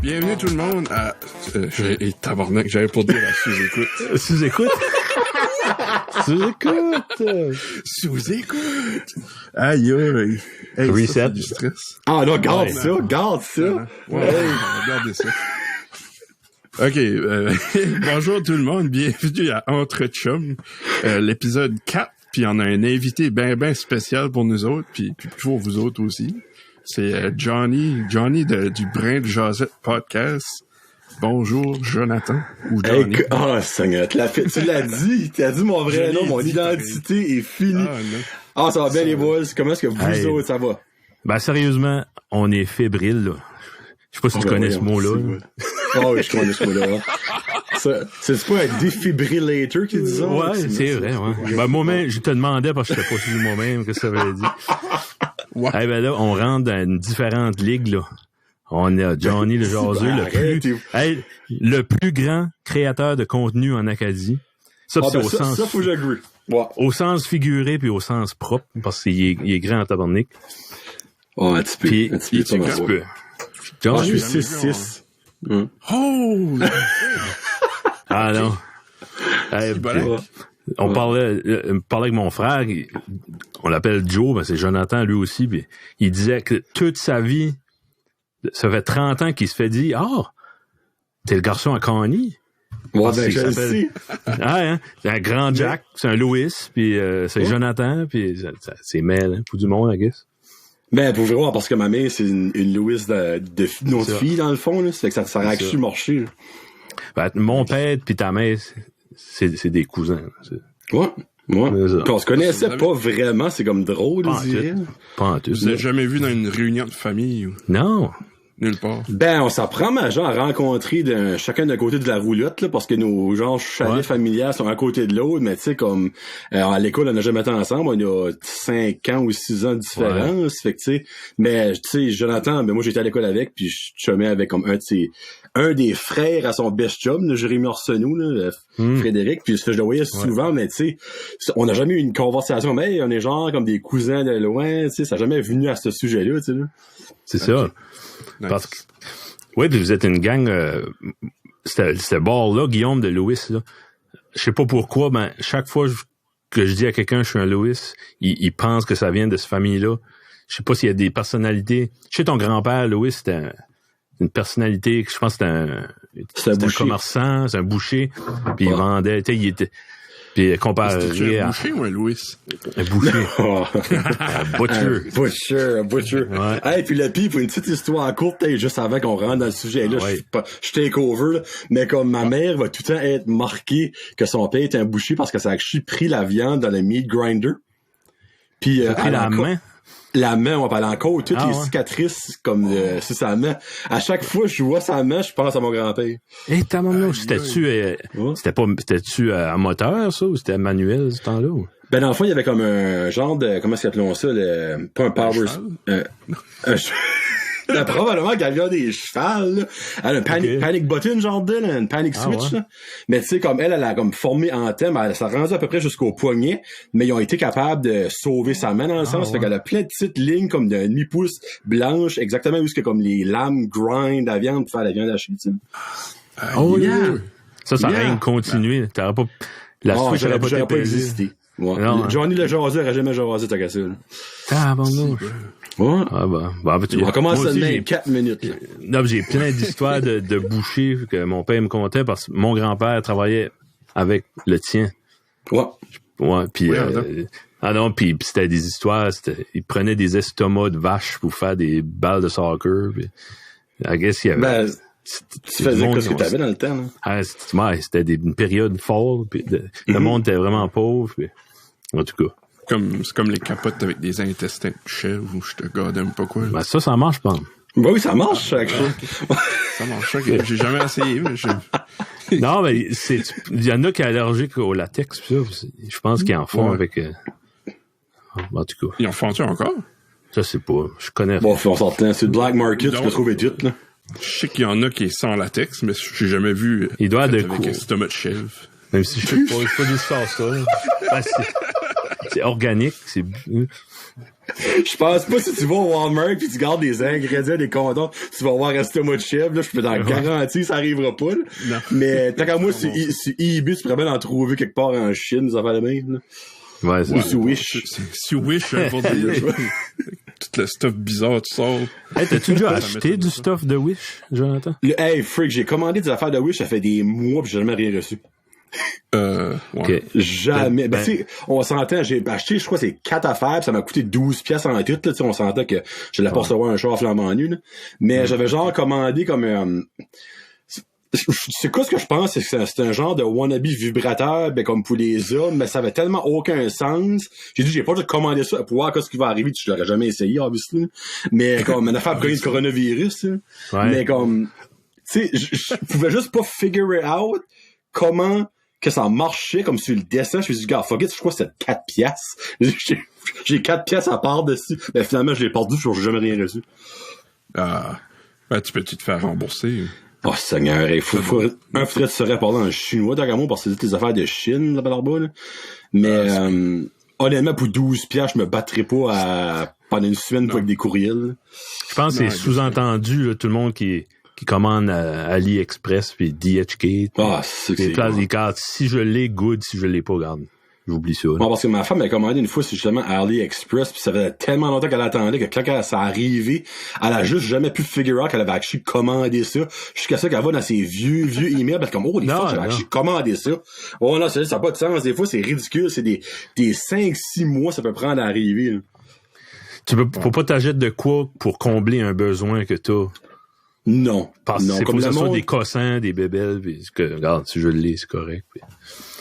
Bienvenue tout le monde à... tabarnak, j'avais pour dire la sous-écoute. Sous-écoute? Sous-écoute! Sous-écoute! Aïe, aïe. Hey, Reset. Ça, c'est du stress. Ah non, garde ça, garde ça. Ouais, regardez ça. OK, bonjour tout le monde, bienvenue à Entre Chums, l'épisode 4, puis on a un invité ben spécial pour nous autres, puis pour vous autres aussi. C'est Johnny du Brin de Jazette Podcast. Bonjour, Jonathan. Ou Johnny. Seigneur, tu l'as dit. Tu as dit mon vrai nom, mon identité est finie. Ça va bien, les boys. Comment est-ce que vous autres, ça va? Ben, sérieusement, on est fébrile, là. Je sais pas si tu connais ce mot-là. Oui, je connais ce mot-là. C'est pas un défibrillator qui dit ça? Ouais, c'est vrai, ouais. Ben, moi-même, je te demandais parce que je t'ai pas suivi moi-même, qu'est-ce que ça veut dire. Ouais. Eh ben là, on rentre dans une différente ligue, là. On a Johnny le jaseux, le plus grand créateur de contenu en Acadie. Ça, c'est au sens... Ça, faut que j'agree. Ouais. Au sens figuré puis au sens propre, parce qu'il est grand en tabarnak. Oh, un petit peu. Johnny, je suis 6'6". Oh! Ah non. On parlait avec mon frère, on l'appelle Joe, ben c'est Jonathan lui aussi, puis il disait que toute sa vie, ça fait 30 ans qu'il se fait dire t'es le garçon à Connie. Ouais, ben je le sais. C'est un grand Jack, c'est un Louis, puis c'est Jonathan, puis c'est Mel, pour du monde, I guess. Ben pour voir, parce que ma mère c'est une Louis de notre fille dans le fond, là, c'est que ça a sur le marché. Ben, mon père puis ta mère, c'est des cousins. Ouais. Puis on se connaissait pas vraiment, c'est comme drôle, je dirais. Pas en tout. Vous l'avez jamais vu dans une réunion de famille? Non. Nulle part. Ben, on s'apprend, à rencontrer chacun d'un côté de la roulotte, là, parce que nos chalets familiales sont à côté de l'autre, mais tu sais, comme, à l'école, on n'a jamais été ensemble, on a 5 ans ou 6 ans de différence, fait que tu sais, mais, tu sais, Jonathan, moi, j'étais à l'école avec, puis je chumais avec comme un des frères à son best chum, là, Jérémy Arsenault, là, Frédéric, puis je le voyais souvent, mais tu sais, on n'a jamais eu une conversation, mais on est genre comme des cousins de loin, tu sais, ça n'a jamais venu à ce sujet-là, tu sais, là. C'est ça. Nice. Parce que, oui, puis vous êtes une gang, ce bord-là, Guillaume de Louis, là. Je sais pas pourquoi, chaque fois que je dis à quelqu'un je suis un Louis, il pense que ça vient de cette famille-là. Je sais pas s'il y a des personnalités. Chez ton grand-père, Louis, c'était une personnalité, je pense que c'était un commerçant, c'est un boucher, puis il vendait, tu sais, il était... Puis comparé un boucher ou un Louis? Un boucher. Un butcher. Ouais. Hey, puis le pire, pour une petite histoire courte, juste avant qu'on rentre dans le sujet, là, je take over, là, mais comme ma mère va tout le temps être marquée que son père est un boucher parce que ça a pris la viande dans le meat grinder. Puis, pris la main? La main, on parle encore, toutes les cicatrices, comme, sur sa main. À chaque fois que je vois sa main, je pense à mon grand-père. Et ta maman, c'était-tu à moteur, ça, ou c'était manuel, ce temps-là? Ou? Ben, dans le fond, il y avait comme un genre de, comment est-ce qu'ils appelons ça, pas un power, probablement qu'elle a des chevals, là. Elle a un panic button, genre une panic switch, là. Mais tu sais, comme elle a comme formé en thème, elle s'est rendue à peu près jusqu'au poignet, mais ils ont été capables de sauver sa main dans le sens, fait qu'elle a plein de petites lignes comme d'un demi-pouce blanche, exactement où ce que comme les lames grind la viande pour faire la viande hachée, tu sais. Ça rien continué. T'aurais pas, la switch j'aurais pas existé. Ouais. Non, Johnny le jaseur aurait jamais jasé ta cassure. Ouais. On commence à même 4 minutes. Là. Non, j'ai plein d'histoires de bouchers que mon père me contait parce que mon grand-père travaillait avec le tien. Ouais, puis puis c'était des histoires, il prenait des estomacs de vaches pour faire des balles de soccer. Puis, I guess il y avait tu faisais quoi ce que t'avais dans le temps, là? C'était une période folle, puis le monde était vraiment pauvre, puis en tout cas. C'est comme les capotes avec des intestins de chèvre ou je te garde un peu quoi. Ça marche, je pense. Ben oui, ça marche, chaque chose. Ça marche, j'ai jamais essayé, mais Non, mais il y en a qui sont allergiques au latex, pis ça. Je pense qu'ils en font avec, en tout cas. Ils en font-tu encore? Ça, c'est pas, je connais. Bon, on s'entend, c'est le black market, tu peux trouver tout, là. Je sais qu'il y en a qui sont sans latex, mais j'ai jamais vu. Il doit être avec un estomac de chèvre. Même si je sais pas d'où ça sort ça. C'est organique, c'est... Je pense pas si tu vas au Walmart pis tu gardes des ingrédients, des condoms, tu vas avoir estomac de chèvre, là, je peux t'en garantir, ça arrivera pas, là. Non. Mais, tant qu'à moi, sur eBay, tu pourrais bien en trouver quelque part en Chine, ça fait de même, là. Ouais, c'est ou sur Wish. Sur Wish, pour dire. Tout le stuff bizarre, tu sors. Hey, t'as-tu déjà acheté du stuff de Wish, Jonathan? Hey, freak, j'ai commandé des affaires de Wish, ça fait des mois pis j'ai jamais rien reçu. Ouais. Okay. Jamais. Ben, tu sais, on s'entend, j'ai acheté, je crois, c'est 4 affaires, pis ça m'a coûté 12$ en tout, là, tu sais, on s'entend que je l'ai pas recevoir un char flambant nu, là. Mais j'avais genre commandé comme, c'est quoi ce que je pense, c'est que c'est un genre de wannabe vibrateur, ben, comme pour les hommes, mais ça avait tellement aucun sens. J'ai dit, j'ai pas juste commandé ça pour voir qu'est-ce qui va arriver, je l'aurais jamais essayé, obviously. Mais comme une affaire pour gagner le coronavirus, là. Ouais. Mais comme, tu sais, je pouvais juste pas figure out comment que ça marchait comme sur le dessin. Je me suis dit, gars, fuck it, je crois que c'était 4 piastres. J'ai 4 piastres à part dessus. Mais finalement, je l'ai perdu, je n'ai jamais rien reçu. Ah. Ben, tu peux-tu te faire rembourser? Oh, Seigneur, il faut un frais serait parler en chinois, tant qu'à moi, parce que c'est des affaires de Chine, là-bas, là. Mais, honnêtement, pour 12 piastres, je me battrais pas pendant une semaine pour avec des courriels. Je pense que c'est sous-entendu, là, tout le monde qui commande à AliExpress puis DHgate. Ah, c'est les places des cartes. Si je l'ai, good. Si je l'ai pas, garde. J'oublie ça. Bon, parce que ma femme m'a commandé une fois, c'est justement à AliExpress, puis ça faisait tellement longtemps qu'elle attendait que quand ça arrivé, elle a juste jamais pu figure out qu'elle avait actually commandé ça. Jusqu'à ça qu'elle va dans ses vieux emails, parce que comme, oh, les fois, j'avais actually commandé ça. Oh non, ça n'a pas de sens. Des fois, c'est ridicule. C'est des 5-6 mois, ça peut prendre à arriver, là. Faut pas t'ajouter de quoi pour combler un besoin que t'as. Non. Parce que faut que ça soit des cossins, des bébelles, pis que, regarde, si je l'ai, c'est correct. Pis...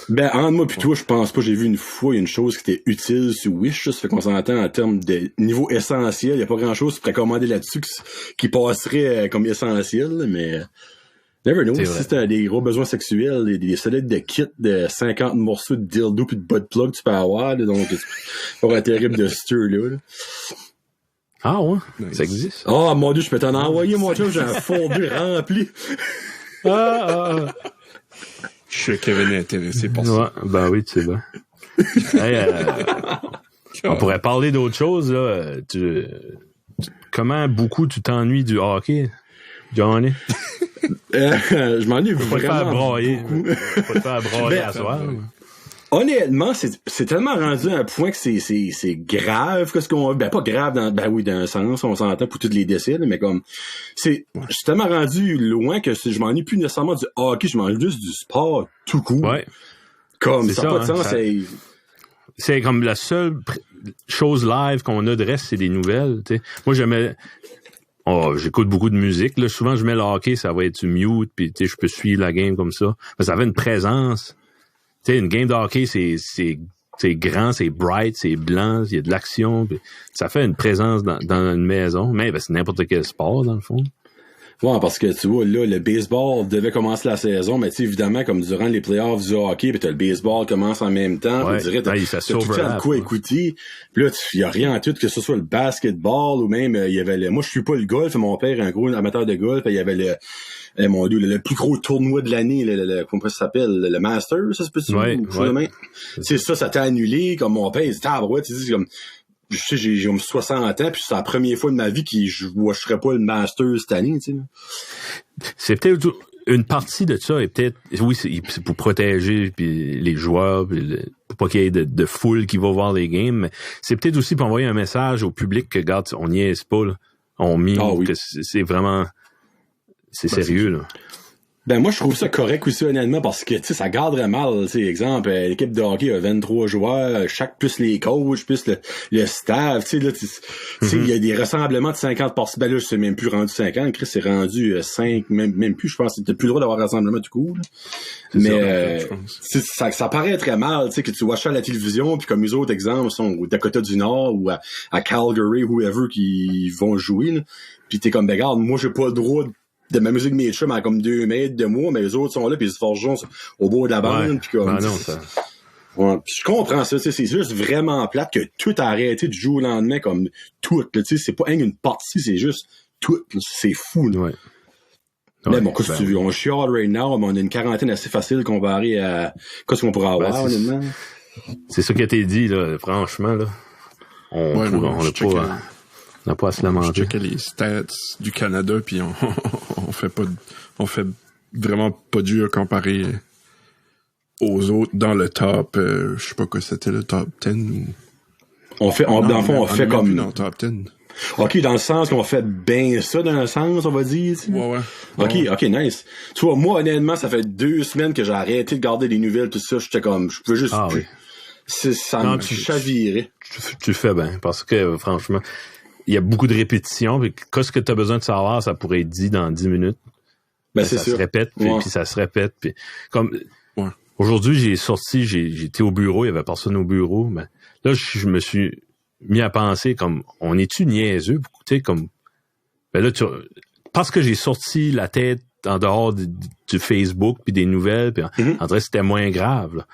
Ben, entre moi pis toi, je pense pas, j'ai vu une fois une chose qui était utile sur Wish, ça fait qu'on s'entend en termes de niveau essentiel, y a pas grand chose qui commander là-dessus qui passerait comme essentiel, mais never know. Si c'était des gros besoins sexuels, des solides de kits de 50 morceaux de dildo pis de butt plug, tu peux avoir, là, donc c'est pas un terrible de stir-là, là. Ah ouais, nice. Ça existe. Oh mon Dieu, je peux t'en envoyer, mon chum, j'ai un fondu rempli. Je suis Kevin intéressé pour ça. Ouais, ben oui, tu sais bien. Hey, on pourrait parler d'autre chose, là. Comment beaucoup tu t'ennuies du hockey, Johnny? Je m'ennuie vraiment. Faut pas te faire brailler. Faut pas te faire brailler à soir. Honnêtement, c'est tellement rendu à un point que c'est grave que ce qu'on ben pas grave dans un sens, on s'entend pour tous les décès, mais comme je suis tellement rendu loin que je m'ennuie plus nécessairement du hockey, je m'ennuie juste du sport tout court. Ouais. Comme ça n'a pas de sens, c'est comme la seule chose live qu'on a de reste, c'est des nouvelles, tu sais. Moi j'écoute beaucoup de musique, là, souvent je mets le hockey, ça va être sur mute, puis tu sais je peux suivre la game comme ça. Mais ça avait une présence. Tu sais, une game de hockey, c'est grand, c'est bright, c'est blanc, il y a de l'action. Ça fait une présence dans une maison. Mais c'est n'importe quel sport, dans le fond. Ouais, parce que tu vois, là, le baseball devait commencer la saison, mais tu sais, évidemment, comme durant les playoffs du hockey, pis t'as le baseball commence en même temps, ouais, tu dirais, t'as tout de quoi écouter. Puis là, il y a rien en tout, que ce soit le basketball ou même, il y avait moi, je suis pas le golf, mon père est un gros amateur de golf, il y avait mon Dieu, le plus gros tournoi de l'année, comment ça s'appelle, le Masters, ça se peut-tu? Ouais. C'est ça t'a annulé, comme mon père, il dit, ouais, tu dis, comme, je sais, j'ai 60 ans, puis c'est la première fois de ma vie que je serais pas le Masters cette année, tu sais. C'est peut-être une partie de ça, et peut-être, oui, c'est pour protéger puis les joueurs, puis pour pas qu'il y ait de foule qui va voir les games, mais c'est peut-être aussi pour envoyer un message au public que, regarde, on niaise pas, là. On mime, que c'est vraiment... C'est sérieux, là. Ben, moi, je trouve ça correct aussi, honnêtement, parce que, tu sais, ça garderait mal, tu sais, exemple, l'équipe de hockey a 23 joueurs, chaque plus les coachs, plus le staff, tu sais, là, tu sais, il y a des rassemblements de 50%, ben là, c'est même plus rendu 50, Chris, c'est rendu 5, même plus, je pense, t'as plus le droit d'avoir un rassemblement du coup, là. Mais, ça paraît très mal, tu sais, que tu vois ça à la télévision, puis comme les autres exemples sont au Dakota du Nord ou à Calgary, whoever qui vont jouer, là. Puis t'es comme, ben, regarde, moi, j'ai pas le droit de ma musique, mes chums à comme 2 mètres de moi, mais les autres sont là, puis ils se forgent au bord de la bande, puis comme... non, ça... Ouais, pis je comprends ça, tu sais, c'est juste vraiment plate que tout a arrêté du jour au lendemain, comme tout, tu sais, c'est pas une partie, c'est juste tout, c'est fou, là. Ouais. Mais bon, qu'est-ce que tu veux, on chiale right now, mais on a une quarantaine assez facile comparée à qu'est-ce qu'on pourrait avoir, honnêtement. c'est ça qui a été dit, là, franchement, là. On n'a pas à se lamenter. Je checkais les stats du Canada, puis on fait vraiment pas dur comparé aux autres dans le top, je sais pas quoi c'était, le top 10 ou... On fait comme... Dans le top 10. OK, dans le sens qu'on fait bien ça, dans un sens, on va dire. Tu sais. Ouais. OK, nice. Tu vois, moi, honnêtement, ça fait 2 semaines que j'ai arrêté de garder des nouvelles, tout ça. J'étais comme, je pouvais juste... Oui. Ça me chavirait. Tu fais bien, parce que, franchement, il y a beaucoup de répétitions, puis qu'est-ce que tu as besoin de savoir, ça pourrait être dit dans 10 minutes. Ben, ça se répète, puis ça se répète, puis comme... Ouais. Aujourd'hui, j'étais au bureau, il y avait personne au bureau, mais là, je me suis mis à penser comme, on est-tu niaiseux? Tu sais, comme, ben là, parce que j'ai sorti la tête en dehors du Facebook puis des nouvelles, puis en vrai, c'était moins grave, là.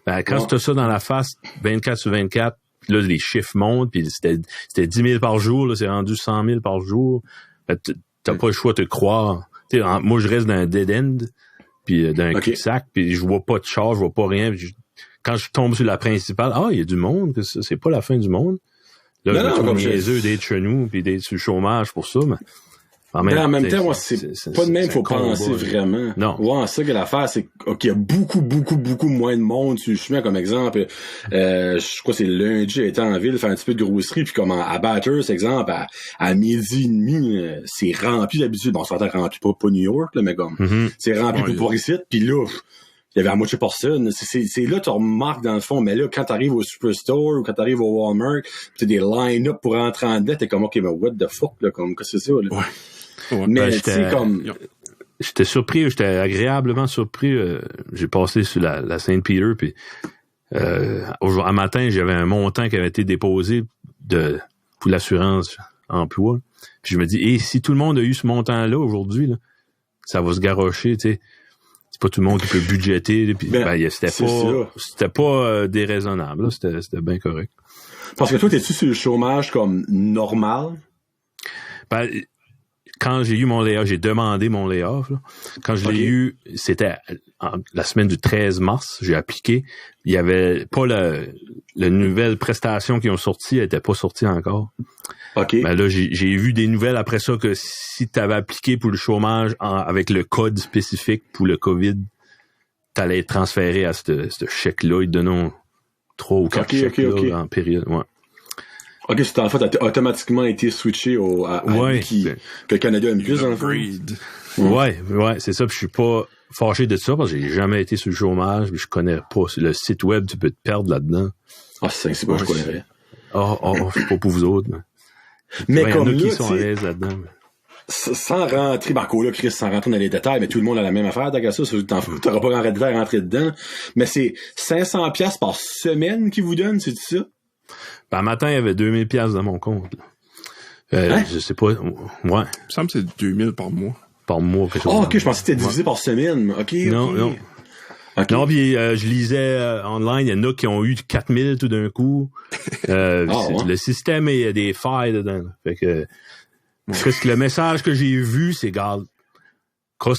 Ben, quand tu as ça dans la face, 24/24, là, les chiffres montent, puis c'était 10 000 par jour, là, c'est rendu 100 000 par jour. Ben, t'as pas le choix de te croire. Tu sais, moi, je reste dans un dead end, puis d'un cul-de-sac, puis je vois pas de char, je vois pas rien. Quand je tombe sur la principale, il y a du monde, que c'est pas la fin du monde. Là, je me trouve niaiseux d'être chez nous, puis d'être sur le chômage pour ça, mais... En même temps, c'est pas de même, faut penser vraiment. Non. Ouais, c'est ça que l'affaire, c'est qu'il y a beaucoup moins de monde sur le chemin, comme exemple. Je crois que c'est lundi, j'ai été en ville faire un petit peu de grosserie, puis comme à Bathurst, exemple, à 12:30, c'est rempli d'habitude. Bon, ça va rempli pas New York, là, mais comme, c'est rempli pour ici, puis là, il y avait à moitié personne. C'est là, tu remarques dans le fond, mais là, quand t'arrives au Superstore ou quand t'arrives au Walmart, t'as des line-up pour rentrer en dedans, t'es comme, OK, mais what the fuck, là, comme, qu'est-ce que c'est ça, là? Ouais. Mais tu sais, comme... J'étais surpris, j'étais agréablement surpris. J'ai passé sur la Saint-Peter, puis un matin, j'avais un montant qui avait été déposé pour l'assurance emploi. Puis je me dis, si tout le monde a eu ce montant-là aujourd'hui, là, ça va se garrocher, tu sais. C'est pas tout le monde qui peut budgéter. Puis, c'était pas déraisonnable, là. C'était bien correct. Parce que toi, t'es-tu sur le chômage comme normal? Ben, quand j'ai eu mon layoff, j'ai demandé mon layoff, là. Quand je l'ai eu, c'était la semaine du 13 mars, j'ai appliqué. Il y avait pas la nouvelle prestation qui ont sorti, elle était pas sortie encore. OK. Ben là, j'ai vu des nouvelles après ça que si tu avais appliqué pour le chômage avec le code spécifique pour le COVID, t'allais être transféré à ce chèque-là. Ils te donnent 3 ou 4 chèques là, en période. Ouais. OK, c'est en fait, t'as automatiquement été switché que le Canada aime plus, en fait. Ouais, c'est ça. Puis je suis pas fâché de ça parce que j'ai jamais été sur le chômage. Puis je connais pas. Le site web, tu peux te perdre là-dedans. Ah, c'est pas, je connais. C'est pas pour vous autres. Mais il y comme en a qui là, sont à l'aise là-dedans. Sans rentrer, Chris, sans rentrer dans les détails, mais tout le monde a la même affaire, t'as ça, t'auras pas rentrer dedans. Mais c'est 500$ par semaine qu'ils vous donnent, c'est ça? Ben, matin, il y avait 2000$ dans mon compte. Je sais pas. Ouais. Il me semble que c'est 2000 par mois. Par mois, quelque chose. OK, je pensais que c'était divisé par semaine. OK. Non. Okay. Non, puis je lisais online, il y en a qui ont eu 4000 tout d'un coup. Le système, il y a des failles dedans. Là. Fait que le message que j'ai vu, c'est, regarde, quand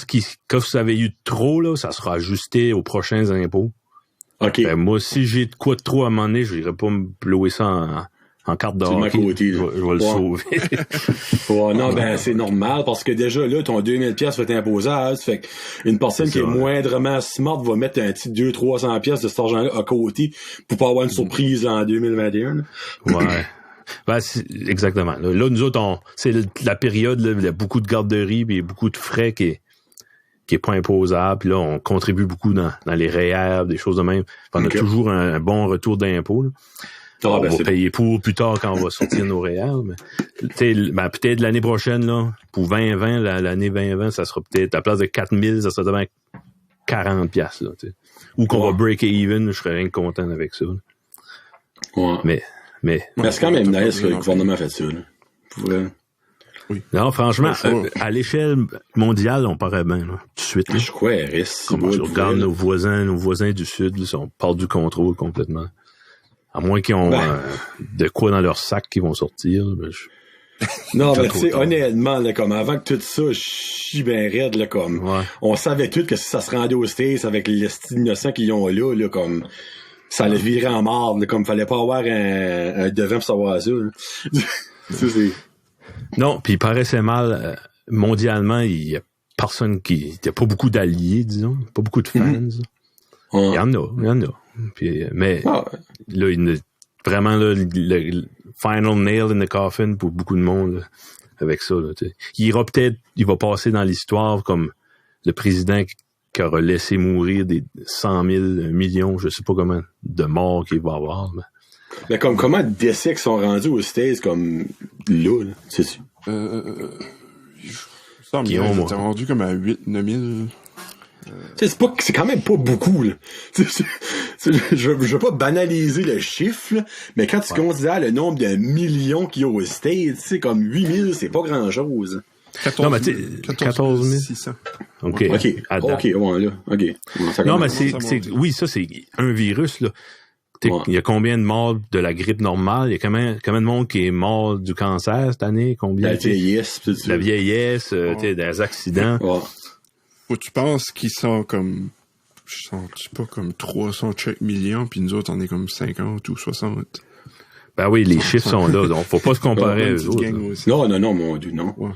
vous avez eu trop, là, ça sera ajusté aux prochains impôts. OK. Ben, moi, si j'ai de quoi de trop à un moment donné, je n'irai pas me louer ça en carte de hockey. Je vais le sauver. Non, c'est normal, parce que déjà, là, ton 2000$ va être imposable. Fait qu'une personne qui est moindrement smart va mettre un petit 200-300$ de cet argent-là à côté pour pas avoir une surprise en 2021. Ouais. Ben, exactement. Là, nous autres, c'est la période, là, il y a beaucoup de garderies et beaucoup de frais qui est pas imposable. Puis là, on contribue beaucoup dans les REER, des choses de même. On a toujours un bon retour d'impôt, là. On va payer pour plus tard quand on va sortir nos REER. Mais peut-être l'année prochaine, là, pour 2020, l'année 2020, ça sera peut-être, à la place de 4000, ça sera devant 40$, là, t'sais. Ou qu'on va break even, je serais rien content avec ça. Ouais. Mais c'est quand même nice que le gouvernement fait ça, là. Oui. Non, franchement, à l'échelle mondiale, on paraît bien, là, tout de suite. Là. Je crois, comme je regarde nos voisins du Sud, là, on part du contrôle complètement. À moins qu'ils ont de quoi dans leur sac qui vont sortir. Ben, non, mais tu sais, honnêtement, là, comme avant que tout ça chie ben raide, là, comme on savait tout que si ça se rendait aux States avec les innocents qu'ils ont là, comme Ça allait virer en marde, comme fallait pas avoir un devant pour savoir ça. Ça, c'est... Non, puis il paraissait mal. Mondialement, il y a personne qui... Il y a pas beaucoup d'alliés, disons. Pas beaucoup de fans. Il y en a. Puis, mais là, vraiment, là, le final nail in the coffin pour beaucoup de monde là, avec ça. Là, il va passer dans l'histoire comme le président qui aura laissé mourir des 100 000 millions, je sais pas comment, de morts qu'il va avoir. Mais comme comment des décès qui sont rendus aux States comme là sais-tu? Ça me semble que rendu comme à 8-9 000. C'est quand même pas beaucoup, là. Je veux pas banaliser le chiffre, là, mais quand tu considères le nombre de millions qu'il y a aux States, c'est comme 8 000, c'est pas grand-chose. 14 600. OK. Ouais, là. OK. Non, mais oui, ça, c'est un virus, là. Il y a combien de morts de la grippe normale? Il y a combien de monde qui est mort du cancer cette année? Combien? La vieillesse, des accidents. Ouais. Faut tu penses qu'ils sont comme, je sais pas, comme 300 chaque millions, puis nous autres, on est comme 50 ou 60. Ben oui, les chiffres sont là, donc faut pas se comparer aux autres. Non, mon Dieu, non. Ouais.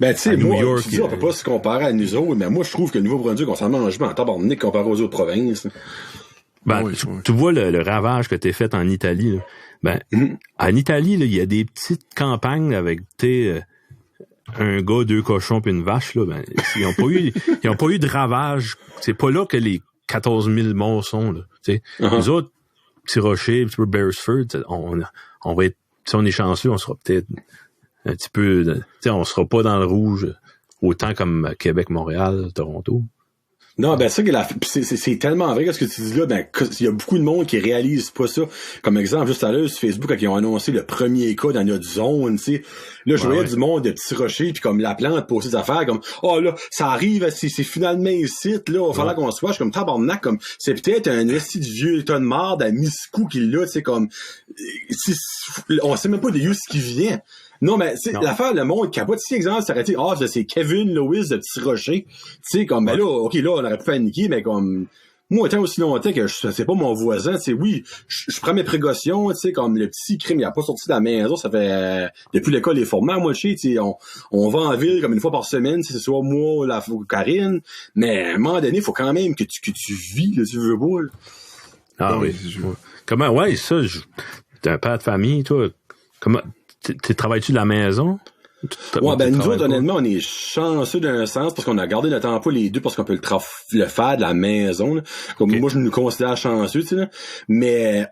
Ben, tu sais, moi, on peut pas se comparer à nous autres, mais moi, je trouve que le Nouveau-Brunswick, on s'en mange en tabarnak comparé aux autres provinces. Ben, tu vois le ravage que t'es fait en Italie, là. Ben, en Italie, là, il y a des petites campagnes avec, un gars, 2 cochons puis une vache, là. Ben, ils ont pas eu de ravage. C'est pas là que les 14 000 morts sont, là. Les autres, Petit Rocher, un petit peu Beresford, on va être, si on est chanceux, on sera peut-être un petit peu, on sera pas dans le rouge autant comme Québec, Montréal, Toronto. Non, ben ça, c'est tellement vrai que ce que tu dis là, ben il y a beaucoup de monde qui réalise pas ça. Comme exemple, juste à l'heure sur Facebook, quand ils ont annoncé le premier cas dans notre zone, tu sais, là, je voyais du monde de Petit Rocher, puis comme la plante pour ses affaires, comme là, ça arrive, c'est finalement ici, là, il va falloir qu'on se voit, comme tabarnak, comme c'est peut-être un esti de vieux tas de marde à Miscou qui l'a, tu sais, comme on sait même pas de où ce qui vient. Non, mais c'est l'affaire, le monde capote. Si, exemple, ça aurait été, c'est Kevin Lewis de Petit Rocher. Tu sais, comme, ben là, OK, là, on aurait pu paniquer, mais comme, moi, autant aussi longtemps que c'est pas mon voisin, tu sais, oui, je prends mes précautions, tu sais, comme le petit crime, il a pas sorti de la maison, ça fait, depuis l'école, les formats, moi, tu sais, on va en ville comme une fois par semaine, c'est soit moi ou Karine, mais à un moment donné, il faut quand même que tu vis, là, tu veux pas, là. Ah oui. Comment, ça, t'es un père de famille, toi, comment, travailles-tu de la maison? Ouais, ben nous autres, honnêtement, on est chanceux d'un sens parce qu'on a gardé notre emploi les deux parce qu'on peut le faire de la maison. Là. Comme moi, je nous considère chanceux, tu sais, là. Mais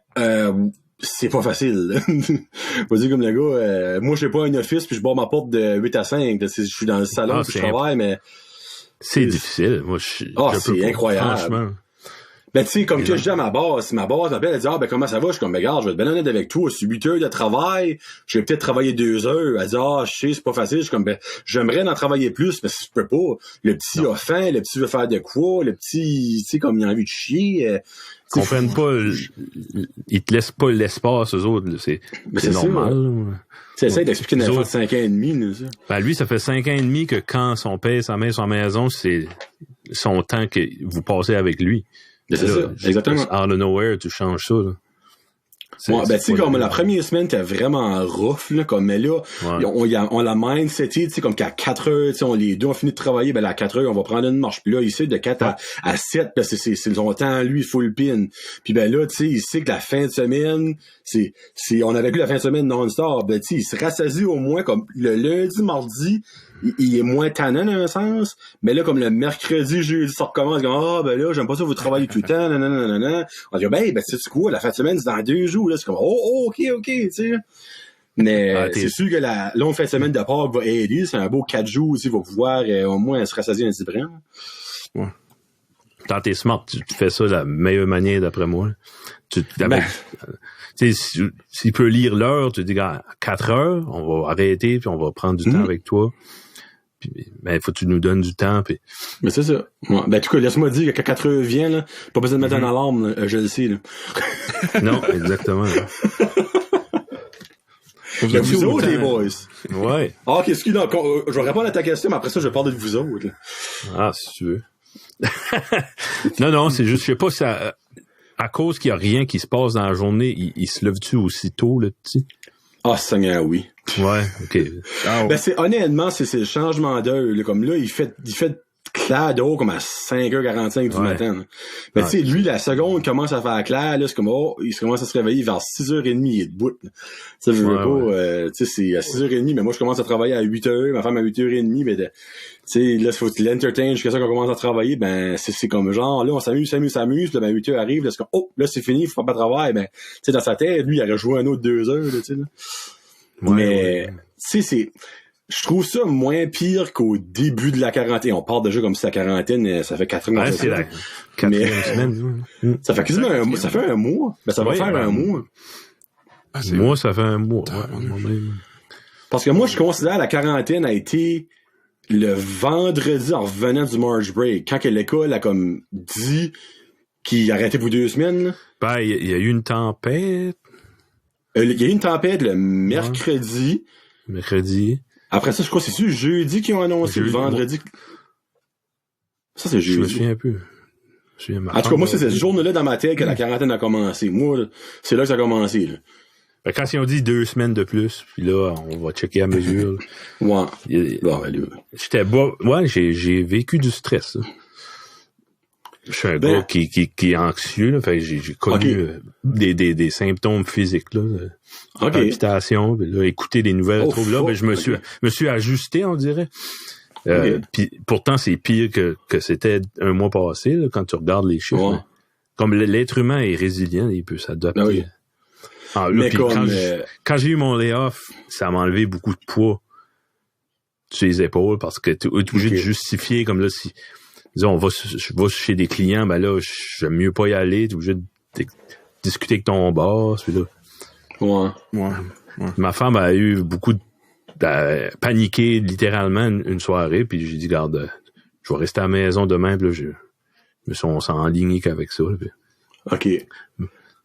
c'est pas facile. Faut dire comme le gars, moi, j'ai pas un office puis je barre ma porte de 8 à 5. Je suis dans le salon puis je travaille, mais... C'est difficile. Moi, c'est incroyable. Franchement. Ben, tu sais, comme que je dis à ma boss m'appelle, elle dit, ben, comment ça va? Je suis comme, ben, regarde, je vais être bien honnête avec toi. C'est 8 heures de travail. Je vais peut-être travailler 2 heures. Elle dit, je sais, c'est pas facile. Je suis comme, ben, j'aimerais en travailler plus, mais je peux pas. Le petit a faim, le petit veut faire de quoi, le petit, tu sais, comme il a envie de chier. Ils comprennent pas, ils te laissent pas l'espace aux autres, c'est normal. C'est essaie d'expliquer une enfant de 5 ans et demi, là, ça. Ben, lui, ça fait 5 ans et demi que quand son père, sa mère, son maison, c'est son temps que vous passez avec lui. C'est ça, exactement. Out of nowhere, tu changes ça, là. Ben, tu sais, comme la première semaine, t'es vraiment rough, là, comme, mais là, on la mindset, tu sais, comme qu'à 4 heures, tu sais, les deux ont fini de travailler, ben, à 4 heures, on va prendre une marche. Puis là, il sait de 4 à 7, parce que c'est son temps, lui, full pin. Puis ben là, tu sais, il sait que la fin de semaine, on avait vu la fin de semaine non-stop, ben, tu sais, il se rassasie au moins, comme, le lundi, mardi, il est moins tannant dans un sens, mais là, comme le mercredi, jeudi, ça recommence, comme, ben là, j'aime pas ça, vous travaillez tout le temps, nanana. On dit, ben, c'est quoi, la fin de semaine, c'est dans 2 jours, là, c'est comme, ok, tu sais. Mais c'est sûr que la longue fin de semaine de Pâques va aider, c'est un beau 4 jours aussi, il va pouvoir au moins se rassasier un petit brin. Ouais. Quand t'es smart, tu fais ça de la meilleure manière, d'après moi. Tu sais, s'il peut lire l'heure, tu dis, à 4 heures, on va arrêter, puis on va prendre du temps avec toi. Puis, ben, faut que tu nous donnes du temps. Puis... Mais c'est ça. Ouais. Ben, en tout cas, laisse-moi dire que quand 4 heures vient, là, pas besoin de mettre une alarme, là, je le sais, là. Non, exactement. Vous autres, les boys. Ouais. Ok, excuse-moi, je vais répondre à ta question, mais après ça, je vais parler de vous autres, là. Ah, si tu veux. Non, c'est juste, je sais pas, ça, à cause qu'il y a rien qui se passe dans la journée, il se lève-tu aussitôt, le petit? Ah, Seigneur, oui. Ouais, OK. Ben, honnêtement, c'est le changement d'heure, là. Comme là, il fait clair dehors comme à 5h45 du matin. Là. Mais tu sais, lui, la seconde commence à faire clair, là, c'est comme, il commence à se réveiller vers 6h30, il est debout. Tu sais, je veux pas, tu sais, c'est à 6h30, mais moi, je commence à travailler à 8h, ma femme à 8h30, ben, tu sais, là, il faut que tu l'entertaines jusqu'à ça qu'on commence à travailler, ben, c'est comme genre, là, on s'amuse, là, ben, 8h arrive, là, c'est comme, là, c'est fini, faut pas de travail, ben, tu sais, dans sa tête, lui, il aurait joué un autre 2 heures, là, tu sais, là. Mais, tu sais, je trouve ça moins pire qu'au début de la quarantaine. On parle déjà comme si la quarantaine, ça fait 4 ans. Ouais, c'est la 4e semaine. Ça fait quasiment un mois. Ça fait un mois. Ben, ça va faire un mois. Moi, ça fait un mois. Parce que moi, je considère la quarantaine a été le vendredi en revenant du March Break. Quand que l'école a comme dit qu'il arrêtait pour 2 semaines. Là. Ben, il y a eu une tempête. Il y a eu une tempête le mercredi. Mercredi. Après ça, je crois que c'est jeudi qu'ils ont annoncé le vendredi. Ça, c'est jeudi. Je me souviens un peu. En tout cas, moi, c'est cette journée-là dans ma tête que la quarantaine a commencé. Moi, c'est là que ça a commencé. Là. Ben, quand ils ont dit 2 semaines de plus, puis là, on va checker à mesure. Ouais. J'étais bas. Ouais, j'ai vécu du stress. Là. Je suis un gars qui est anxieux, là. Fait que j'ai connu des symptômes physiques, là. Palpitation, là, écouter des nouvelles, là, ben, je me suis ajusté, on dirait. Puis pourtant, c'est pire que c'était un mois passé, là, quand tu regardes les chiffres. Ouais. Comme l'être humain est résilient, il peut s'adapter. Oui. Là, quand j'ai eu mon layoff, ça m'a enlevé beaucoup de poids sur les épaules parce que tu es obligé de justifier, comme là, si disons, je vais chez des clients, ben là, j'aime mieux pas y aller, t'es obligé de discuter avec ton boss, puis là. Ouais. Ma femme a eu beaucoup paniqué littéralement une soirée, puis j'ai dit, garde, je vais rester à la maison demain, puis là, on s'est enligné qu'avec ça. Là, puis... OK.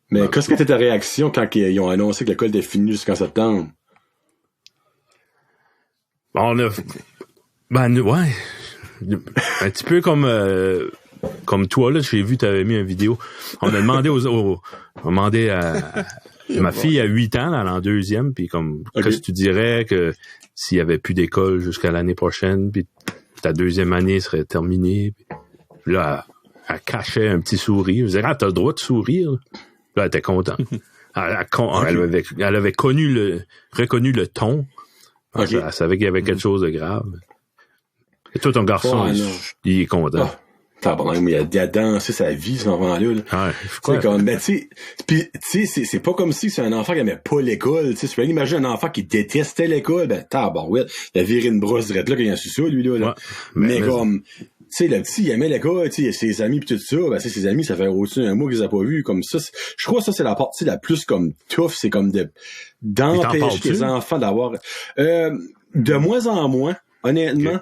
Mais qu'est-ce que était ta réaction quand ils ont annoncé que l'école était finie jusqu'en septembre? Ouais. Un petit peu comme toi, là, j'ai vu, t'avais mis une vidéo. On a demandé à ma fille a 8 ans, elle est en 2e, puis comme, qu'est-ce que tu dirais que s'il y avait plus d'école jusqu'à l'année prochaine, puis ta 2e année serait terminée, puis là, elle cachait un petit sourire. Je disais, t'as le droit de sourire. Là, elle était contente. Elle avait reconnu le ton. Elle savait qu'il y avait quelque chose de grave. Et toi, ton garçon, il est content. Mais il a dansé sa vie, ce enfant-là. Ouais, comme, ben, tu sais, c'est pas comme si c'est un enfant qui aimait pas l'école, tu peux imaginer un enfant qui détestait l'école, ben, il a viré une brosse direct là quand il a su ça, lui, là. Ouais, mais comme, tu sais, le petit, il aimait l'école, tu sais, ses amis pis tout ça, ben, ses amis, ça fait au-dessus d'un mois qu'ils les a pas vus, comme ça. Je crois que ça, c'est la partie la plus, comme, tough, c'est comme d'empêcher les enfants d'avoir, de moins en moins, honnêtement. Okay.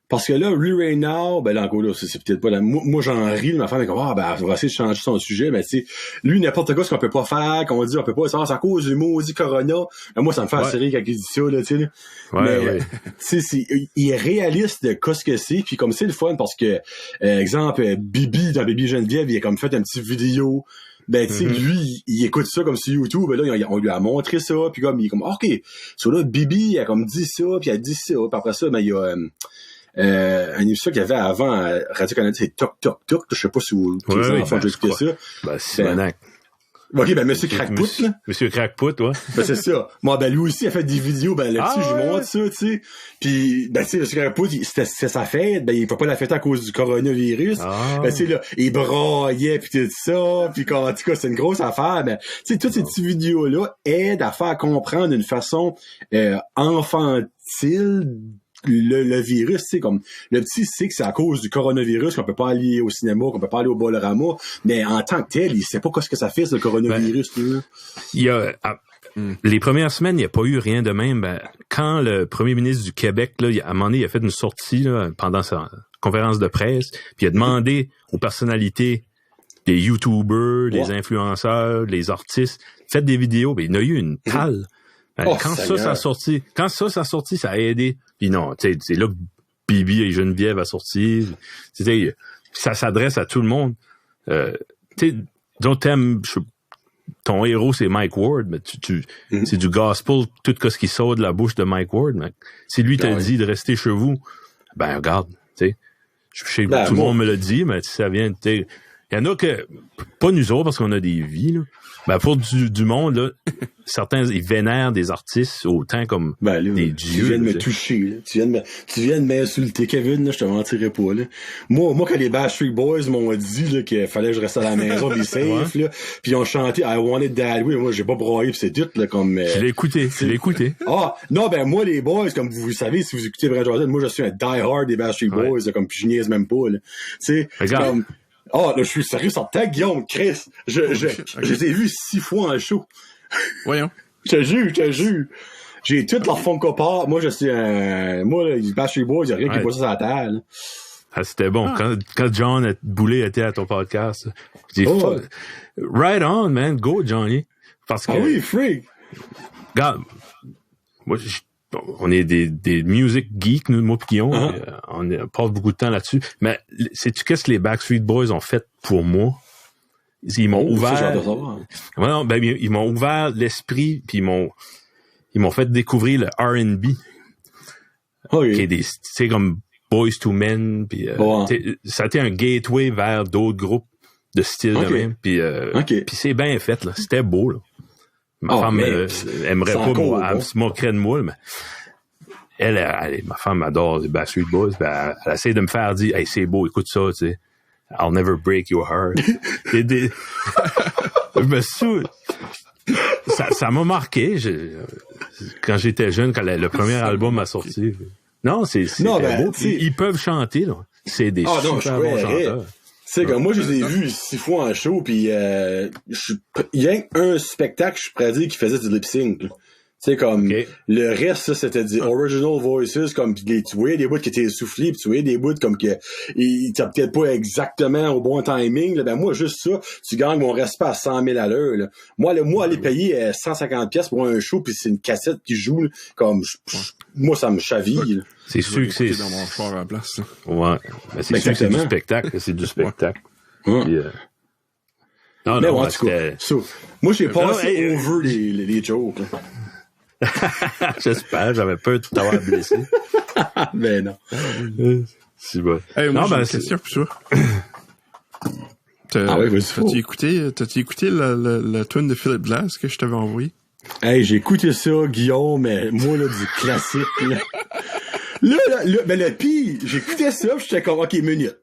Parce que là, lui, right now, ben là, encore là, c'est peut-être pas moi, j'en ris, ma femme est comme, on va essayer de changer son sujet, mais tu sais, lui, n'importe quoi, ce qu'on peut pas faire, qu'on dit, on peut pas, c'est à cause du maudit corona. Ben, moi, ça me fait assez quand il dit ça, là, tu sais, mais, tu sais, il est réaliste de ce que c'est, puis comme c'est le fun, parce que, exemple, Bibi, dans Bibi Geneviève, il a comme fait un petit vidéo. Ben, tu sais, lui, il écoute ça comme sur YouTube, ben là, on lui a montré ça, puis comme, il est comme, OK, so là, Bibi, elle a comme dit ça, puis elle dit ça, puis après ça, ben, il y a, une émission qu'il y avait avant à Radio-Canada, c'est Toc Toc Toc. Je sais pas si vous les enfants ont écouté ça. Ben, Simonac. OK, ben, Monsieur Crackput, là. Monsieur Crackput, ouais. Ben, c'est ça. Moi, ben, lui aussi, il a fait des vidéos, ben, là-dessus, je lui montre ça, tu sais. Puis, ben, tu sais, Monsieur Crackput, c'était sa fête, ben, il peut pas la fêter à cause du coronavirus. Ben, tu sais, là, il braillait, pis tout ça, pis en tout cas, c'est une grosse affaire, ben, tu sais, toutes ces petites vidéos-là aident à faire comprendre d'une façon, infantile, le virus, tu sais, comme le petit sait que c'est à cause du coronavirus qu'on peut pas aller au cinéma, qu'on peut pas aller au Bolorama, mais en tant que tel, il sait pas ce que ça fait, ce coronavirus. Ben, il y a les premières semaines, il n'y a pas eu rien de même. Ben, quand le premier ministre du Québec, là, à un moment donné, il a fait une sortie là, pendant sa conférence de presse, puis il a demandé aux personnalités, des YouTubers, des influenceurs, les artistes, faites des vidéos. Ben, il y en a eu une talle. Quand ça a sorti, ça a aidé. Puis non, tu sais, c'est là que Bibi et Geneviève a sorti. Ça s'adresse à tout le monde. Tu sais, disons, ton héros, c'est Mike Ward, mais c'est du gospel, tout ce qui sort de la bouche de Mike Ward. Mais si lui te dit de rester chez vous, ben regarde, tu sais, je sais que tout le monde me l'a dit, mais ça vient, il y en a que, pas nous autres, parce qu'on a des vies, là. Ben, pour du monde, là, certains, ils vénèrent des artistes autant comme des dieux. Tu viens de me toucher, là. Tu viens de m'insulter, Kevin, là, je te mentirais pas, là. Moi, quand les Backstreet Boys m'ont dit, là, qu'il fallait que je reste à la maison, pis safe, là, pis ils ont chanté I Want It That Way, moi, j'ai pas broyé pis c'est tout, là, comme, Je l'ai écouté. Ah, non, ben, moi, les Boys, comme vous savez, si vous écoutez Brad Jordan, moi, je suis un die-hard des Backstreet Boys, là, comme, pis je niaise même pas, là. Tu sais, comme, là, je suis sérieux sur ta Guillaume, Chris. Je les ai vus 6 fois en show. Voyons. Je te jure. J'ai toutes leurs Funko Pop. Moi, je suis moi, les Backstreet Boys, il y a rien qui est pas sur la table. Ah, c'était bon. Quand John Boulet était à ton podcast, j'ai dit, right on, man. Go, Johnny. Parce que. Ah oui, freak. Regarde. Moi, on est des music geeks, nous, moi pis Guillaume. On passe beaucoup de temps là-dessus. Mais, sais-tu qu'est-ce que les Backstreet Boys ont fait pour moi? Ils m'ont ouvert. Ils m'ont ouvert l'esprit, puis ils m'ont fait découvrir le R&B. Qui est des, tu sais, comme Boys to Men, puis ça a été un gateway vers d'autres groupes de style de même. Puis c'est bien fait, là. C'était beau, là. Ma femme aimerait pas, elle se moquerait de moi, mais elle, ma femme adore les Backstreet Boys, ben, elle essaie de me faire dire, hey, c'est beau, écoute ça, tu sais. I'll never break your heart. Je me souviens. Ça m'a marqué, quand j'étais jeune, quand le premier album a sorti. Non, c'est beau. Ils peuvent chanter, là. C'est des super bons chanteurs. C'est comme moi, je les ai vus 6 fois en show, puis il y a un spectacle, je suis prêt à dire, qui faisait du lip-sync. Tu sais, comme, le reste, ça, c'était des original voices, comme, tu voyais des bouts qui étaient essoufflés, pis tu voyais des bouts comme que, ils étaient peut-être pas exactement au bon timing, là. Ben, moi, juste ça, tu gagnes mon respect à 100 000 à l'heure, là. Moi, aller payer 150 pièces pour un show, pis c'est une cassette qui joue, là, comme, moi, ça me chaville, là. C'est sûr que c'est... dans mon char à la place, là. Ouais. Mais c'est sûr que c'est du spectacle, c'est du spectacle. Ouais. Puis, non, mais non, en tout cas, moi, j'ai passé over les jokes, là. J'espère, j'avais peur de t'avoir blessé. Ben non. C'est bon. Hey, moi, j'ai une question pour toi. T'as-tu écouté la tune de Philip Glass que je t'avais envoyé? Hey, j'ai écouté ça, Guillaume, mais moi, là, du classique, là. Ben le pire, j'écoutais ça, pis j'étais comme, OK, minute.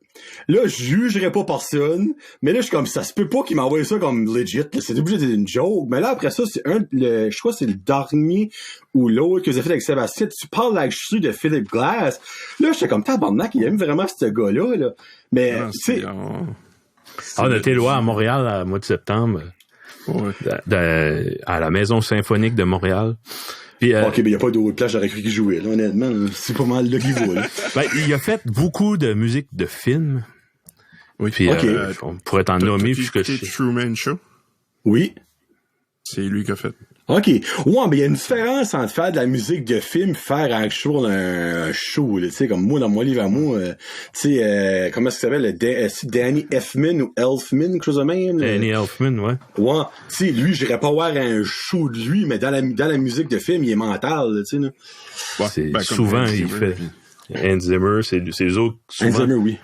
Là, je jugerais pas personne, mais là, je suis comme, ça se peut pas qu'il m'envoie ça comme legit, là. C'est obligé d'être une joke. Mais là, après ça, c'est je crois que c'est le dernier ou l'autre que vous avez fait avec Sébastien. Tu parles là-dessus de Philip Glass. Là, j'étais comme, tabarnak, il aime vraiment ce gars-là, là. Mais, tu sais. On était loin à Montréal, au mois de septembre. Ouais. À la Maison Symphonique de Montréal. Puis, OK, mais il n'y a pas d'autre place, j'aurais cru qu'il jouait, là, honnêtement. Là, c'est pas mal là qu'il vaut, là. Ben, il a fait beaucoup de musique de films. Oui. Puis, on pourrait t'en nommer puisque je sais. Truman Show? Oui. C'est lui qui a fait. OK. Ouais, mais il y a une différence entre faire de la musique de film et faire un show, là. Tu sais, comme moi, dans mon livre à moi, tu sais, comment est-ce qu'il s'appelle? Danny Elfman ou Elfman, quelque chose de même? Danny Elfman, ouais. Ouais. Tu sais, lui, j'irais pas voir un show de lui, mais dans la musique de film, il est mental, tu sais, là. Ouais, souvent, il fait. Hans Zimmer, c'est les autres, souvent. Hans Zimmer, oui.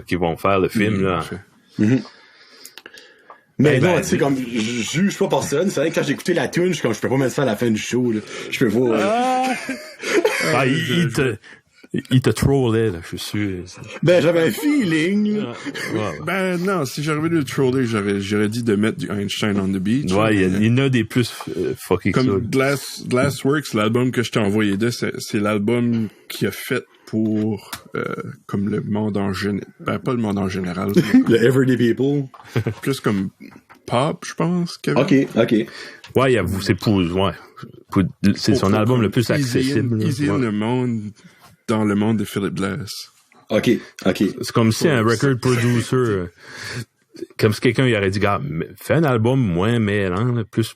Qui vont faire le film, là. Mais non, tu sais, comme, je juge pas personne. C'est vrai que quand j'ai écouté la tune, je suis comme, je peux pas mettre ça à la fin du show, là. Je peux pas. Il te trollait, là, je suis sûr. Ben, j'avais un feeling, là. Ben, non, si j'arrivais de le troller, j'aurais dit de mettre du Einstein on the Beach. Ouais, il y en a des plus fucky que ça. Comme Glassworks, l'album que je t'ai envoyé c'est l'album qu'il a fait pour, comme le monde en général. Ben, pas le monde en général. Le Everyday People. Plus comme pop, je pense, Kevin. OK. Ouais, c'est c'est son album le plus accessible. Easy in le monde, dans le monde de Philip Glass. OK. C'est comme si un record producer, comme si quelqu'un il aurait dit, gars, fais un album moins mêlant, plus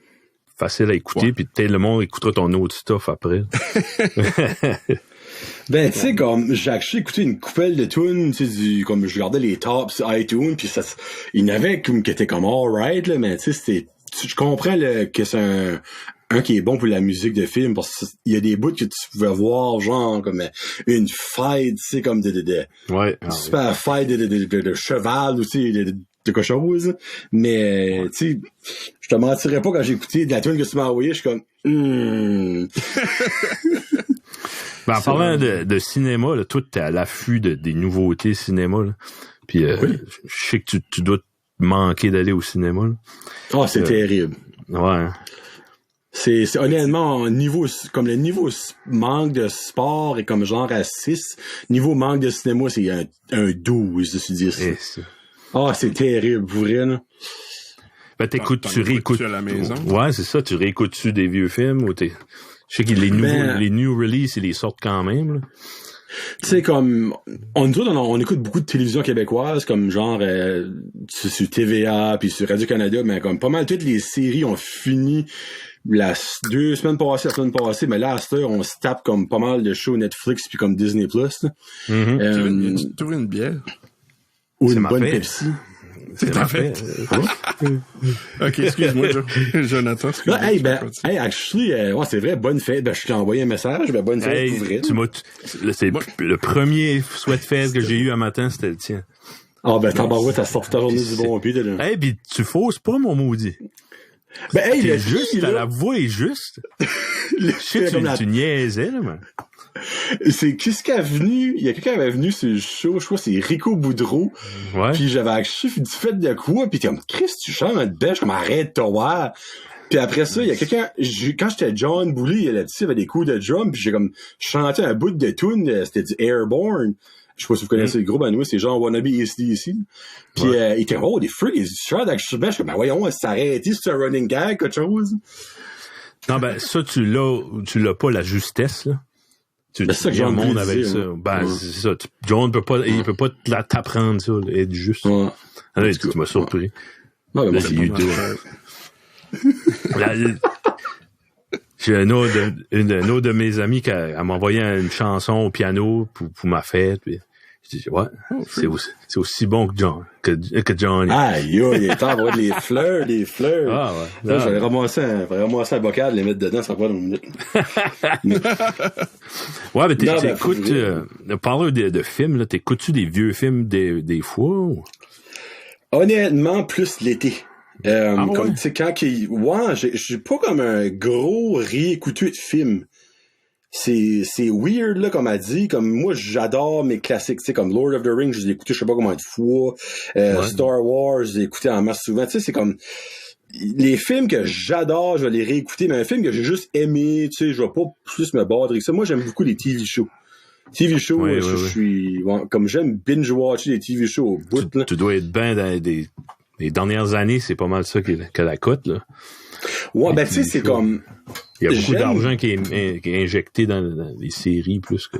facile à écouter, puis peut-être le monde écoutera ton autre stuff après. Ben, tu sais, comme, j'ai écouté une coupelle de tunes, tu sais, comme je regardais les tops sur iTunes, pis ça, il y en avait qui étaient comme alright, là, mais tu sais, je comprends, que c'est un qui est bon pour la musique de film, parce qu'il y a des bouts que tu pouvais voir, genre, comme une fight, tu sais, comme super fight de cheval, aussi, de quelque chose, mais, tu sais, je te mentirais pas quand j'ai écouté de la tune que tu m'as envoyé, je suis comme, Ben, en parlant de cinéma, là, toi, t'es à l'affût des nouveautés cinéma, là. Puis, oui. Je sais que tu dois te manquer d'aller au cinéma, là. Ah, c'est terrible. Ouais. C'est honnêtement, le niveau manque de sport est comme genre à 6. Niveau manque de cinéma, c'est un 12, je dis ça. Ah, c'est terrible, pour vrai, là. Ben, tu réécoutes. À la maison? Ouais, c'est ça. Tu réécoutes-tu des vieux films ou t'es... Je sais que les new releases, ils les sortent quand même, là. Tu sais, comme, on écoute beaucoup de télévision québécoise, comme genre, sur TVA, puis sur Radio-Canada, mais comme pas mal toutes les séries ont fini la semaine passée, mais là, à cette heure, on se tape comme pas mal de shows Netflix puis comme Disney+. Tu trouves une bière? Ou une bonne Pepsi. C'est ta fête. Ok, excuse-moi, Jonathan. Actually, ouais, c'est vrai, bonne fête. Ben, je t'ai envoyé un message, ben, bonne fête, pour vrai. Le premier souhait de fête que j'ai eu un matin, c'était le tien. Ah, ben, t'as sorti ta journée du bon pied, là. Hey, pis tu fausses pas, mon maudit. Ben, hey, la voix est juste. Je sais que tu niaisais, là, man. C'est qu'est-ce qui est venu? Il y a quelqu'un qui avait venu sur le show, je crois c'est Rico Boudreau. Ouais. Puis j'avais acheté du fait de quoi, puis t'es comme Chris, tu chantes bêche, comme arrête de voir. Puis après ça, il y a quelqu'un, quand j'étais John Boulay, il y avait des coups de drum, puis j'ai comme chanté un bout de tune, c'était du Airborne. Je sais pas si vous connaissez le groupe, anyway, c'est genre Wannabe AC/DC. Puis il était des freaks, il chante avec bêche, comme ben voyons, ça s'arrête, c'est un running gag, quelque chose. Non, ben ça tu l'as pas la justesse, là. C'est ça que j'ai monde avec ça. Ben, c'est ça. John peut pas t'apprendre ça, là, être juste. Ouais. Là, tu m'as surpris. Ouais, là, j'ai un autre de mes amis qui m'a envoyé une chanson au piano pour ma fête. Puis, je dis, ouais, c'est aussi bon que John. Aïe, il est temps d'avoir des fleurs. Ah, ouais. Là, j'allais ramasser un bocal, les mettre dedans, ça va pas dans une minute. Ouais, mais t'écoutes, parle de films, là, t'écoutes-tu des vieux films des fois? Ou? Honnêtement, plus l'été. Comme, ouais? tu sais, j'ai pas comme un gros réécoutu de film. C'est weird, là, comme elle dit. Comme, moi, j'adore mes classiques, tu sais, comme Lord of the Rings, je l'ai écouté je sais pas combien de fois. Star Wars, je l'ai écouté en masse souvent. Tu sais, c'est comme, les films que j'adore, je vais les réécouter, mais un film que j'ai juste aimé, tu sais, je vais pas plus me battre avec ça. Moi, j'aime beaucoup les TV shows. TV shows, je suis, comme j'aime binge-watcher des TV shows au bout, là. Tu dois être bien dans les dernières années, c'est pas mal ça que la cote, là. Ouais, ben, tu sais, c'est comme... Il y a beaucoup d'argent qui est injecté dans les séries plus que...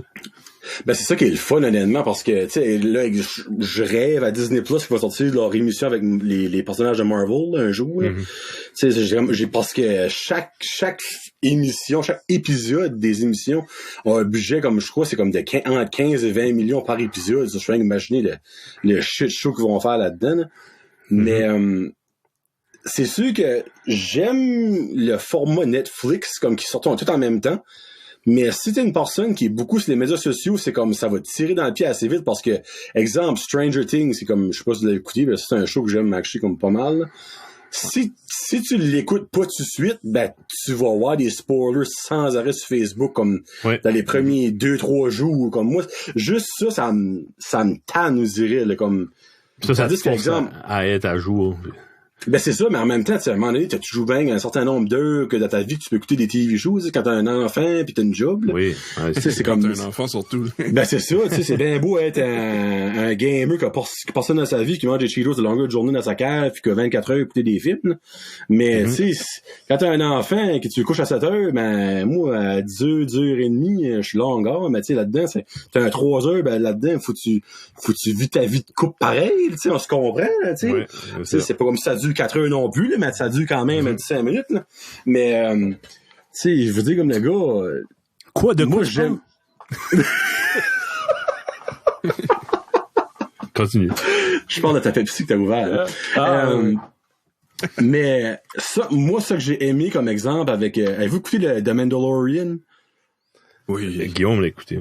Ben, c'est ça qui est le fun, honnêtement, parce que, tu sais, là, je rêve à Disney Plus qui va sortir leur émission avec les personnages de Marvel, là, un jour. Tu sais, parce que chaque émission, chaque épisode des émissions a un budget, comme je crois, c'est comme entre 15 et 20 millions par épisode. Je suis imaginer le shit show qu'ils vont faire là-dedans, là. Mais, c'est sûr que j'aime le format Netflix, comme qui sortent tout en même temps. Mais si t'es une personne qui est beaucoup sur les médias sociaux, c'est comme ça va te tirer dans le pied assez vite parce que, exemple, Stranger Things, c'est comme, je sais pas si vous l'avez écouté, mais c'est un show que j'aime acheter comme pas mal. Si tu l'écoutes pas tout de suite, ben, tu vas voir des spoilers sans arrêt sur Facebook, comme dans les premiers 2-3 jours, comme moi. Juste ça me tanne, nous dirait, là, comme. Ça dit qu'exemple. À être à jour. Ben, c'est ça, mais en même temps, à un moment donné, tu joues bien un certain nombre d'heures que dans ta vie, tu peux écouter des TV shows, quand t'as un enfant pis t'as une job, là. Oui. Ouais, c'est comme. T'as un enfant surtout. Ben, c'est ça, tu sais, c'est bien beau être un gamer qui a personne dans sa vie, qui mange des Cheetos de longueur de journée dans sa cave pis qui a 24 heures écouter des films, là. Mais, tu sais, quand t'as un enfant et que tu le couches à 7 heures, ben, moi, à 10 heures, 10 heures et demie, je suis là encore, mais tu sais, là-dedans, t'as un 3 heures, ben, là-dedans, faut que tu vis ta vie de couple pareil, tu sais, on se comprend, tu sais. C'est pas comme si ça dure 4 heures non plus, là, mais ça dure quand même 5 minutes, là. Mais, tu sais, je veux dire, comme le gars, quoi de moi, quoi j'aime. Continue. Je parle de ta Pepsi que t'as ouvert. Mais ça, moi, ça que j'ai aimé comme exemple avec... avez-vous écouté The Mandalorian? Oui. Guillaume l'a écouté.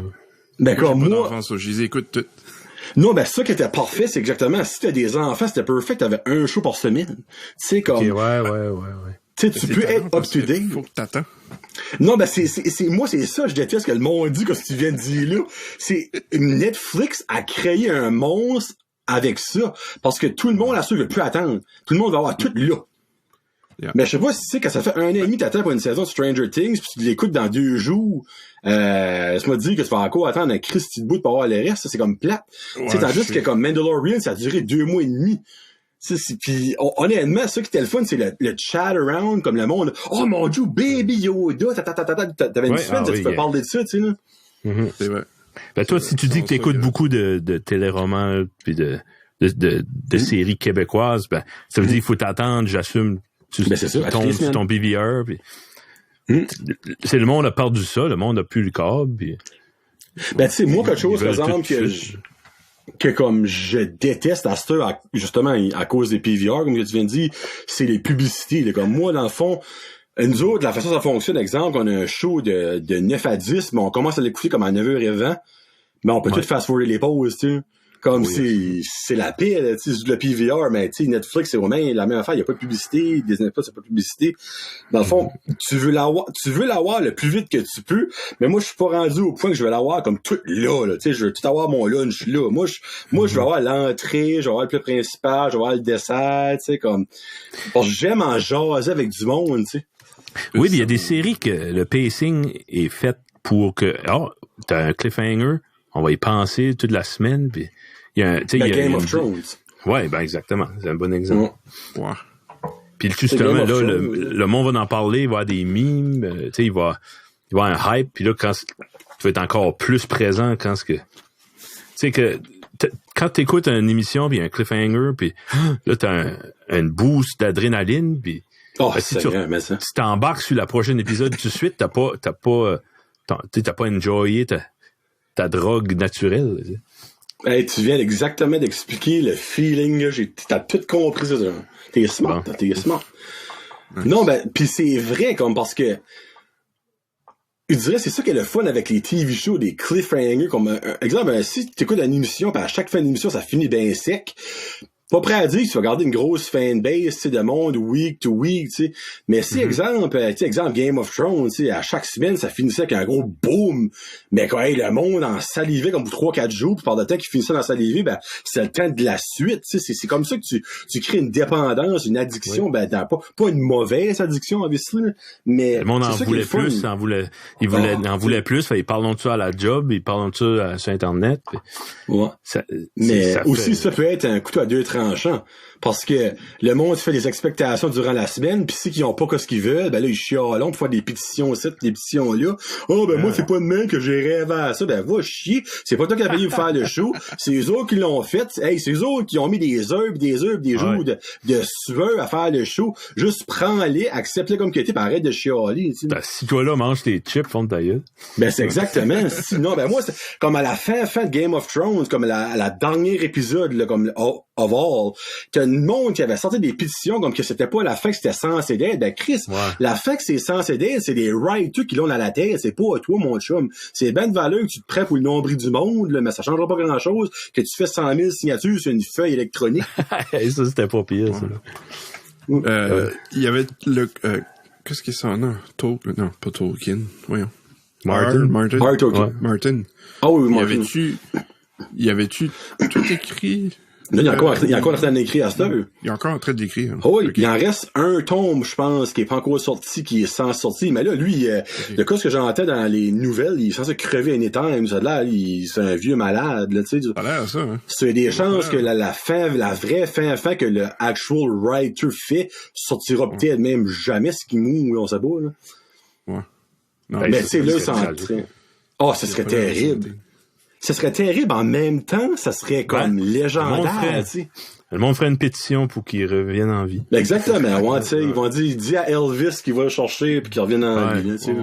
D'accord, moi... je les écoute toutes. Non, ben ça qui était parfait, c'est exactement, si t'as des enfants, c'était perfect, t'avais un show par semaine. Tu sais, comme... Okay, ouais. Tu sais, tu peux être up-to-date. Faut que t'attends. Non, ben moi, c'est ça, je déteste que le monde dit, comme tu viens de dire là. C'est, Netflix a créé un monstre avec ça, parce que tout le monde, là, veut plus attendre. Tout le monde va avoir tout là. Yeah. Mais je sais pas si tu sais, quand ça fait 1 an et demi, t'attends pour une saison de Stranger Things, puis tu l'écoutes dans 2 jours, ça m'a dit que tu vas encore attendre un Christy de bout pour avoir le reste, ça, c'est comme plate. Ouais, tu sais, tandis que comme Mandalorian, ça a duré 2 mois et demi. Puis honnêtement, ça qui était le fun, c'est le chat around, comme le monde. Oh mon Dieu, Baby Yoda, t'avais une semaine, tu peux parler de ça, tu sais, là. Mm-hmm. C'est vrai. Ben toi, si tu dis que t'écoutes beaucoup de téléromans puis de séries québécoises, ben ça veut dire qu'il faut t'attendre, j'assume. Tu tombes sur ton BVR, puis c'est le monde a perdu ça, le monde a plus le câble, puis... Ben tu sais, moi quelque chose, par exemple, que comme je déteste à cette heure, justement à cause des PVR, comme tu viens de dire, c'est les publicités. Là. Comme moi, dans le fond, nous autres, la façon dont ça fonctionne, exemple, on a un show de 9 à 10, mais on commence à l'écouter comme à 9h20, mais on peut tout fast-forwarder les pauses, tu sais. Comme c'est la paix, tu sais, le PVR, mais tu sais, Netflix, c'est vraiment la même affaire, il n'y a pas de publicité, Disney+, c'est pas de publicité. Dans le fond, tu veux l'avoir le plus vite que tu peux, mais moi, je suis pas rendu au point que je veux l'avoir comme tout là, tu sais, je veux tout avoir mon lunch là. Moi, je veux avoir l'entrée, je veux avoir le plat principal, je veux avoir le dessert, tu sais, comme, parce que j'aime en jaser avec du monde, tu sais. Oui, mais il y a des séries que le pacing est fait pour que, t'as un cliffhanger, on va y penser toute la semaine, puis il y a Game of Thrones. Ouais, ben exactement, c'est un bon exemple. Ouais. Puis justement là, le monde va en parler, il va y avoir des memes, tu sais, il va y avoir un hype, puis là quand tu vas être encore plus présent quand ce que tu sais que quand t'écoutes une émission puis un cliffhanger, puis là t'as un boost d'adrénaline, puis si tu t'embarques sur la prochaine épisode tout de suite, t'as pas enjoyé ta drogue naturelle. Hey, tu viens exactement d'expliquer le feeling, là. T'as tout compris ça. T'es smart, bon. T'es smart. Non, ben, pis c'est vrai, comme, parce que, je dirais, c'est ça qui est le fun avec les TV shows, des cliffhangers, comme, exemple, si t'écoutes une émission, pis à chaque fin d'émission, ça finit bien sec, pas prêt à dire que tu vas garder une grosse fanbase, tu sais, de monde week to week, tu sais. Mais si, exemple Game of Thrones, tu sais, à chaque semaine, ça finissait avec un gros boom. Mais quand, le monde en salivait comme pour 3-4 jours, puis par le temps qu'il finissait dans saliver, ben, c'est le temps de la suite, tu sais. C'est comme ça que tu crées une dépendance, une addiction, pas une mauvaise addiction, obviously, mais. Le monde en voulait plus, il en voulait plus, il parle de ça à la job, il parle de ça sur Internet. Ouais. Mais aussi, ça peut être un couteau à 2 tranchants. Parce que le monde fait des expectations durant la semaine, pis si qu'ils ont pas ce qu'ils veulent, ben là, ils chialent pour faire des pétitions ici, des pétitions là. Oh, ben moi, c'est pas de même que j'ai rêvé à ça. Ben, va chier. C'est pas toi qui as payé pour faire le show. C'est eux autres qui l'ont fait. Hey, c'est eux autres qui ont mis des heures, des jours de sueur à faire le show. Juste prends-les, accepte-les comme que t'es, pis arrête de chialer. Tu sais. Ben, si toi là, mange tes chips, fond de ta gueule. Ben, c'est exactement. Sinon, ben, moi, c'est comme à la fin de Game of Thrones, comme à la dernière épisode, là, comme of all, t'as une monde qui avait sorti des pétitions comme que c'était pas la fin que c'était censé d'être. Ben, Chris, la fin que c'est censé d'être, c'est des writers qui l'ont dans la tête. C'est pas toi, mon chum. C'est ben de valeur que tu te prends pour le nombril du monde, là, mais ça changera pas grand chose que tu fais 100 000 signatures sur une feuille électronique. Ça, c'était pas pire, ça. Il y avait qu'est-ce qu'il s'en a? Non, pas Tolkien. Voyons. Martin. Ah oui, Martin. Y avait-tu tout écrit? Là, il y a encore en train d'écrire à cette heure. Il est encore en train d'écrire. Hein. Oh oui, okay. Il en reste un tome, je pense, qui est pas encore sorti, qui est sans sortir. Mais là, lui, le cas que j'entends dans les nouvelles, il est censé crever anytime. Ça là, c'est un vieux malade, là, tu sais. Ça a l'air ça, hein. C'est des chances que la vraie fin que le actual writer fait sortira peut-être même jamais ce qu'il mourra, on sait pas, là. Ouais. Non, mais tu sais, là, ça ça serait terrible. Ce serait terrible en même temps, ça serait comme légendaire, tu sais. Le monde ferait une pétition pour qu'il revienne en vie. Exactement, ouais, tu sais, ils vont dire, dis à Elvis qu'il va le chercher puis qu'il revienne en vie, tu sais.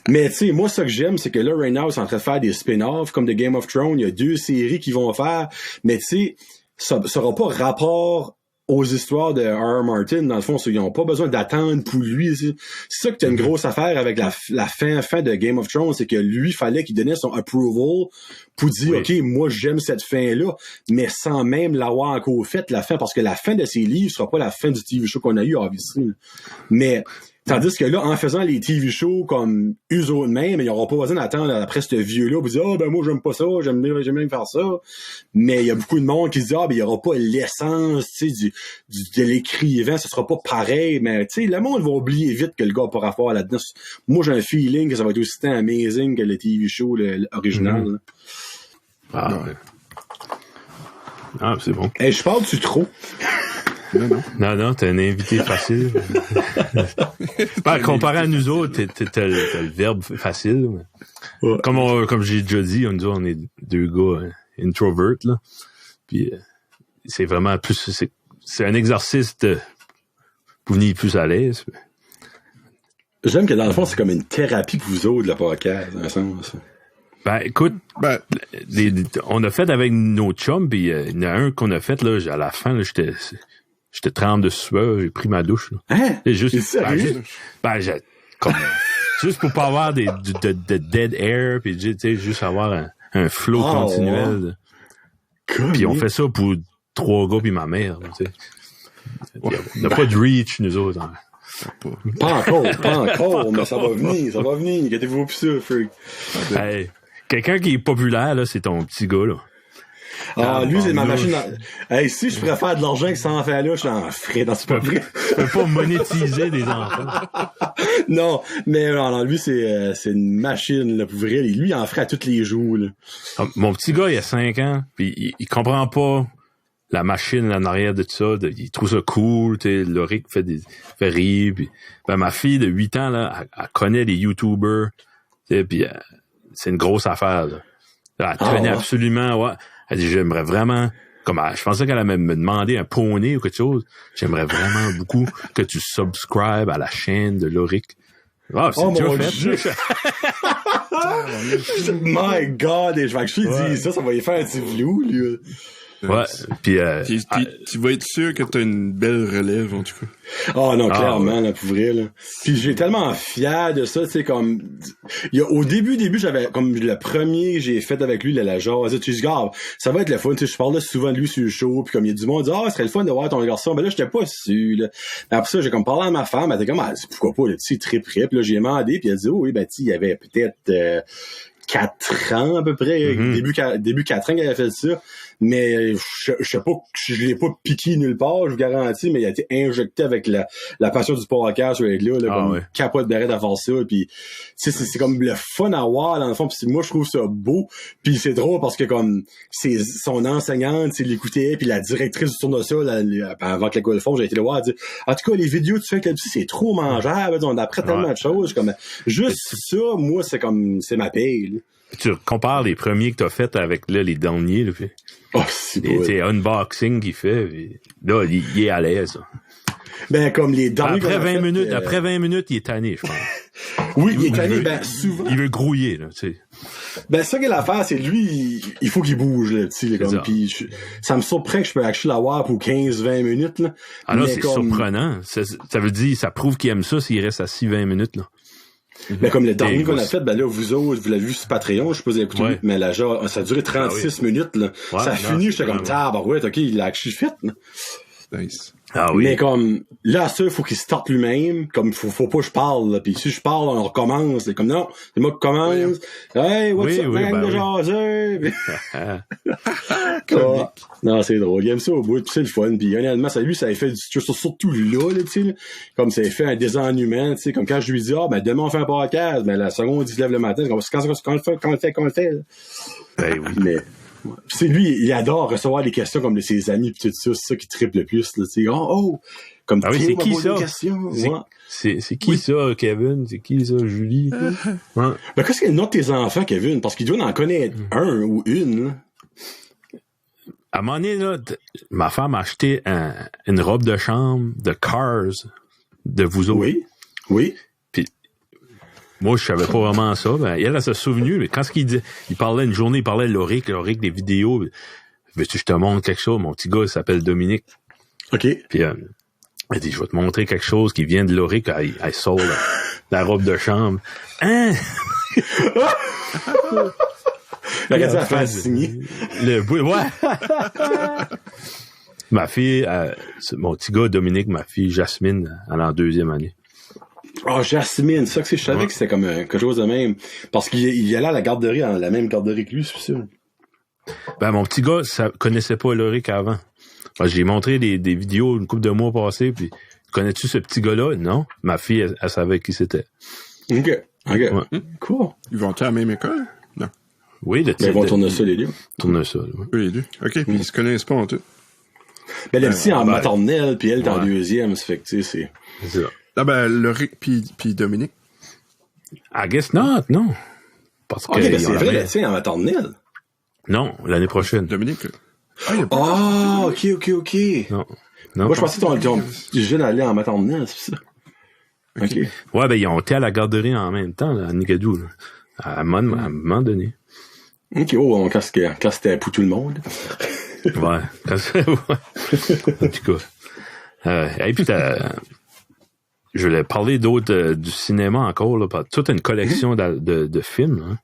Mais tu sais, moi, ce que j'aime, c'est que là, right now, ils sont en train de faire des spin-offs, comme de Game of Thrones. Il y a 2 séries qu'ils vont faire. Mais tu sais, ça n'aura pas rapport aux histoires de R.R. Martin. Dans le fond, ils n'ont pas besoin d'attendre pour lui. C'est ça que t'as une grosse affaire avec la fin de Game of Thrones, c'est que lui, fallait qu'il donnait son approval pour dire, OK, moi, j'aime cette fin-là, mais sans même l'avoir encore faite, la fin, parce que la fin de ces livres sera pas la fin du TV show qu'on a eu, obviously. Mais tandis que là, en faisant les TV shows comme eux autres mêmes, ils n'auront pas besoin d'attendre après ce vieux-là pour dire « Ah, ben moi, j'aime pas ça, j'aime bien faire ça. » Mais il y a beaucoup de monde qui se dit « Ah, ben il y aura pas l'essence, tu sais, de l'écrivain, ce sera pas pareil. » Mais tu sais, le monde va oublier vite que le gars n'a pas rapport là-dedans. Moi, j'ai un feeling que ça va être aussi amazing que le TV show l'original. Ah, ouais. Ah, c'est bon. Hey, je parle-tu trop? Non, t'es un invité facile. Comparé à nous autres, t'as le verbe facile. Ouais. Comme j'ai déjà dit, on est 2 gars introverts, là. Puis c'est vraiment plus... C'est un exercice pour venir plus à l'aise. J'aime que dans le fond, c'est comme une thérapie pour vous autres, le podcast, dans un sens. Ben, écoute, on a fait avec nos chums, puis il y en a un qu'on a fait, là, à la fin, là, j'étais trempe de sueur, j'ai pris ma douche, là. Hein? Juste pour pas avoir de dead air, puis tu sais, juste avoir un flow continuel. Wow. Puis on fait ça pour 3 gars puis ma mère, tu sais. On n'a pas de reach, nous autres. Hein. Pas encore, mais ça va venir. Inquiétez-vous plus ça, freak. Hey, quelqu'un qui est populaire, là, c'est ton petit gars, là. Lui, c'est ma machine. Hey, si je préfère de l'argent que ça en fait là, je suis en frais dans ce papier. Tu peux pas monétiser des enfants. Non, mais non, lui, c'est une machine, là, pour vrai. Lui, il en ferait à tous les jours, là. Mon petit gars, il a 5 ans, puis il comprend pas la machine en arrière de tout ça. Il trouve ça cool, tu sais, Loric fait rire. Puis, ma fille de 8 ans, là, elle connaît les YouTubers, tu sais, puis c'est une grosse affaire, là. Elle tenait absolument, ouais. Elle dit, j'aimerais vraiment, je pensais qu'elle allait me demander un poney ou quelque chose. J'aimerais vraiment beaucoup que tu subscribes à la chaîne de Loric. Ah, c'est déjà fait. My God, et je vais que dire ça va y faire un petit vlou, lui. Ouais, puis tu vas être sûr que t'as une belle relève, en tout cas. Ah non, clairement, là, pour vrai, là. Puis j'ai tellement fier de ça, tu sais, comme, au début, j'avais, comme le premier que j'ai fait avec lui, la jasette, tu sais, ça va être le fun, tu sais, je parlais souvent de lui sur le show, puis comme il y a du monde, dit, ce serait le fun de voir ton garçon, ben là, j'étais pas sûr, là. Après ça, j'ai comme parlé à ma femme, elle était comme, pourquoi pas, là, tu sais, très près, puis là, j'ai demandé, puis elle dit, oui, ben, tu sais, il y avait peut-être, 4 ans, à peu près, début 4 ans qu'elle avait fait ça. Mais je sais pas, je l'ai pas piqué nulle part, je vous garantis, mais il a été injecté avec la passion du podcast avec là, comme capote d'arrêt à faire ça, puis c'est comme le fun à voir dans le fond, puis moi je trouve ça beau, puis c'est drôle parce que comme c'est son enseignante, l'écoutait, puis la directrice du tournesol avant que l'école fond, j'ai été le voir, elle dit en tout cas les vidéos que tu fais avec là-dessus, c'est trop mangeable, on apprend tellement de choses, comme juste ça, moi c'est ma paye. Là. Tu compares les premiers que t'as fait avec là, les derniers, là, puis c'est unboxing qu'il fait, puis là, il est à l'aise. Ben, comme les derniers. Après 20 minutes, il est tanné, je pense. Oui, il est tanné, souvent. Il veut grouiller, là, tu sais. Ben, ça qu'est l'affaire, c'est lui, il faut qu'il bouge, là, tu sais, comme, pis ça me surprend que je peux actually l'avoir pour 15-20 minutes, là. Ah là, c'est surprenant. Ça veut dire, ça prouve qu'il aime ça s'il reste assis 20 minutes, là. Mais comme le dernier qu'on a fait, ben là, vous autres, vous l'avez vu sur Patreon, je sais pas si vous avez écouté, mais là, genre, ça a duré 36 minutes, là. Ouais, ça a fini, j'étais comme, tabarouette, ok, il a actually fait, là. Nice. Ah oui. Mais comme, là, ça, faut qu'il starte lui-même, comme, faut pas que je parle, là. Pis si je parle, on recommence, c'est comme, non, c'est moi qui commence. Hey, what's up, man, de jaser? Non, c'est drôle. Il aime ça au bout, pis c'est le fun. Pis honnêtement, ça, lui, ça a fait surtout là, tu sais, comme ça a fait un désennuement, tu sais, comme quand je lui dis, ben, demain on fait un podcast, mais la seconde, il se lève le matin, quand on le fait, là. Ben oui. Mais, c'est lui, il adore recevoir des questions comme de ses amis pis tout ça, c'est ça qui triple le plus, là, tu sais, comme c'est qui ça? C'est qui ça, Kevin? C'est qui ça, Julie? Ben, qu'est-ce qu'il y a le nom de tes enfants, Kevin? Parce qu'il doit en connaître un ou une, là. À un moment donné, là, ma femme a acheté une robe de chambre de Cars de vous autres. Oui. Puis Moi, je savais pas vraiment ça. Ben, elle s'est souvenue, mais quand il parlait une journée, il parlait de l'Oric, des vidéos. Veux-tu que je te montre quelque chose? Mon petit gars, il s'appelle Dominique. OK. Puis, elle dit, je vais te montrer quelque chose qui vient de l'Oric. Elle sort la robe de chambre. Hein? Regarde ça, faire signer. Ouais. Ma fille, mon petit gars, Dominique, ma fille, Jasmine, elle est en 2e année. Oh, Jasmine, ça que c'est, je savais que c'était comme quelque chose de même. Parce qu'il allait à la garderie, dans la même garderie que lui, c'est sûr. Ben, mon petit gars, ça connaissait pas l'Oric avant. Ben, j'ai montré des vidéos une couple de mois passés, puis connais-tu ce petit gars-là? Non. Ma fille, elle savait qui c'était. OK. Ouais. Cool. Ils vont-ils à la même école? Non. Oui, Mais ils vont tourner ça, les deux. Tourner ça, ouais. Oui, les deux. OK, puis ils se connaissent pas en tout. Mais le petit en maternelle, puis elle est en 2e, ça fait que, tu sais, C'est ça. Ah ben, Loric puis Dominique. I guess not, non. Parce que... OK, mais c'est vrai, le tien en maternelle. Non, l'année prochaine. Dominique. OK. Non. Moi, je pensais que ton jeune allait en maternelle, c'est ça. OK. Ouais, ben, ils ont été à la garderie en même temps, là, à Nigadou, là. À un moment donné. OK, quand c'était pour tout le monde. Ouais. En tout cas. Et puis, je voulais parler d'autres du cinéma encore, là. Toute une collection de films, hein.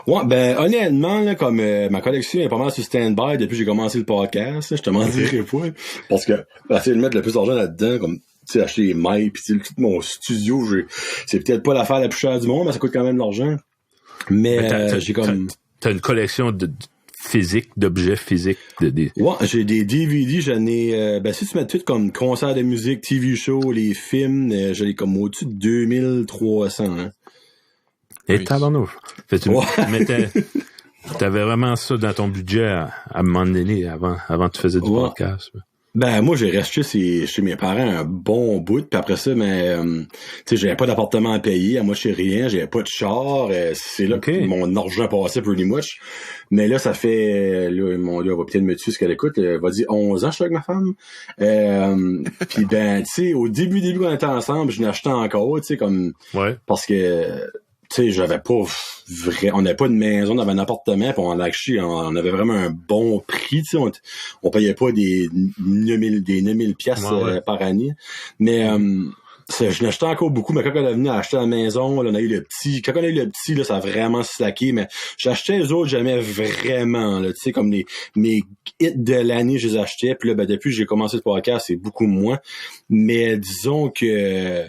Ouais, ben, honnêtement, là, comme ma collection est pas mal sur stand-by depuis que j'ai commencé le podcast, là, je te mentirais pas. Parce que essayer de mettre le plus d'argent là-dedans, comme, tu sais, acheter les mics, pis tout mon studio, c'est peut-être pas l'affaire la plus chère du monde, mais ça coûte quand même de l'argent. Mais j'ai comme... T'as une collection d'objets physiques. Ouais, j'ai des DVD, j'en ai... si tu mets tout comme concerts de musique, TV show, les films, j'en ai comme au-dessus de 2300, hein. Et tabarnouche. Fait t'avais vraiment ça dans ton budget à un moment donné, avant que tu faisais du podcast. Ben, moi, j'ai resté chez mes parents un bon bout, puis après ça, mais, tu sais, j'avais pas d'appartement à payer, à moi, chez rien, j'avais pas de char, c'est là que mon argent passait pretty much. Mais là, ça fait, là, mon gars va peut-être me tuer ce qu'elle écoute, elle va dire 11 ans, je suis avec ma femme. Puis ben, tu sais, au début qu'on était ensemble, je n'achetais encore, tu sais, comme, parce que, tu sais, j'avais pas on n'avait pas de maison, on avait un appartement, puis on avait vraiment un bon prix, tu sais, on payait pas des 9000 piastres par année. Mais je n'achetais encore beaucoup, mais quand on est venu acheter la maison, là, on a eu le petit. Quand on a eu le petit, là, ça a vraiment slacké, mais j'achetais les autres jamais vraiment, là, tu sais, comme mes hits de l'année, je les achetais, puis là, ben, depuis que j'ai commencé le podcast, c'est beaucoup moins. Mais disons que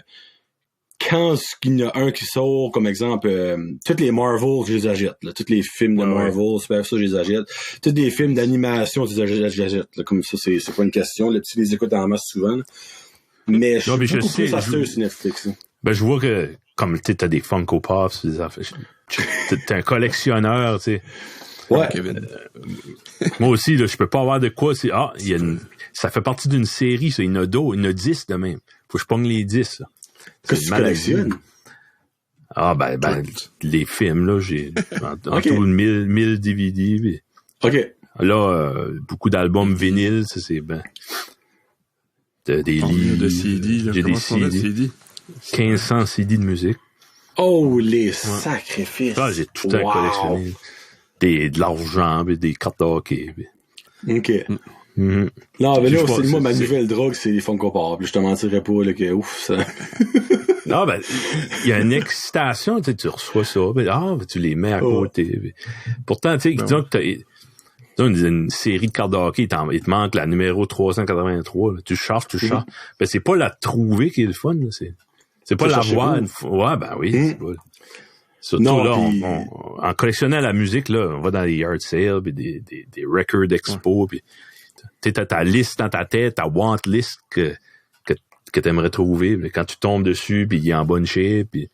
quand il y en a un qui sort, comme exemple, tous les Marvel, je les achète. Là. Tous les films de Marvel, ça, je les achète. Tous les films d'animation, je les achète. Là. Comme ça, c'est pas une question. Là, tu les écoutes en masse souvent. Là. Mais je suis beaucoup plus acheteur sur Netflix. Là. Ben, je vois que, comme tu t'as des Funko Pops, t'es un collectionneur, tu sais. Ouais. Moi aussi, là, je peux pas avoir de quoi. Ça fait partie d'une série, ça. Il y en a 10 de même. Faut que je pogne les 10, là. Qu'est-ce que tu collectionnes? Ah, ben, les films, là, j'ai, en tout 1000 DVD. Puis, OK. Là, beaucoup d'albums vinyles, ça, c'est, des livres. De CD, là. J'ai des CD. 1500 CD de musique. Oh, les sacrifices! Ah, j'ai tout le temps collectionné. De l'argent, puis des cartes de hockey. Puis. OK. Mm-hmm. Non, mais là, aussi, moi, ma nouvelle drogue, c'est les Funko Pop. Je te mentirais pas, là, que ouf, ça. Non, ben, il y a une excitation, tu reçois ça, tu les mets à côté. Puis. Pourtant, tu sais, disons que t'as une série de cartes de hockey, il te manque la numéro 383, là. Tu cherches. Ben, c'est pas la trouver qui est le fun, là. C'est pas la voir une fois. Ouais, ben oui, c'est pas. Surtout non, là, en collectionnant la musique, là, on va dans les yard sales, puis des record expo, puis t'as ta liste dans ta tête, ta want list que t'aimerais trouver. Mais quand tu tombes dessus, puis il est en bonne shape, puis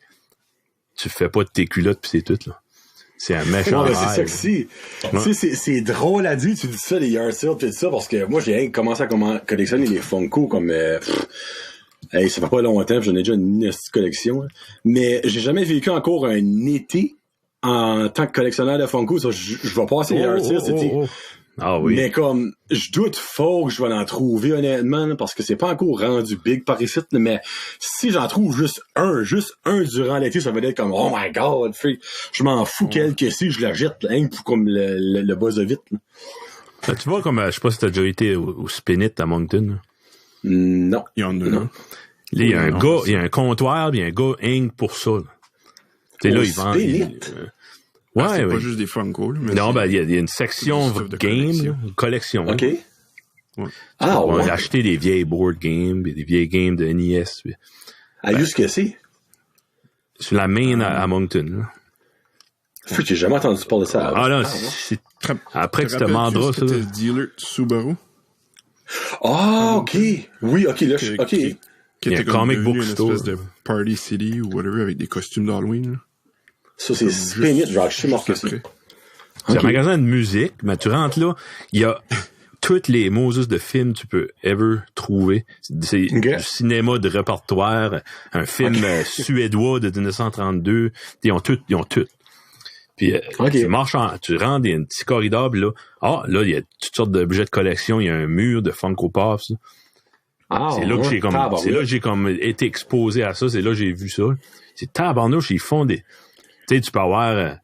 tu fais pas de tes culottes, puis c'est tout, là. C'est un méchant rêve. C'est ça que c'est. Tu sais, c'est drôle à dire, tu dis ça, les yard sales, pis ça, parce que moi, j'ai commencé à collectionner les Funko comme... ça fait pas longtemps, j'en ai déjà une collection. Hein. Mais j'ai jamais vécu encore un été en tant que collectionneur de Funko. Ça, je vais passer les yard sales. Ah oui. Mais comme, je doute fort que je vais en trouver, honnêtement, là, parce que c'est pas encore rendu big par ici, mais si j'en trouve juste un durant l'été, ça va être comme, oh my god, freak, je m'en fous quel que c'est, je la jette, là, hein, pour comme le buzz vite, là. Ben, tu vois, comme, je sais pas si t'as déjà été au Spinit à Moncton, là. Non. Il y en a là. Là, il y a un gars, il y a un comptoir, puis il y a un gars, Inc. pour ça, là. Tu sais, là, il vend. Ouais, c'est ouais. pas juste des Funko, là, mais non, ben, il y a une section game, une collection. OK. Ouais. Ah, On ouais. a acheté des vieilles board games, des vieilles games de NES. Puis, Ah, juste que c'est? sur la main à Moncton, là. Freak, j'ai jamais entendu parler de ça. Ah, non, ouais. c'est après que tu te rappelles-tu demanderas, ce ça. que t'es le dealer de Subaru? Ah, OK. Oui, OK, là, OK. Qui Il y a était un comme comic devenu book une store. espèce de Party City ou whatever avec des costumes d'Halloween, là. Ça, c'est Spinit, genre, je sais marqué ça. Après. C'est Ok. un magasin de musique, mais tu rentres là, il y a toutes les Moses de films que tu peux ever trouver. C'est Ok. du cinéma de répertoire, un film suédois de 1932. Ils ont tout. Puis Ok. tu rentres, il y a un petit corridor, puis là, il y a toutes sortes d'objets de collection, il y a un mur de Funko Pops. Ah, C'est là que j'ai comme, tabarouette. c'est là que j'ai comme été exposé à ça, c'est là que j'ai vu ça. C'est tabarnouche, ils font des, tu sais, tu peux avoir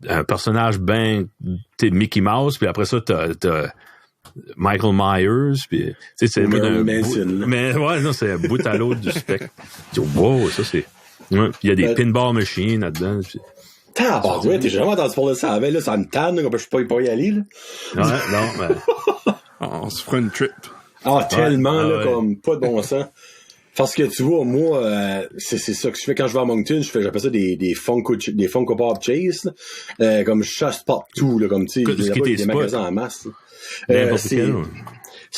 un personnage ben, tu sais, Mickey Mouse, puis après ça, t'as Michael Myers, puis tu sais, c'est Marilyn un Manson, bout, là. mais ouais, non, c'est un bout à l'autre du spectre. Tu dis, wow, ça c'est, ouais, puis il y a des pinball machines là-dedans. Puis, Tabarouette, t'es jamais entendu parler de ça. Là, ça me tanne, là, comme je peux pas y aller, là. ouais, non, mais, On se fera une trip. Ah, tellement, là, ouais. comme pas de bon sens. Parce que tu vois, moi, c'est ça que je fais quand je vais à Moncton, j'appelle ça des Funko Pop Chase, là. Comme je chasse partout, là, comme tu sais, Ce qui il y a est des spot. magasins en masse. n'importe C'est quel, ouais.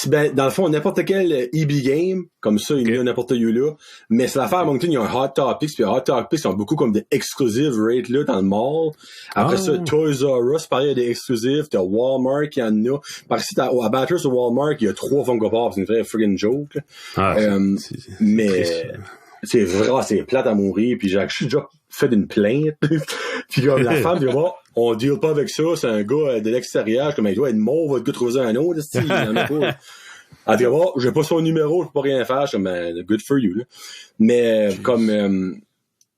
ben, dans le fond, n'importe quel EB game, comme ça, il y a n'importe où là. Mais c'est l'affaire à Moncton, il y a un Hot Topics, puis Hot Topics sont beaucoup comme des exclusive rates là dans le mall. Après ça, Toys R Us, pareil, il y a des exclusifs. T'as Walmart, il y en a. Par ici, à Batters au Walmart, il y a 3 Funko Pop, c'est une vraie friggin' joke, là. Ah, c'est Mais triste. c'est vrai, c'est plate à mourir, puis j'ai déjà fait une plainte. Puis comme la femme dit, bon, on deal pas avec ça, c'est un gars de l'extérieur, comme il doit être mauve, votre gars trouver un autre, il en a pas. Elle dit, bon, j'ai pas son numéro, je peux pas rien faire, je suis comme, good for you, là. Mais comme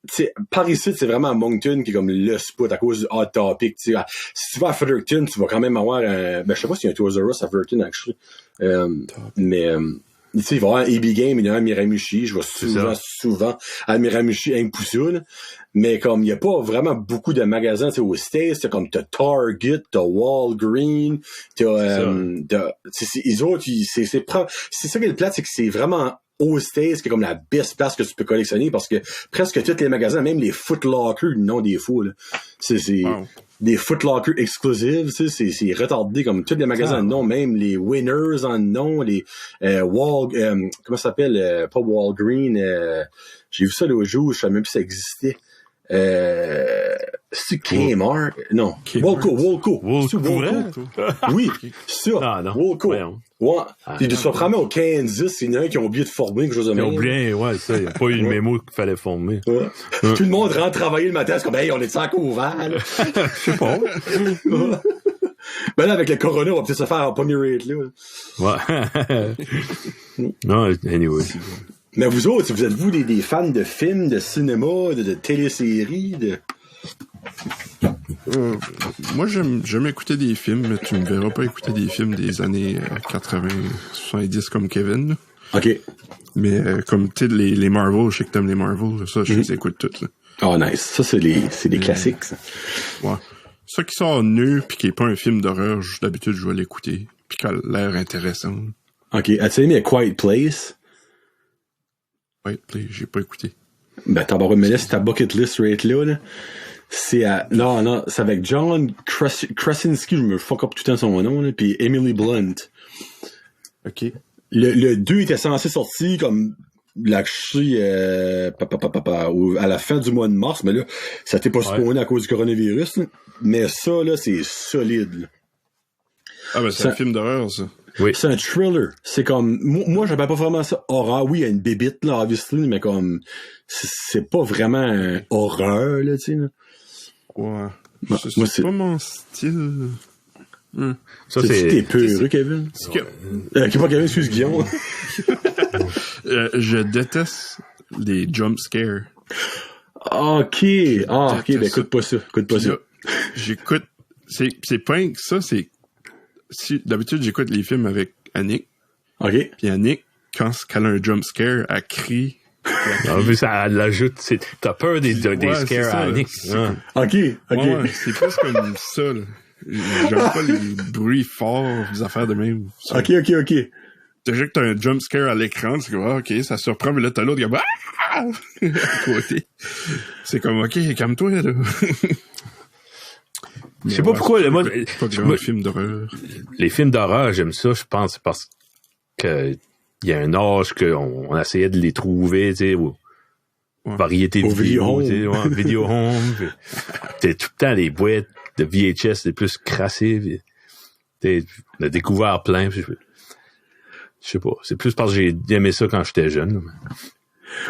tu sais, par ici, c'est vraiment Moncton qui est comme le spot à cause du Hot Topic. Tu sais, si tu vas à Fredericton, tu vas quand même avoir un... Ben, je sais pas s'il y a un Toys R Us à Fredericton, actually. Mais tu sais, il va y avoir un EB Game, il y a un Miramichi. Je vais souvent à Miramichi, un Poussoun. Mais comme il y a pas vraiment beaucoup de magasins, tu sais, aux States, t'as Target, t'as Walgreens, les autres, c'est ça qui est le plate, c'est que c'est vraiment aux States qui est comme la best place que tu peux collectionner parce que presque tous les magasins, même les Foot Locker, non des fous, là. C'est des Foot Locker exclusives, tu sais, c'est retardé comme tous les magasins non, même les Winners en non, les comment ça s'appelle, pas Walgreens, j'ai vu ça l'autre jour, je savais même plus ça existait. C'est Kmart? Non. Walco. C'est Walco? Oui, c'est ça. Non. Walco. Voyons. Ouais. Tu vas prendre au Kansas, il y en a qui ont oublié de former quelque chose de Ils ont même. oublié, ouais, ça, il n'y a pas eu le mémo qu'il fallait former. Ouais. Tout le monde rentre travailler le matin, c'est comme, hey, on est encore ouvert, là. Je sais pas. Ben là, avec le Corona, on va peut-être se faire en premier rate, là. Ouais. Non, anyway. Mais vous autres, vous êtes-vous des fans de films, de cinéma, de téléséries, de... Moi, j'aime écouter des films, mais tu me verras pas écouter des films des années 80, 70 comme Kevin, là. OK. Mais comme, tu sais, les Marvel, je sais que t'aimes les Marvel, ça, je les écoute toutes, là. Oh, nice. Ça, c'est des classiques, ça. Ouais. Ça qui sort nu, pis qui est pas un film d'horreur, d'habitude, je vais l'écouter. Pis qui a l'air intéressant. OK. As-tu aimé A Quiet Place? Ouais, j'ai pas écouté. Ben, mais là, c'est ta bucket list right là. C'est non, c'est avec John Krasinski, je me fuck up tout le temps son nom, là, puis Emily Blunt. OK. Le 2 était censé sortir comme à la fin du mois de mars, mais là, ça t'est pas spawné à cause du coronavirus, là. Mais ça, là, c'est solide, là. Ah, ben, c'est un film d'horreur, ça. Oui. C'est un thriller. C'est comme, moi, j'appelle pas vraiment ça horreur. Oui, il y a une bébite, là, obviously, mais comme, c'est pas vraiment un horreur, là, tu sais, là. Ouais. Moi, C'est pas mon style. Ça, c'est t'es peureux, Kevin? Pas Kevin, excuse Guillaume. Je déteste les jump scares. OK. Ben écoute pas ça. Là, j'écoute... C'est pas que ça, c'est... Si, d'habitude, j'écoute les films avec Annick. OK. Puis Annick, quand elle a un jump scare, elle crie. Ça l'ajoute. T'as peur des scares à Annick. OK. Ouais, c'est plus comme ça, là. J'aime pas les bruits forts, les affaires de même. OK. Déjà que t'as un jump scare à l'écran, c'est comme, OK, ça surprend, mais là, t'as l'autre qui va, à côté. C'est comme, OK, calme-toi, là. Je sais pas pourquoi, pas grand film d'horreur. Les films d'horreur, j'aime ça, je pense, parce que il y a un âge qu'on essayait de les trouver, tu sais, variété de vidéos, vidéo home. T'es tout le temps les boîtes de VHS les plus crassées. On a découvert plein. Je sais pas. C'est plus parce que j'ai aimé ça quand j'étais jeune.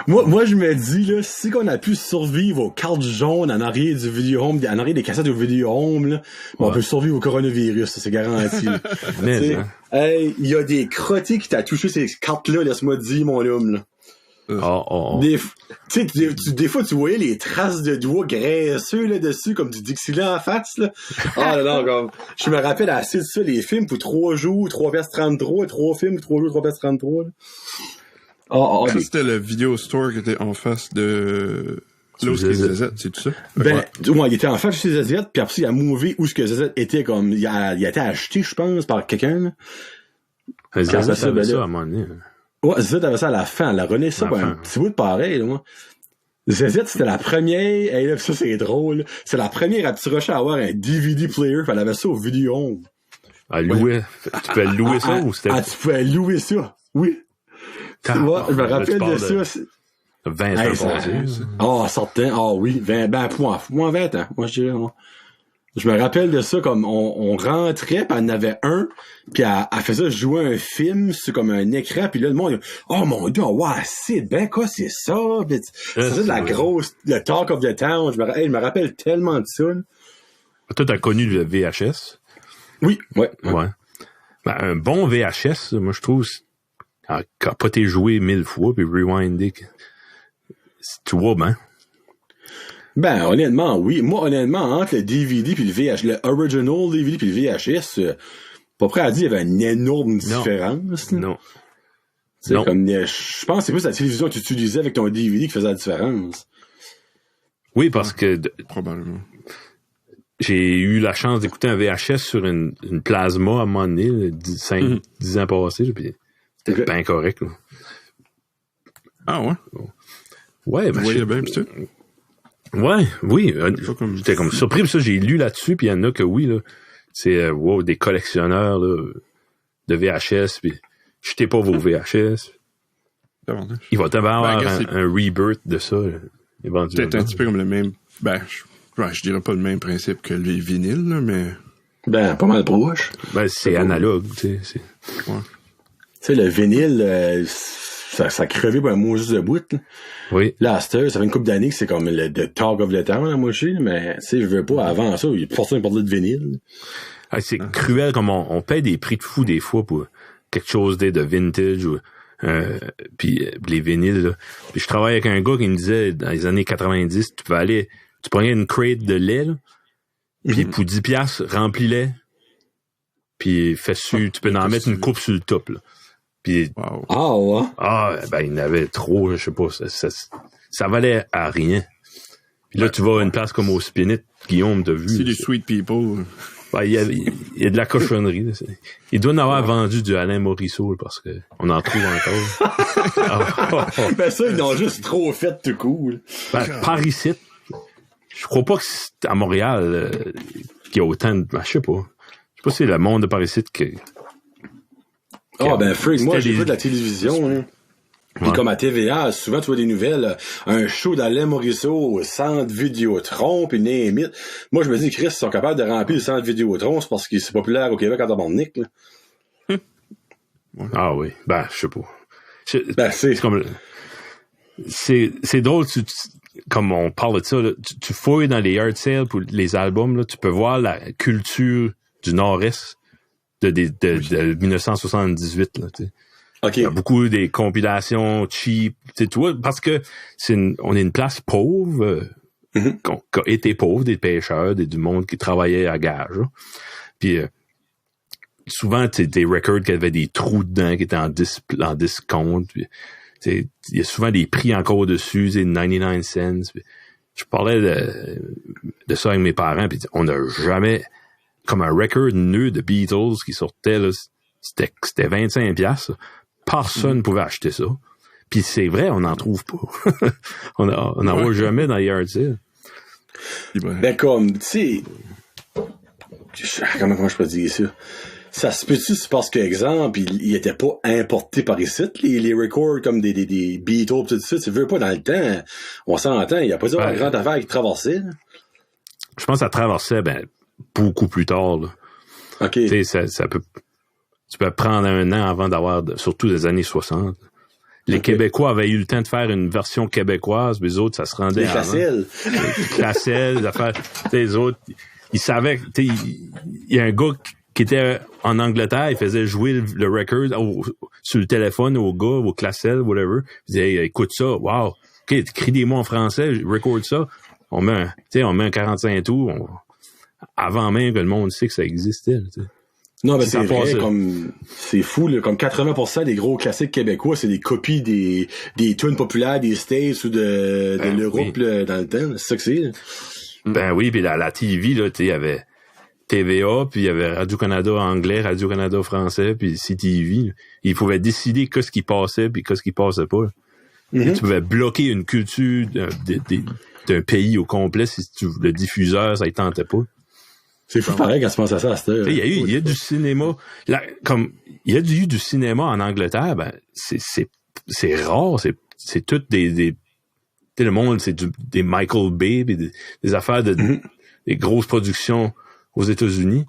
Moi, je me dis, là, si qu'on a pu survivre aux cartes jaunes en arrière du vidéo home, en arrière des cassettes au vidéo home, là, on peut survivre au coronavirus, ça, c'est garanti. Mais, hey, il y a des crottés qui t'a touché ces cartes-là, laisse-moi te dire, mon homme, là. Des fois, tu voyais les traces de doigts graisseux là-dessus, comme du Dixieland en face, là. Non, comme... Je me rappelle assez de ça, les films pour 3 jours, 3,33 $, 3 films, 3 jours, 3,33 $. Ça, c'était le Video Store qui était en face de... Là où ZZ, c'est tout ça? Il était en face de ZZ, puis après, il a mouvé où ce que ZZ était, comme... Il a été acheté, je pense, par quelqu'un, là. ZZ avait ça à un moment donné. Ouais, ZZ avait ça à la fin. Elle a rené ça, un petit bout de pareil, là, moi. ZZ, c'était la première... Hey, là, ça, c'est drôle. C'est la première à Petit Rocher à avoir un DVD player, puis elle avait ça au Video Home. Louer. Tu pouvais louer ça ou c'était... Tu pouvais louer ça, oui. Je me rappelle de ça. 20 ans passés. Certain. Oui. 20 ans. Moi, je dirais. Je me rappelle de ça comme on rentrait, puis elle en avait un, puis elle faisait jouer un film sur comme un écran, puis là, le monde, oh mon Dieu, c'est quoi, c'est ça? Pis, c'est de la grosse, le talk of the town. Je me rappelle tellement de ça. Toi, t'as connu le VHS? Oui, ouais. Ben, un bon VHS, moi, je trouve... Quand pas t'es joué 1000 fois, puis rewindé, tu vois, honnêtement, oui. Moi, honnêtement, entre le DVD puis le VHS, le original DVD puis le VHS, pas prêt à dire qu'il y avait une énorme différence. Non. Comme, je pense que c'est plus la télévision que tu utilisais avec ton DVD qui faisait la différence. Oui, parce que... Probablement. J'ai eu la chance d'écouter un VHS sur une plasma à un moment donné, 10 ans passés, puis... C'était bien correct, là. Ah ouais? Ouais, vous voyez bien, putain? Ouais, oui. J'étais comme surpris, puis ça, j'ai lu là-dessus, puis il y en a que oui, là. C'est, des collectionneurs, là, de VHS, puis jetez pas vos VHS. Il va avoir un rebirth de ça, éventuellement. Peut-être un petit peu comme le même, je dirais pas le même principe que les vinyles, là, mais... pas mal proche. C'est analogue, tu sais. Ouais. Tu sais, le vinyle, ça crevait pour un mot juste de bout, là. Oui. Là, ça fait une couple d'années que c'est comme le talk of the town, moi, mais, tu sais, je veux pas, avant ça, il y a personne qui parlait de vinyle. C'est cruel comme on paye des prix de fou des fois pour quelque chose de vintage ou, puis les vinyles, là. Puis je travaille avec un gars qui me disait, dans les années 90, tu prenais une crate de lait, là, puis pour 10 $, remplis-les, puis tu peux en mettre une coupe sur le top, là. Puis, wow. Ouais. Il y en avait trop, je sais pas, ça valait à rien. Puis là, tu vas à une place comme au Spinit, Guillaume, t'as vu. C'est des sweet people. Il y a de la cochonnerie, là. Il doit en avoir vendu du Alain Morisseau, là, parce que on en trouve encore. Ça, ils l'ont juste trop fait tout cool. Par ici, je crois pas que c'est à Montréal qu'il y a autant de... je sais pas. Je sais pas si c'est le monde de par ici que... Freak, moi, j'ai vu de la télévision, hein. Puis comme à TVA, souvent tu vois des nouvelles, un show d'Alain Morisseau au centre Vidéotron, puis Némite. Moi, je me dis, Chris, ils sont capables de remplir le centre Vidéotron, c'est parce que c'est populaire au Québec en tabarnak, là. Ah oui, je sais pas. C'est comme... C'est drôle, comme on parle de ça, là, tu fouilles dans les yard sales pour les albums, là, tu peux voir la culture du nord-est de 1978, là, tu sais. OK. Il y a beaucoup des compilations cheap, tu vois, parce que on est une place pauvre, qui a été pauvre, des pêcheurs, du monde qui travaillait à gage, là. Puis souvent, tu sais, des records qui avaient des trous dedans, qui étaient en discount. Puis, il y a souvent des prix encore dessus, 99 cents. Puis, je parlais de ça avec mes parents, puis on n'a jamais, comme un record neuf de Beatles qui sortait, là, c'était 25 $. Personne ne pouvait acheter ça. Puis c'est vrai, on n'en trouve pas. on n'en voit jamais dans les yard sales. Ben comme, tu sais, comment je peux dire ça? Ça se peut-tu, c'est parce que, exemple, il était pas importé par ici, les records comme des Beatles, tout ça, tu veux pas dans le temps, on s'entend, il y a pas de grande affaire qui traversait, là. Je pense que ça traversait, beaucoup plus tard, là. OK. Tu sais, tu peux prendre un an avant d'avoir, surtout des années 60. Les Québécois avaient eu le temps de faire une version québécoise, mais les autres, ça se rendait avant. Les Classel, les affaires, les autres, ils savaient que, il y a un gars qui était en Angleterre, il faisait jouer le record sur le téléphone au gars, au Classel, whatever. Il disait, hey, écoute ça, wow, OK, écris des mots en français, record ça. On met un 45 tours, avant même que le monde sait que ça existait, tu sais. Non, mais c'est vrai, comme, c'est fou, là, comme 80% des gros classiques québécois, c'est des copies des tunes populaires des States ou de l'Europe, là, dans le temps. C'est ça que c'est, là. Ben oui, puis la TV, là, tu sais, il y avait TVA, puis il y avait Radio-Canada anglais, Radio-Canada français, puis CTV. Ils pouvaient décider qu'est-ce qui passait, puis qu'est-ce qui passait pas. Et tu pouvais bloquer une culture d'un pays au complet si le diffuseur, ça ne tentait pas. C'est fou pareil quand tu penses à ça à cette heure. Il y a du cinéma. Là, comme il y a du cinéma en Angleterre, c'est rare, c'est tout des le monde, c'est des Michael Bay, des affaires des grosses productions aux États-Unis.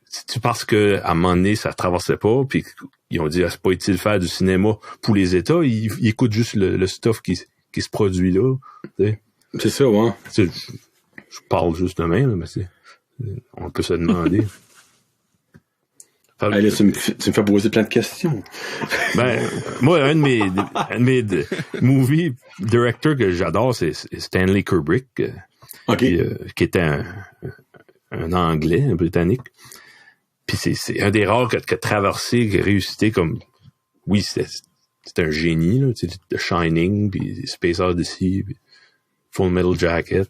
C'est parce que à un moment donné, ça traversait pas, puis ils ont dit c'est pas utile de faire du cinéma pour les États, ils écoutent juste le stuff qui se produit là. T'sais. C'est ça, ouais. Je parle juste de même, mais on peut se demander. Là, tu me fais poser plein de questions. Moi, un de mes movie directors que j'adore, c'est Stanley Kubrick, qui était un Anglais, un Britannique. Puis c'est un des rares qui a traversé, qui a réussi comme, oui, c'est un génie, là, tu sais, The Shining, puis Space Odyssey, puis Full Metal Jacket.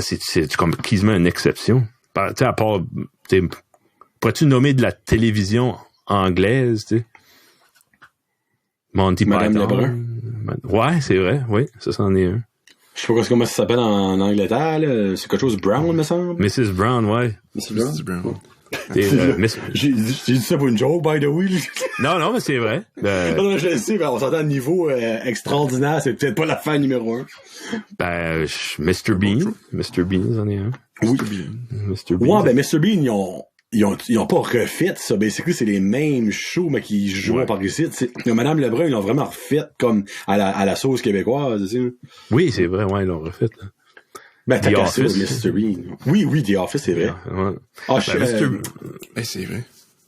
C'est comme quasiment une exception. Tu sais, à part, pourrais-tu nommer de la télévision anglaise, tu sais? Monty Madame Python. Lebrun. Ouais, c'est vrai, oui, ça c'en est un. Je sais pas comment ça s'appelle en Angleterre, là. C'est quelque chose Brown, me semble. Mrs. Brown, ouais. Mrs. Brown. J'ai dit ça pour une joke, by the way. Non, mais c'est vrai. Non, je le sais, on s'entend à un niveau extraordinaire, c'est peut-être pas la fin numéro 1. Mr. Bean. Mr. Bean, c'en est un. Oui. Mr. Bean. Ouais, Mr. Bean, ils ont pas refait ça. Basically, c'est les mêmes shows, mais qui jouent par ici. Madame Lebrun, ils l'ont vraiment refait comme à la sauce québécoise, tu sais. Oui, c'est vrai, ouais, ils l'ont refait. The Office. Mr. Bean. Oui, The Office, c'est vrai. Ouais. c'est vrai.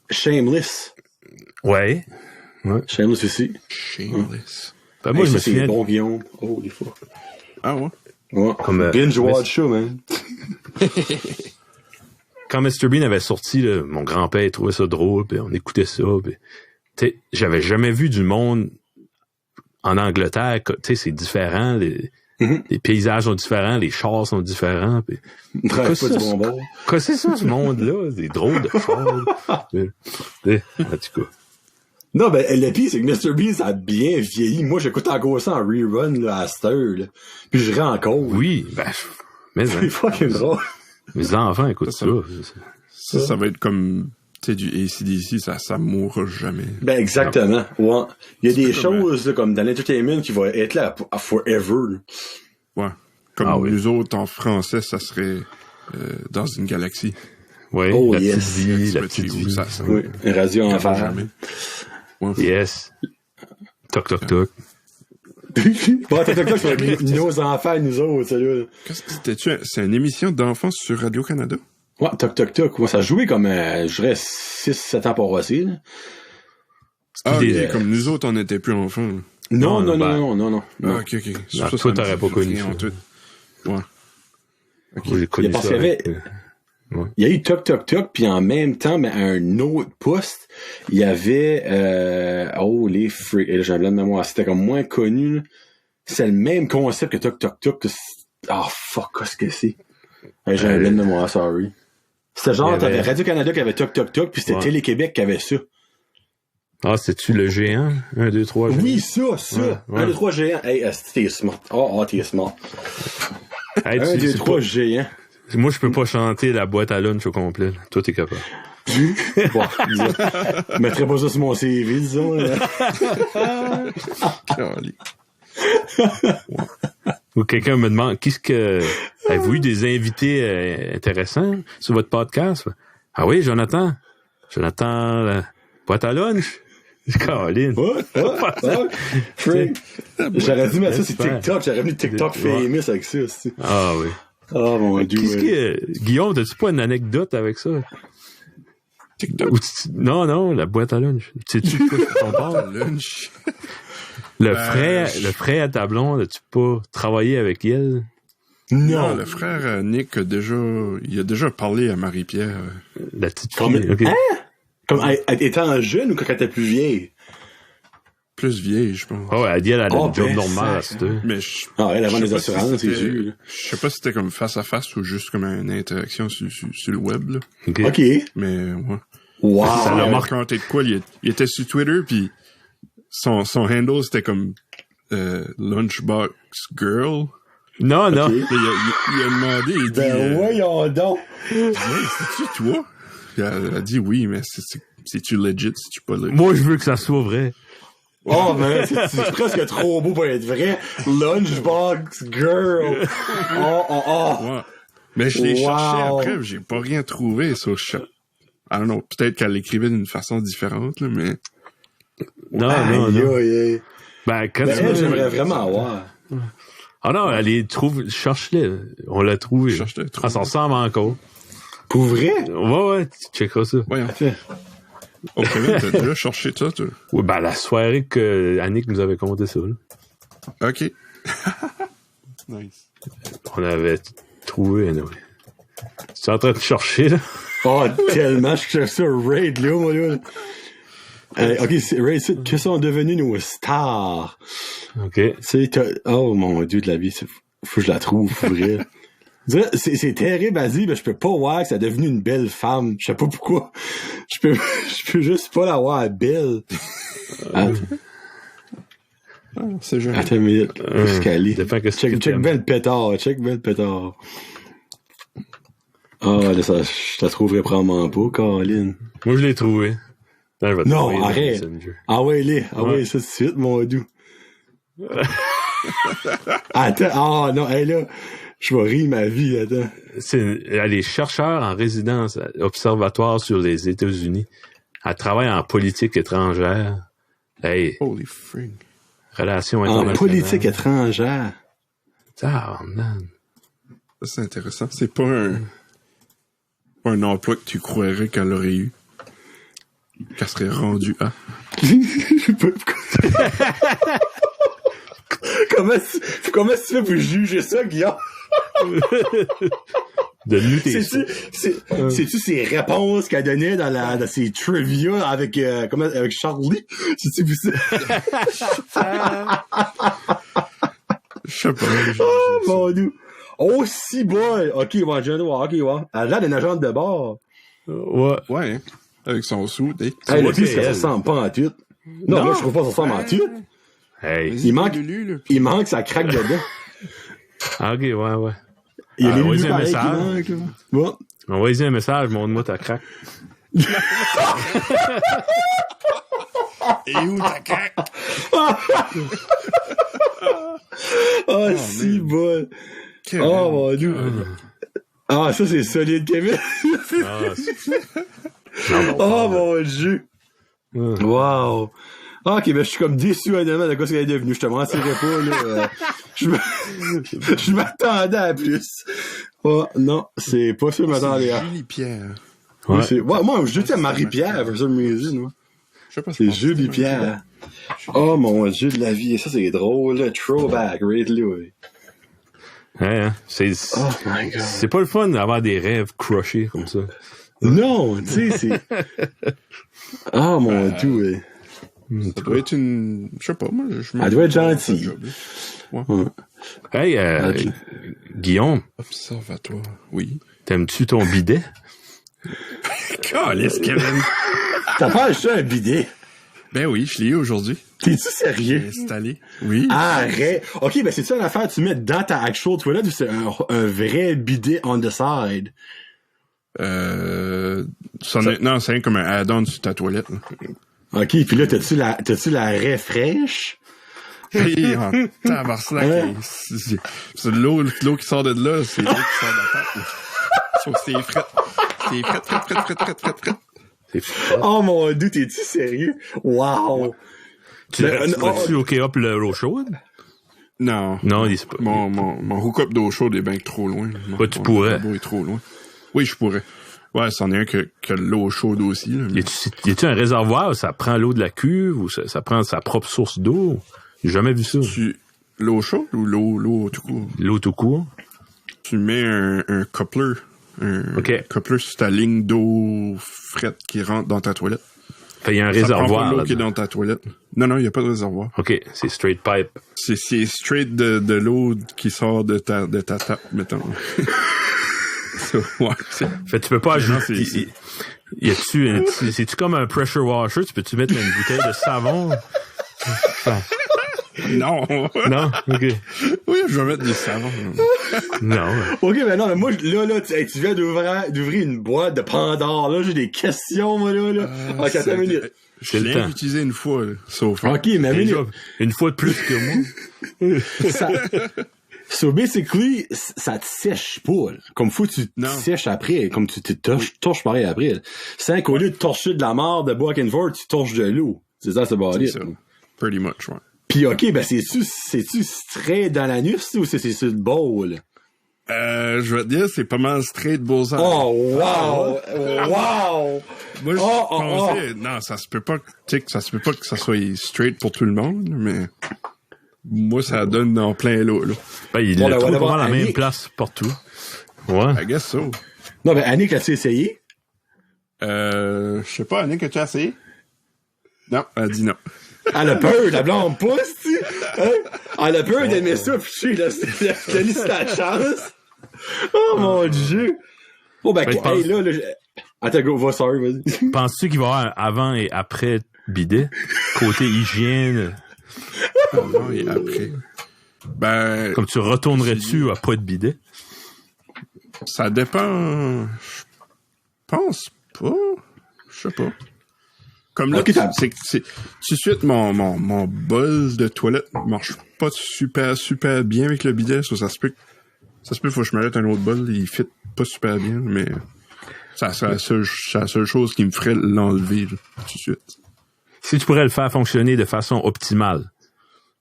Shameless. Ouais. Shameless aussi. Shameless. Moi, je me souviens. C'est bon, Guillaume. Oh, des fois. Ah ouais? Ouais. Comme binge watch show, man. Quand Mr. Bean avait sorti, là, mon grand-père trouvait ça drôle, puis on écoutait ça. Puis, j'avais jamais vu du monde en Angleterre. C'est différent. Les paysages sont différents, les chars sont différents. Pas du bon bord. Quoi, c'est ça, ce monde-là? Des drôles de chars. En tout cas. Non, le pire, c'est que Mr. Bean, ça a bien vieilli. Moi, j'écoute encore ça en rerun, là, à cette heure, là. Puis je ris encore. Oui, mais c'est fucking drôle. Mes enfants écoutent ça. Ça va être comme, tu sais, du AC/DC, ça mourra jamais. Exactement. Ouais. Il y a des choses, là, comme dans l'entertainment qui vont être là forever. Ouais. Comme nous autres, en français, ça serait dans une galaxie. Oui, la petite vie. Oui, une radio en fer. Ouais. Yes. Toc, toc, toc. Bon, TikTok, c'est nos enfants, nous autres, celui-là. C'est une émission d'enfance sur Radio-Canada? Ouais, Toc. Ouais, ça jouait comme, je dirais, 6-7 ans passés, là. Comme nous autres, on n'était plus enfants. Non. Ah, ok. Toi, t'aurais pas connu ça. Ouais. J'ai connu parce ça. Il y a eu Toc, puis en même temps, mais à un autre poste, il y avait, les freaks. Et là, j'ai un blanc de mémoire. C'était comme moins connu, là. C'est le même concept que Toc. Fuck, qu'est-ce que c'est? J'ai un blanc de mémoire, sorry. C'était genre, t'avais Radio-Canada qui avait Toc, puis c'était Télé-Québec qui avait ça. Ah, c'est-tu le géant? 1, 2, 3 géant? Oui, ça! 1, 2, 3 géant. Hey, t'es smart. T'es smart. 1, 2, 3 géant. Moi, je peux pas chanter la boîte à lunch au complet. Toi, t'es capable. Bon, je mettrais pas ça sur mon CV, disons. Ou quelqu'un me demande, avez-vous eu des invités intéressants sur votre podcast? Ah oui, Jonathan, la boîte à lunch. Caroline. J'aurais dû mettre ça sur TikTok. J'aurais mis TikTok famous avec ça aussi. Ah oui. Oh mon Dieu. Guillaume, t'as-tu pas une anecdote avec ça? TikTok? Non, la boîte à lunch. Sais-tu de quoi on parle? Lunch. Le frère à ta blonde, as-tu pas travaillé avec elle? Non, le frère Nick a déjà parlé à Marie-Pierre. La petite fille. Okay. Hein? Comme étant jeune ou quand elle était plus vieille? Plus vieille, je pense. Oh, elle dit elle a une job normale à cette heure. Mais elle avant les assurances, c'est sûr. Je sais pas si c'était comme face à face ou juste comme une interaction sur le web, là. OK. Mais, ouais. Wow! Ça l'a marqué de quoi? Il était sur Twitter, puis son handle, c'était comme Lunchbox Girl. Non. Okay. Il a demandé, il dit... voyons donc! C'est-tu toi? Elle a dit oui, mais c'est-tu legit, c'est-tu pas legit? Moi, je veux que ça soit vrai. Oh, mais c'est presque trop beau pour être vrai. Lunchbox Girl! Ouais. Mais je l'ai cherché après, j'ai pas rien trouvé sur I don't know, peut-être qu'elle l'écrivait d'une façon différente, là, mais... Non. Ben, j'aimerais vraiment avoir. Ah non, cherche-les. On l'a trouvé. Ça ressemble encore. Pour vrai? Ouais, tu checkeras ça. Ouais, OK, t'as déjà cherché ça, toi? Oui, ben, la soirée que Annick nous avait conté ça, là. OK. Nice. On avait trouvé, anyway. Tu es en train de chercher, là? Oh, tellement, je cherche ça, Raid, là, moi, là. OK, Raid, qu'est-ce qu'ils sont devenus nos stars? OK. Oh, mon Dieu de la vie, faut que je la trouve, pour vrai. C'est terrible à dire, mais je peux pas voir que ça a devenu une belle femme. Je sais pas pourquoi. Je peux juste pas la voir belle. C'est joli. Attends une minute. Check bien le pétard. Là, ça, je la trouverai probablement pas, Caroline. Moi, je l'ai trouvé. Non, arrête. Ouais, ça tout de suite, mon doux. Attends, non, là. Je vais rire ma vie, attends. Elle est chercheur en résidence observatoire sur les États-Unis. Elle travaille en politique étrangère. Hey. Holy frig. Relations internationales. En politique étrangère. Ah, man. Ça, c'est intéressant. C'est pas un emploi que tu croirais qu'elle aurait eu. Qu'elle serait rendue à. Comment tu fais pour juger ça, Guillaume? C'est-tu ses réponses qu'elle donnait dans ses trivia avec Charlie? C'est-tu ça? Je sais pas. Oh, mon Dieu. Oh, si bol. OK, ouais. Elle a une agente de bord. Ouais. Hein. Avec son sou. Hey, le pire, ça ressemble pas en tout. Non, moi, je trouve pas ça ressemble en tout. Hey. Il manque sa craque dedans. Ah, OK, ouais. Il y a les un message. Bon. Envoyez un message, montre-moi ta craque. Et où ta craque? Oh, si bon. Oh, mon Dieu. Ah, ça, c'est solide, Kevin. Oh, mon Dieu. Wow. Ok, ben, je suis comme déçu, honnêtement, de quoi ce qu'elle est devenue. Je te mentirais pas, là. Je m'attendais à plus. Oh, non, c'est pas ça que je m'attendais à. Julie Pierre. Ouais. Moi, je dis à Marie-Pierre, pour ça, moi. Je sais pas, c'est Julie Pierre. Oh, mon Dieu de la vie. Ça, c'est drôle, là. Throwback, right, là. Ouais, hein? Oh, my God. C'est pas le fun d'avoir des rêves crushés comme ça. Non, tu sais, c'est... Oh, mon Dieu, Ça doit être une... Je sais pas, moi, elle doit être gentille. Ouais. Hey, Guillaume. Observatoire, oui. T'aimes-tu ton bidet? Calisse, Kevin. T'as pas acheté un bidet? Ben oui, je l'ai eu aujourd'hui. T'es-tu sérieux? Installé. Oui. Arrête. Ok, ben c'est ça l'affaire, tu mets dans ta actual toilette ou c'est un vrai bidet on the side? Non, c'est comme un add-on sur ta toilette. Là. Ok, puis là, t'as-tu la raie fraîche? Hey, en tabarnak, c'est l'eau qui sort de là, c'est l'eau qui sort de la table. Sauf que c'est fret. C'est fret. Oh mon Dieu, t'es-tu sérieux? Wow! Tu l'as-tu hooké up l'eau chaude? Non. Non, il pas. Mon hook-up d'eau chaude est bien trop loin. Tu pourrais. Mon est trop loin. Oui, je pourrais. Ouais, c'en est un que l'eau chaude aussi. Là, mais... Y a-tu un réservoir où ça prend l'eau de la cuve ou ça prend sa propre source d'eau? J'ai jamais vu ça. L'eau chaude ou l'eau tout court? L'eau tout court. Tu mets un coupler. Un coupler sur ta ligne d'eau frette qui rentre dans ta toilette. Fait, y a un réservoir. Ça prend pas l'eau qui est dans ta toilette. Non, il n'y a pas de réservoir. OK, c'est straight pipe. C'est straight de l'eau qui sort de ta tape, mettons. Ouais, fait, tu peux pas ajouter... C'est-tu comme un pressure washer? Tu peux-tu mettre une bouteille de savon? Non. Non? OK. Oui, je vais mettre des savons. Non. OK, mais non, mais moi, là, tu viens d'ouvrir une boîte de Pandore, là. J'ai des questions, moi, là. OK, attends une minute. Je l'ai utilisé une fois, là, sauf. OK, mais une fois de plus que moi. So, basically, ça te sèche pas, là. Comme faut que tu te sèches après, comme tu te torches pareil après, là. C'est qu'au lieu de torcher de la merde de back and forth, tu torches de l'eau. C'est ça, c'est body. C'est ça. Pretty much, ouais. Pis OK, ben c'est-tu straight dans l'anus ou c'est sur le bowl? Je vais te dire, c'est pas mal straight bullseye. Oh, wow! Wow! Moi, je pensais, non, ça se peut pas que ça soit straight pour tout le monde, mais moi, ça donne dans plein lot, là. Ben, il a trouvé vraiment la même place partout. Ouais. I guess so. Non, ben, Annick, as-tu essayé? Je sais pas, Annick, as-tu essayé? Non, elle dit non. Elle a peur, la blonde pousse, tu sais. Hein? Elle a peur d'aimer ça, pis là, c'est ta chance. Oh, mon Dieu. Oh, ben, hey, là, attends, go, va, sorry, vas-y. Penses-tu qu'il va y avoir un avant et après bidet? Côté hygiène? Avant et après. Ben. Comme tu retournerais-tu à pas de bidet? Ça dépend. Je pense pas. Je sais pas. Comme là, c'est tout de suite, mon bol de toilette marche pas super bien avec le bidet. Ça se peut, faut que je m'arrête un autre bol. Il fit pas super bien, mais c'est la seule chose qui me ferait l'enlever, là, tout de suite. Si tu pourrais le faire fonctionner de façon optimale,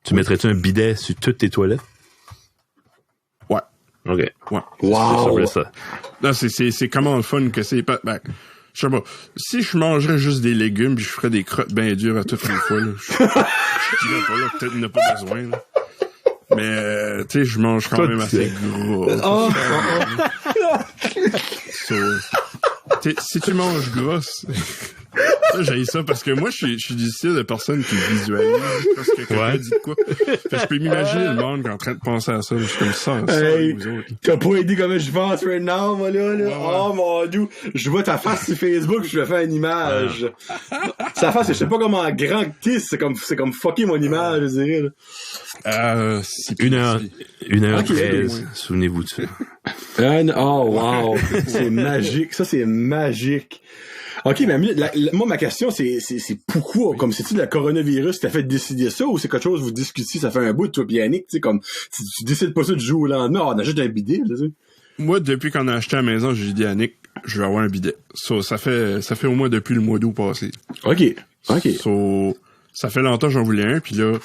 tu mettrais-tu un bidet sur toutes tes toilettes? Ouais. OK. Ouais. Wow! Ça. Non, c'est comment le fun que c'est pas... Ben, je sais pas. Si je mangerais juste des légumes puis je ferais des crottes bien dures à toutes les fois, là, je dirais pas, là, peut-être qu'il n'y en a pas besoin, là. Mais, tu sais, je mange quand même assez gros. Si tu manges grosse... J'ai ça parce que moi, je suis du style de personne qui visualise parce que quelqu'un dit de quoi. Fait que je peux m'imaginer le monde qui est en train de penser à ça. Je suis comme ça, hey, vous autres. T'as pas aidé comme je pense right now, moi, là. Ouais. Oh, mon Dieu. Je vois ta face sur Facebook, je te fais une image. Sa face, je sais pas comment grand que t'es, c'est comme fucker mon image, je dirais, là. C'est 1h13. Souvenez-vous de ça. Oh, wow. C'est magique. Ça, c'est magique. OK, mais moi, ma question, c'est pourquoi? Comme, c'est-tu le coronavirus qui t'a fait décider ça ou c'est quelque chose que vous discutiez, ça fait un bout, toi pis Yannick, tu sais, comme, tu décides pas ça du jour au lendemain, on a juste un bidet, tu sais. Moi, depuis qu'on a acheté à la maison, j'ai dit à Yannick, je vais avoir un bidet. Ça fait au moins depuis le mois d'août passé. OK. So, ça fait longtemps que j'en voulais un, puis là,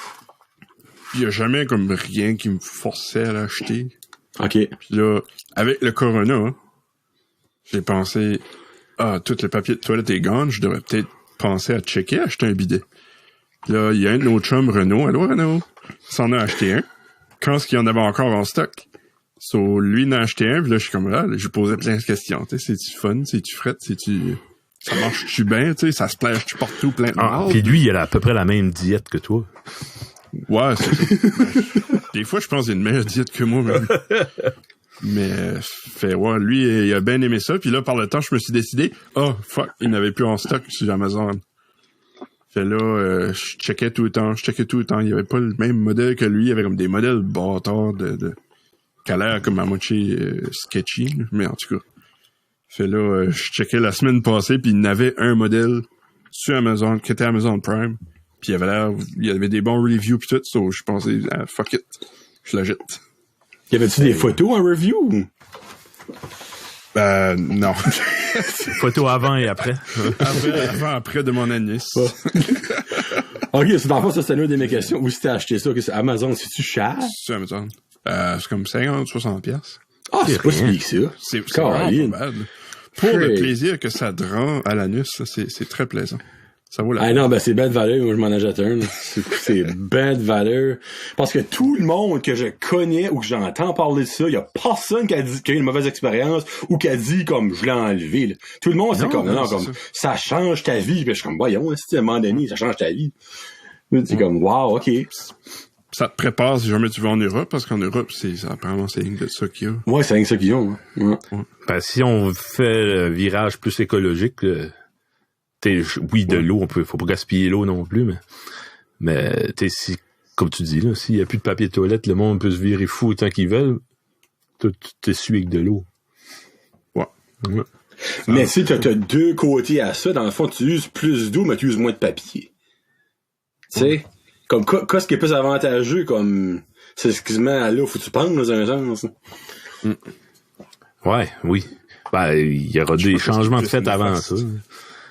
il y a jamais comme rien qui me forçait à l'acheter. OK. Puis là, avec le Corona, j'ai pensé, tout le papier de toilette est gone, je devrais peut-être penser à checker, acheter un bidet. Puis là, il y a un de nos chums, Renaud. Allô, Renaud? Il s'en a acheté un. Quand est-ce qu'il y en avait encore en stock? So, lui, il en a acheté un, puis là, je suis comme là, je posais plein de questions. Tu sais, c'est-tu fun? C'est-tu fret? C'est-tu... Ça marche-tu bien? Tu sais, ça se plage-tu partout plein de marde? Puis lui, il a à peu près la même diète que toi. Ouais, c'est ça. Des fois, je pense qu'il a une meilleure diète que moi, même. Mais, lui, il a bien aimé ça. Puis là, par le temps, je me suis décidé, fuck, il n'avait plus en stock sur Amazon. Fait là, je checkais tout le temps. Il y avait pas le même modèle que lui. Il y avait comme des modèles bâtards qui a l'air comme à moitié sketchy. Mais en tout cas. Fait là, je checkais la semaine passée, puis il y avait un modèle sur Amazon, qui était Amazon Prime. Puis il y avait des bons reviews pis tout, so je pensais, fuck it, je la jette. Y avait-tu des photos en review? Non. Photos avant et après. Après de mon anus. OK, c'est dans le fond, ça, c'était l'une de mes questions. Où c'était acheté ça? Que Amazon, c'est-tu cher? Sur Amazon. C'est comme 50-60$. C'est pas si que ça. C'est vraiment pas bad. Pour le plaisir que ça te rend à l'anus, c'est très plaisant. Ça vaut la peine. Non, c'est ben de valeur. Moi, je m'en achète un. C'est ben de valeur. Parce que tout le monde que je connais ou que j'entends parler de ça, il y a personne qui a eu une mauvaise expérience ou qui a dit comme je l'ai enlevé. Là. Tout le monde, c'est comme ça change ta vie. Puis je suis comme voyons, si à un moment donné, ça change ta vie. C'est comme wow, OK. Ça te prépare si jamais tu vas en Europe, parce qu'en Europe, apparemment, c'est rien que de ça qu'il y a. Ouais, c'est rien que ça qu'ils ont. Ouais. Ben, si on fait le virage plus écologique, de l'eau, faut pas gaspiller l'eau non plus, mais si, comme tu dis, là, s'il y a plus de papier de toilette, le monde peut se virer fou autant qu'ils veulent, tu t'essuies avec de l'eau. Ouais. Mais si t'as deux côtés à ça, dans le fond, tu uses plus d'eau, mais tu uses moins de papier. Tu sais? Comme, ce qui est plus avantageux, comme, c'est excuse-moi, à l'eau, faut que tu penses dans un sens. Ouais, oui. Ben, il y aura des changements de fait avant ça.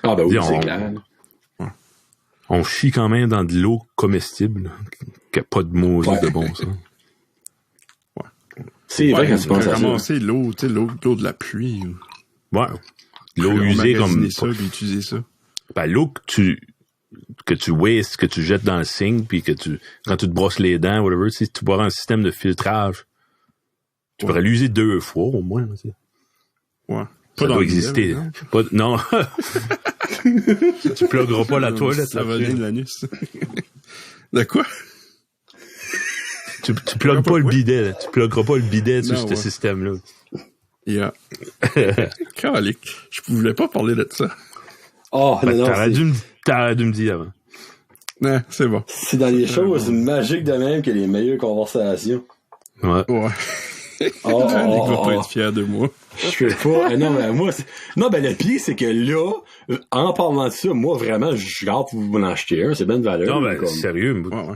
Ah, ben oui, c'est clair. On chie quand même dans de l'eau comestible, qui n'a pas de mots de bon sens. Ouais. C'est vrai quand tu penses à ça. Ramasser l'eau de la pluie. Ouais. L'eau usée comme. Ça, puis utiliser ça. Ben, l'eau que tu wastes, que tu jettes dans le sink, puis quand tu te brosses les dents, whatever, si tu bois un système de filtrage, tu pourrais l'user 2 fois au moins. Tu sais. Ouais. Ça doit exister. Non. Tu plugueras pas la toilette. Ça va venir de l'anus. De quoi? Tu plugues pas le bidet. Là. Tu plugueras pas le bidet sur ce système-là. Yeah. Calique. Je voulais pas parler de ça. Oh, non, t'aurais dû me dire avant. Ouais, c'est bon. C'est dans les choses magiques de même que les meilleures conversations. Ouais. Nick va pas être fier de moi. Je peux pas. Non, mais moi, le pire, c'est que là, en parlant de ça, moi, vraiment, j'ai hâte de vous en acheter un. C'est bien de valeur. Non, ben, sérieux. Ouais.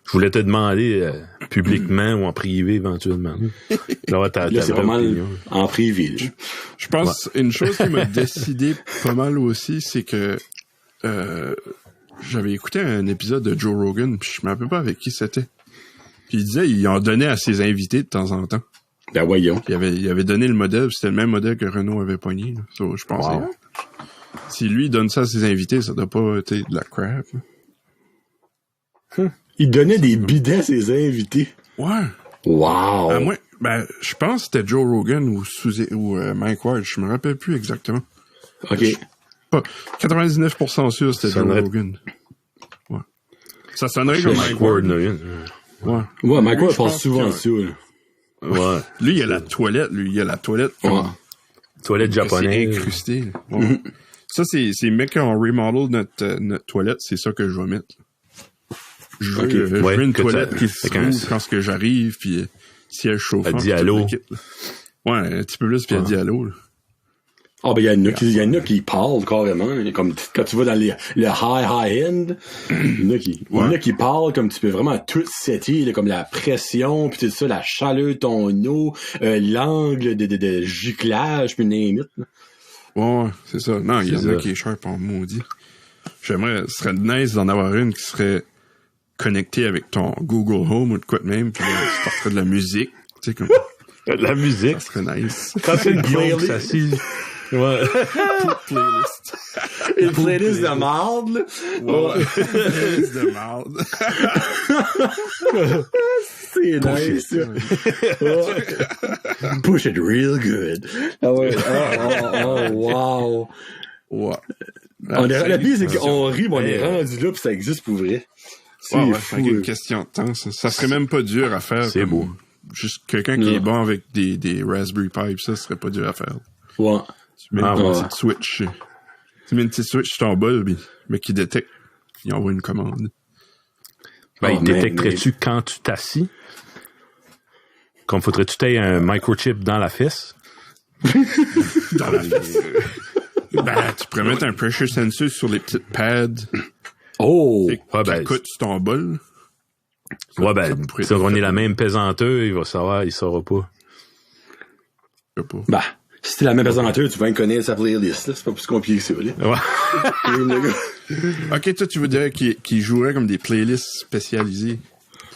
Je voulais te demander publiquement ou en privé, éventuellement. Là, c'est pas mal en privé. Je pense, une chose qui m'a décidé pas mal aussi, c'est que j'avais écouté un épisode de Joe Rogan, puis je me rappelle pas avec qui c'était. Puis il disait, il en donnait à ses invités de temps en temps. Ben voyons. Il avait donné le modèle, c'était le même modèle que Renault avait pogné. So, je pensais, si lui donne ça à ses invités, ça doit pas être de la crap. Il donnait des bidets à ses invités. Ouais. Wow. Moi, je pense que c'était Joe Rogan ou Mike Ward, je me rappelle plus exactement. OK. 99% sûr c'était Joe Rogan. Ouais. Ça sonnerait comme Mike Ward. Ouais, Mike Ward passe souvent dessus. Ouais. Lui, il y a la toilette. Toilette japonaise. Incrustée. Ouais. Ça, c'est mec qui ont remodel notre toilette, c'est ça que je vais mettre. Je veux une toilette qui se roule quand que j'arrive, puis siège chauffant. Elle dit allô. Ouais, un petit peu plus, puis elle dit allô. Ah, ben, il y en a qui parlent carrément. Comme quand tu vas dans le high-end, il y en a qui parlent comme tu peux vraiment tout setter, comme la pression, puis tout ça, la chaleur de ton eau, l'angle de giclage, puis name it. Ouais, c'est ça. Non, il y en a qui est cher en maudit. ce serait nice d'en avoir une qui serait connectée avec ton Google Home ou de quoi de même, puis là, tu porterais de la musique, tu sais, comme... De la musique. Ça serait nice. Quand c'est une Guillaume qui s'assied. Ouais. Playlist. Une playlist de marde, là. Ouais. Playlist de marde. C'est nice, ça. Push it real good. Ah ouais. Oh, wow. Ouais. La pire, c'est qu'on rit, mais on est rendu là, pis ça existe pour vrai. C'est fou. Avec une question de temps, ça serait même pas dur à faire. C'est beau. Juste quelqu'un qui est bon avec des Raspberry Pi, ça serait pas dur à faire. Ouais. Tu mets une petite switch. Tu mets une petite switch sur ton bol, mais qui détecte, il envoie une commande. Ben, il détecterait-tu quand tu t'assis? Comme faudrait-tu t'aies un microchip dans la fesse? Dans la fesse. Ben, tu pourrais mettre un pressure sensor sur les petites pads. Oh! Qui écoute sur ton bol. Ouais, ben, si on est la même pesanteur, il va savoir, il saura pas. Je sais pas. Bah, si t'es la même pesanteur, tu vas connaître sa playlist, là. C'est pas plus compliqué que ça, là. Ouais. Ok, toi, tu veux dire qu'il jouerait comme des playlists spécialisées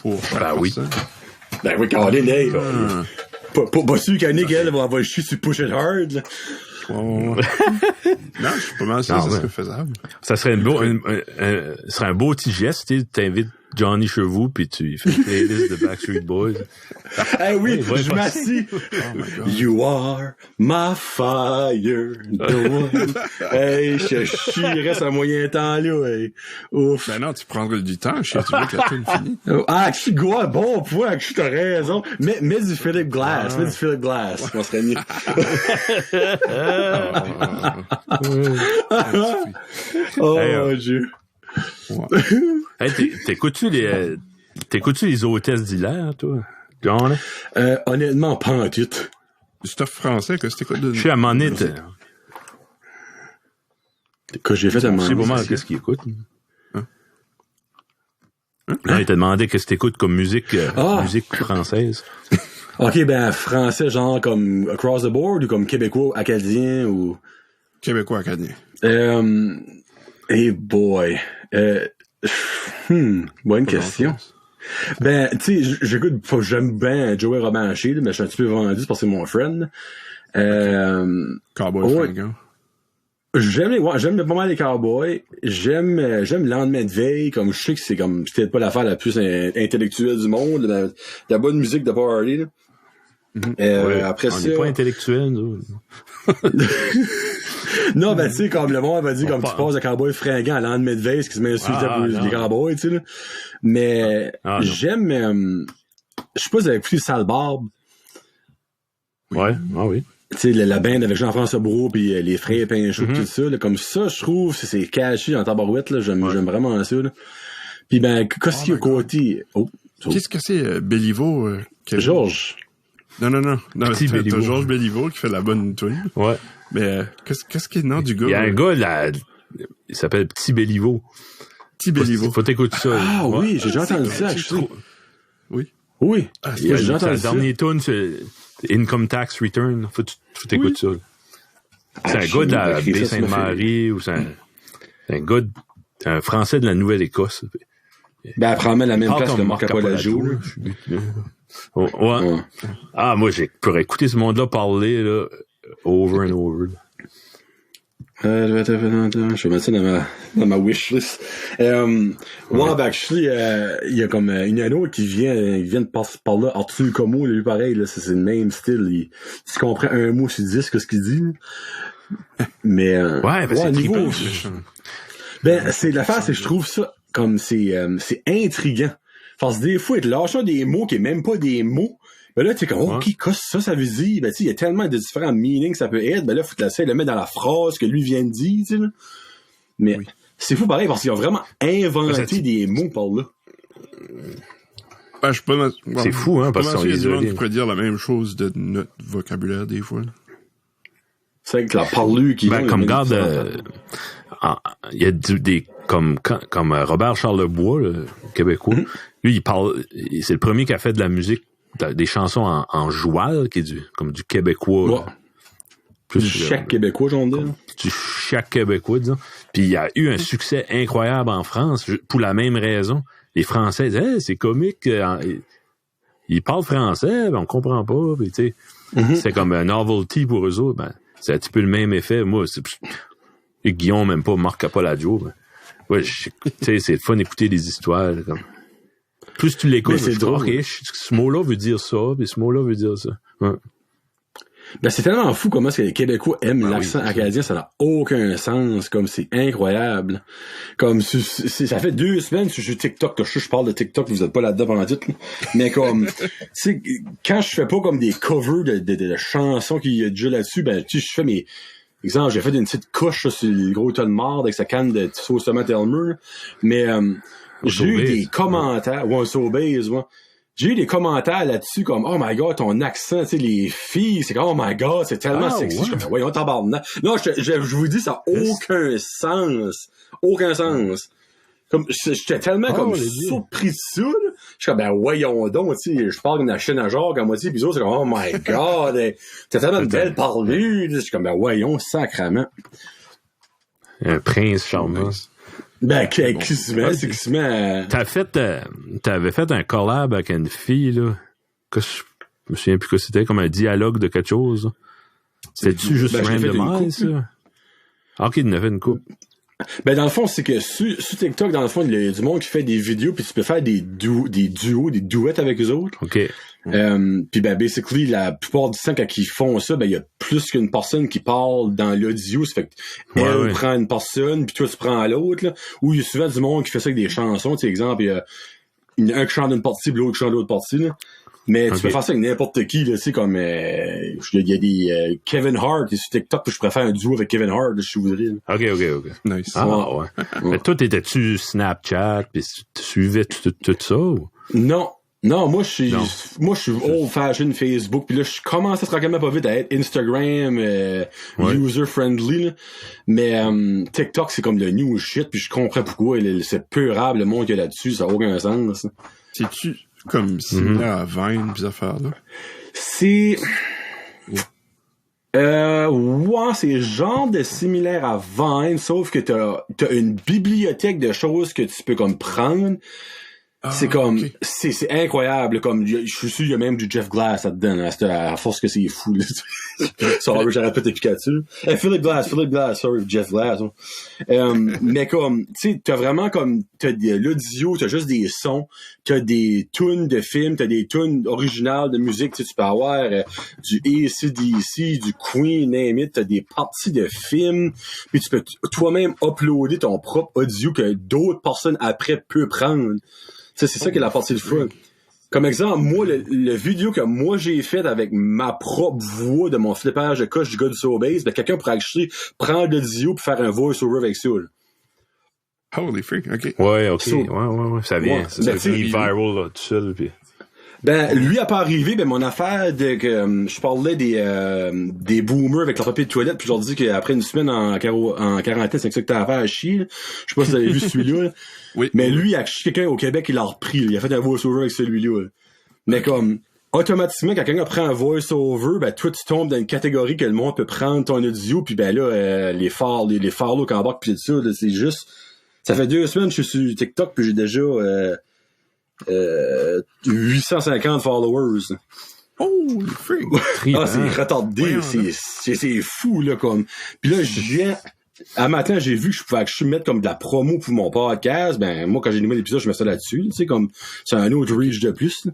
pour faire oui. ça? Ben oui, Colin, hey, pas sûr qu'Annick, elle, va chier sur Push It Hard, là. Non, je suis pas mal sûr que ça serait faisable. Ça serait un beau petit geste, tu t'invites Johnny chez vous, puis tu fais une playlist de Backstreet Boys. Eh oui, je m'assis. You are my fire. Hey, je chierais ce moyen temps, là, hey. Ouf. Ben non, tu prendrais du temps, tu veux que la tune finisse. Ah, je suis quoi, bon point, tu t'as raison. Mets du Philip Glass, mets du Philip Glass, ça serait mieux. Oh, mon Dieu. Ouais. Hey, t'écoutes-tu les hôtesses d'hilaire, toi? John? Honnêtement, pas en tout. Du stuff français, que c'était quoi de... Je suis à Monite. Que j'ai fait à Monite. Je sais pas mal qu'est-ce qu'il écoute. Il t'a demandé qu'est-ce que t'écoutes comme musique française. Ok, ben, français, genre comme across the board ou comme québécois, acadien ou... Québécois, acadien. Hey boy. Bonne question. Ben, tu sais, j'aime bien Joey Romanché, mais je suis un petit peu vendu parce que c'est mon friend. Cowboy fringant. J'aime pas mal les cowboys. J'aime Lendemain de veille, comme je sais que c'est peut-être pas l'affaire la plus intellectuelle du monde, la bonne musique de party, là. Après on ça. On n'est pas intellectuel, nous. Non, ben, tu sais, comme le monde va dire, comme tu passes de cowboy fringant à Lendemain de veille, ce qui se met insulté pour les cowboys, tu sais, là. Mais, j'aime, je sais pas si vous avez écouté Sale Barbe. Ouais, oui. Tu sais, la bande avec Jean-François Brault pis les frères Pinchot, tout ça, là, comme ça, je trouve, c'est caché en tabarouette, là, j'aime vraiment ça, là. Pis ben, qu'est-ce qu'il y a côté? Qu'est-ce que c'est, Béliveau? Georges. Non, Petit t'as Georges Béliveau qui fait la bonne tune. Ouais. Mais, qu'est-ce qui est le nom du gars? Il y a un gars, là, il s'appelle Petit Béliveau. Petit Béliveau. Faut t'écouter ça. Ah oui, j'ai déjà entendu ça, Oui. Oui. J'ai entendu ça. Le dernier tune, c'est Income Tax Return. Faut t'écouter ça. C'est un gars de la baie Sainte-Marie ou c'est un gars, un Français de la Nouvelle-Écosse. Ben, apparemment, la même place que Marc Apolagio. Ouais. Ah, moi, pourrais écouter ce monde-là parler, là, over and over. Je vais mettre ça dans ma wishlist. Ben, actually, il y a comme, il y a un autre qui vient de passer par là, Arthur Como, lui, pareil, là, c'est le même style, tu comprends un mot sur 10 que ce qu'il dit, mais, c'est niveau, ben, c'est l'affaire, c'est que je trouve ça, comme, c'est intriguant. Parce que des fois, il te lâche des mots qui est même pas des mots. Ben là, tu sais, comme, OK, qu'est-ce que ça veut dire? Ben, tu sais, il y a tellement de différents meanings que ça peut être. Ben là, faut que tu le mettre dans la phrase que lui vient de dire, tu sais, là. Mais, c'est fou pareil, parce qu'il a vraiment inventé des mots par là. Ben, je suis pas c'est fou, hein, parce qu'on les a. On pourrait dire la même chose de notre vocabulaire, des fois. C'est que la parlue qui... Ben, comme garde, il y a des, comme Robert Charlebois, le Québécois, lui, il parle, c'est le premier qui a fait de la musique, des chansons en joual, qui est comme du québécois. Plus du Chiac québécois, j'en dis. Du Chiac québécois, disons. Puis il y a eu un succès incroyable en France, pour la même raison. Les Français disent, hey, c'est comique, ils parlent français, ben on comprend pas, puis tu sais, c'est comme un novelty pour eux autres, ben, c'est un petit peu le même effet. Moi, et Guillaume même pas, Marc Capolaggio, ben, ouais, tu sais, c'est le fun d'écouter des histoires, là, comme. Plus tu l'écoutes, c'est drôle. OK, ce mot-là veut dire ça, puis ce mot-là veut dire ça. Ouais. Ben, c'est tellement fou comment est-ce que les Québécois aiment l'accent acadien, ça n'a aucun sens, comme c'est incroyable. Comme, ça fait 2 semaines que je suis TikTok, je parle de TikTok, vous êtes pas là-dedans pendant tout, mais comme, tu sais, quand je fais pas comme des covers de chansons qu'il y a déjà là-dessus, ben, tu sais, je fais mes, exemple, j'ai fait une petite couche, là, sur le gros tas de marde avec sa canne de sauce tomate Elmer, mais, j'ai eu des commentaires, ou un Sobeys, moi. J'ai eu des commentaires là-dessus comme, oh my god, ton accent, tu sais, les filles, c'est comme, oh my god, c'est tellement sexy. Ouais. Je suis comme, voyons, tabarnak. Non, je vous dis, ça n'a aucun sens. Aucun sens. Comme, j'étais tellement comme surpris de ça, là. Je suis comme, ben, voyons donc, tu sais, je parle comme la chaîne à Jacques à moitié, pis les autres, c'est comme, oh my god, t'as tellement une belle parlure. Je suis comme, ben, voyons, sacrement. Un prince charmant. Ben, qu'excusez-moi. T'avais fait un collab avec une fille, là. Que je me souviens plus que c'était, comme un dialogue de quelque chose. C'était-tu juste randomized, ça? Ok, il en avait une couple. Ben, dans le fond, c'est que sur TikTok, dans le fond, il y a du monde qui fait des vidéos puis tu peux faire des duos, des duets avec eux autres. OK. Puis ben, basically, la plupart du temps, quand ils font ça, ben, il y a plus qu'une personne qui parle dans l'audio. Ça fait que elle prend une personne puis toi, tu prends l'autre, là. Ou il y a souvent du monde qui fait ça avec des chansons. Tu sais, exemple, il y a un qui chante une partie puis l'autre qui chante l'autre partie, là. Mais tu peux faire ça avec n'importe qui, là, tu sais, comme, il y a des, Kevin Hart, sur TikTok, puis je préfère un duo avec Kevin Hart, si je voudrais. OK. Nice. Ah, ouais. Mais toi, t'étais-tu Snapchat, pis tu suivais tout ça, ou? Non, moi, je suis old-fashioned Facebook, puis là, je commence à se tranquillement pas vite à être Instagram, user-friendly, là. Mais, TikTok, c'est comme le new shit, puis je comprends pourquoi, c'est peurable, le monde qu'il y a là-dessus, ça n'a aucun sens. C'est-tu comme similaire à Vine, ces affaires-là? C'est... ouais, c'est genre de similaire à Vine, sauf que t'as une bibliothèque de choses que tu peux comme prendre. C'est comme, c'est incroyable, comme, je suis sûr, il y a même du Jeff Glass là-dedans, à force que c'est fou, là. Sorry, j'arrête pas de t'expliquer dessus. Philip Glass, sorry, Jeff Glass. Mais comme, tu sais, t'as vraiment comme, t'as de l'audio, t'as juste des sons, t'as des tunes de films, t'as des tunes originales de musique, tu peux avoir du AC/DC, du Queen, name it, t'as des parties de films, puis tu peux toi-même uploader ton propre audio que d'autres personnes après peuvent prendre. C'est ça qui est la partie de fun. Comme exemple, moi, le vidéo que moi j'ai fait avec ma propre voix de mon flippage de coche du gars du Sobeys, ben quelqu'un pourrait acheter, prendre l'audio puis faire un voice-over avec ça. Là. Holy freak, OK. Ouais, OK. Ouais, ça vient. Ça devient viral là, tout seul. Puis... Ben, lui a pas arrivé, ben mon affaire de que je parlais des boomers avec leur papier de toilette, puis je leur dis qu'après une semaine en quarantaine, c'est ça que t'as affaire à chier. Là. Je sais pas si vous avez vu celui-là. Là. Oui. Mais lui, il a quelqu'un au Québec, il l'a repris. Là. Il a fait un voice-over avec celui-là. Là. Mais comme automatiquement, quand quelqu'un prend un voice-over, ben toi tu tombes dans une catégorie que le monde peut prendre ton audio, puis ben là, les farlots qui embarquent pis tout ça, là, c'est juste. Ça fait 2 semaines que je suis sur TikTok, puis j'ai déjà 850 followers. Oh, freak! C'est retardé, c'est fou, là, comme. Puis là, à matin, j'ai vu que je mettre comme de la promo pour mon podcast. Ben, moi, quand j'ai nommé l'épisode, je mets ça là-dessus, tu sais, comme, c'est un autre reach de plus, là.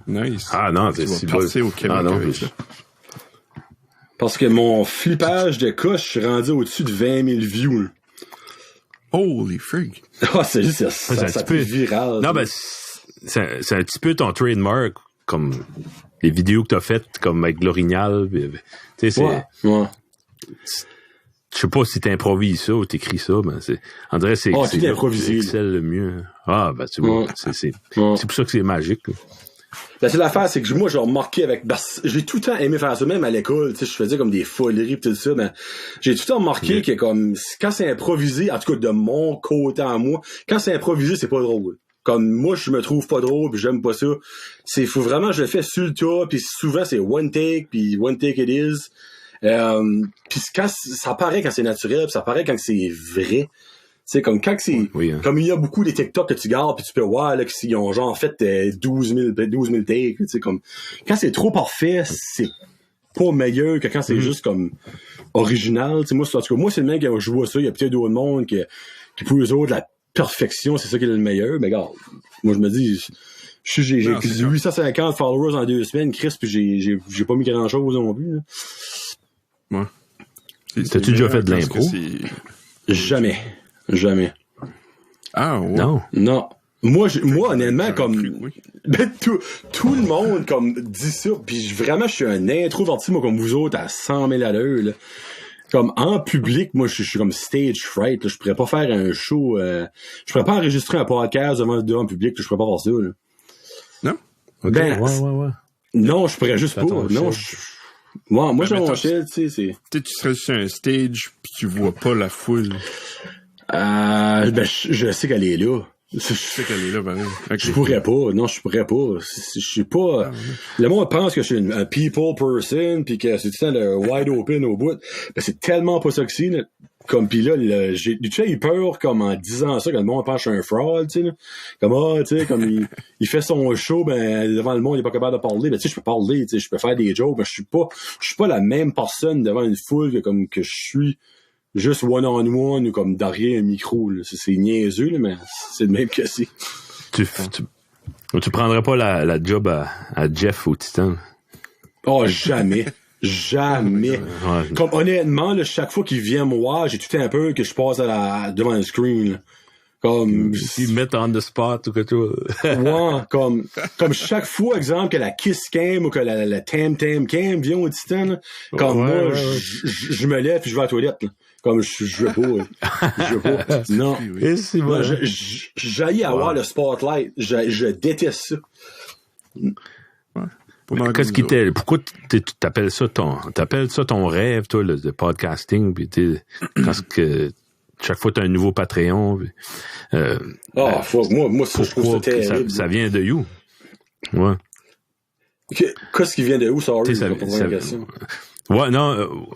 Nice. Ah, non, c'est si passer au Québec avec ça. Parce que mon flippage de coche, je suis rendu au-dessus de 20 000 views, là. Holy freak! C'est juste ça peut viral. Non, ben, c'est un petit peu ton trademark, comme les vidéos que t'as faites, comme avec l'Orignal. Tu sais, c'est... Ouais. Je sais pas si t'improvises ça ou t'écris ça, ben on dirait que c'est improvisé. Excel le mieux. Ah, ben, tu vois, c'est pour ça que c'est magique, là. Ben, c'est l'affaire, c'est que moi, j'ai remarqué j'ai tout le temps aimé faire ça, même à l'école, tu sais, je faisais comme des foleries pis tout ça, ben, j'ai tout le temps remarqué que comme, quand c'est improvisé, en tout cas, de mon côté à moi, quand c'est improvisé, c'est pas drôle. Comme moi, je me trouve pas drôle, puis j'aime pas ça. Faut vraiment, je le fais sur le tas, puis souvent c'est one take, puis one take it is. Puis quand ça paraît quand c'est naturel, puis ça paraît quand c'est vrai. C'est comme quand c'est comme il y a beaucoup des TikTok que tu gardes puis tu peux voir là qu'ils ont genre fait 12 000 takes, tu sais, comme quand c'est trop parfait, c'est pas meilleur que quand c'est juste comme original. Tu sais, moi, en tout cas, moi c'est le mec qui je vois ça, il y a peut-être d'autres mondes qui pour eux autres la perfection, c'est ça qui est le meilleur, mais regarde, moi je me dis j'ai 850 followers en 2 semaines, Chris, puis j'ai pas mis grand-chose non plus. Là. Ouais. T'as-tu déjà fait de l'impro? Jamais. Ah, ouais. Non. Moi, honnêtement, comme, ben, tout le monde, comme, dit ça, pis vraiment, je suis un introverti, moi, comme vous autres, à 100 000 à l'heure, là. Comme, en public, moi, je suis comme stage fright, là. Je pourrais pas faire un show, je pourrais pas enregistrer un podcast devant un public, là. Je pourrais pas faire ça, là. Non? Okay. Ben, ouais. Non, je pourrais juste pas. Non, moi, j'ai mon shell, tu sais, c'est... Tu serais sur un stage, pis tu vois pas la foule. Ben, je sais qu'elle est là. Je sais qu'elle est là, ben okay. Je pourrais pas. Non, je pourrais pas. Je suis pas... Le monde pense que je suis un people person pis que c'est tout le temps le wide open au bout. Ben, c'est tellement pas ça que c'est, là. Comme pis là, j'ai eu peur comme en disant ça, quand le monde pense que je suis un fraud, tu sais, là. Comme, tu sais, comme il fait son show, ben, devant le monde, il est pas capable de parler. Ben, tu sais, je peux parler, tu sais, je peux faire des jokes, mais je suis pas la même personne devant une foule que je suis juste one-on-one ou comme derrière un micro, là. C'est niaiseux, là, mais c'est le même que c'est. Tu prendrais pas la job à Jeff au Titan? Oh, jamais. Jamais. Ouais. Comme, honnêtement, là, chaque fois qu'il vient me voir, j'ai tout un peu que je passe devant un screen, là. Comme. Ils mettent on the spot ou que tout. Ouais, comme chaque fois, exemple, que la Kiss Cam ou que la Tam Tam Cam vient au Titan, là, comme moi, je me lève et je vais à la toilette, là. Comme je veux pas. Non. Non, j'haïs avoir le spotlight. Je déteste ça. Ouais. Qu'est-ce qui t'est, pourquoi t'appelles ça ton rêve, toi, le podcasting, pis parce que chaque fois t'as un nouveau Patreon, pis, moi, je trouve ça terrible. Ça vient de où? Ouais. Qu'est-ce qui vient de où, sorry? Ouais, non,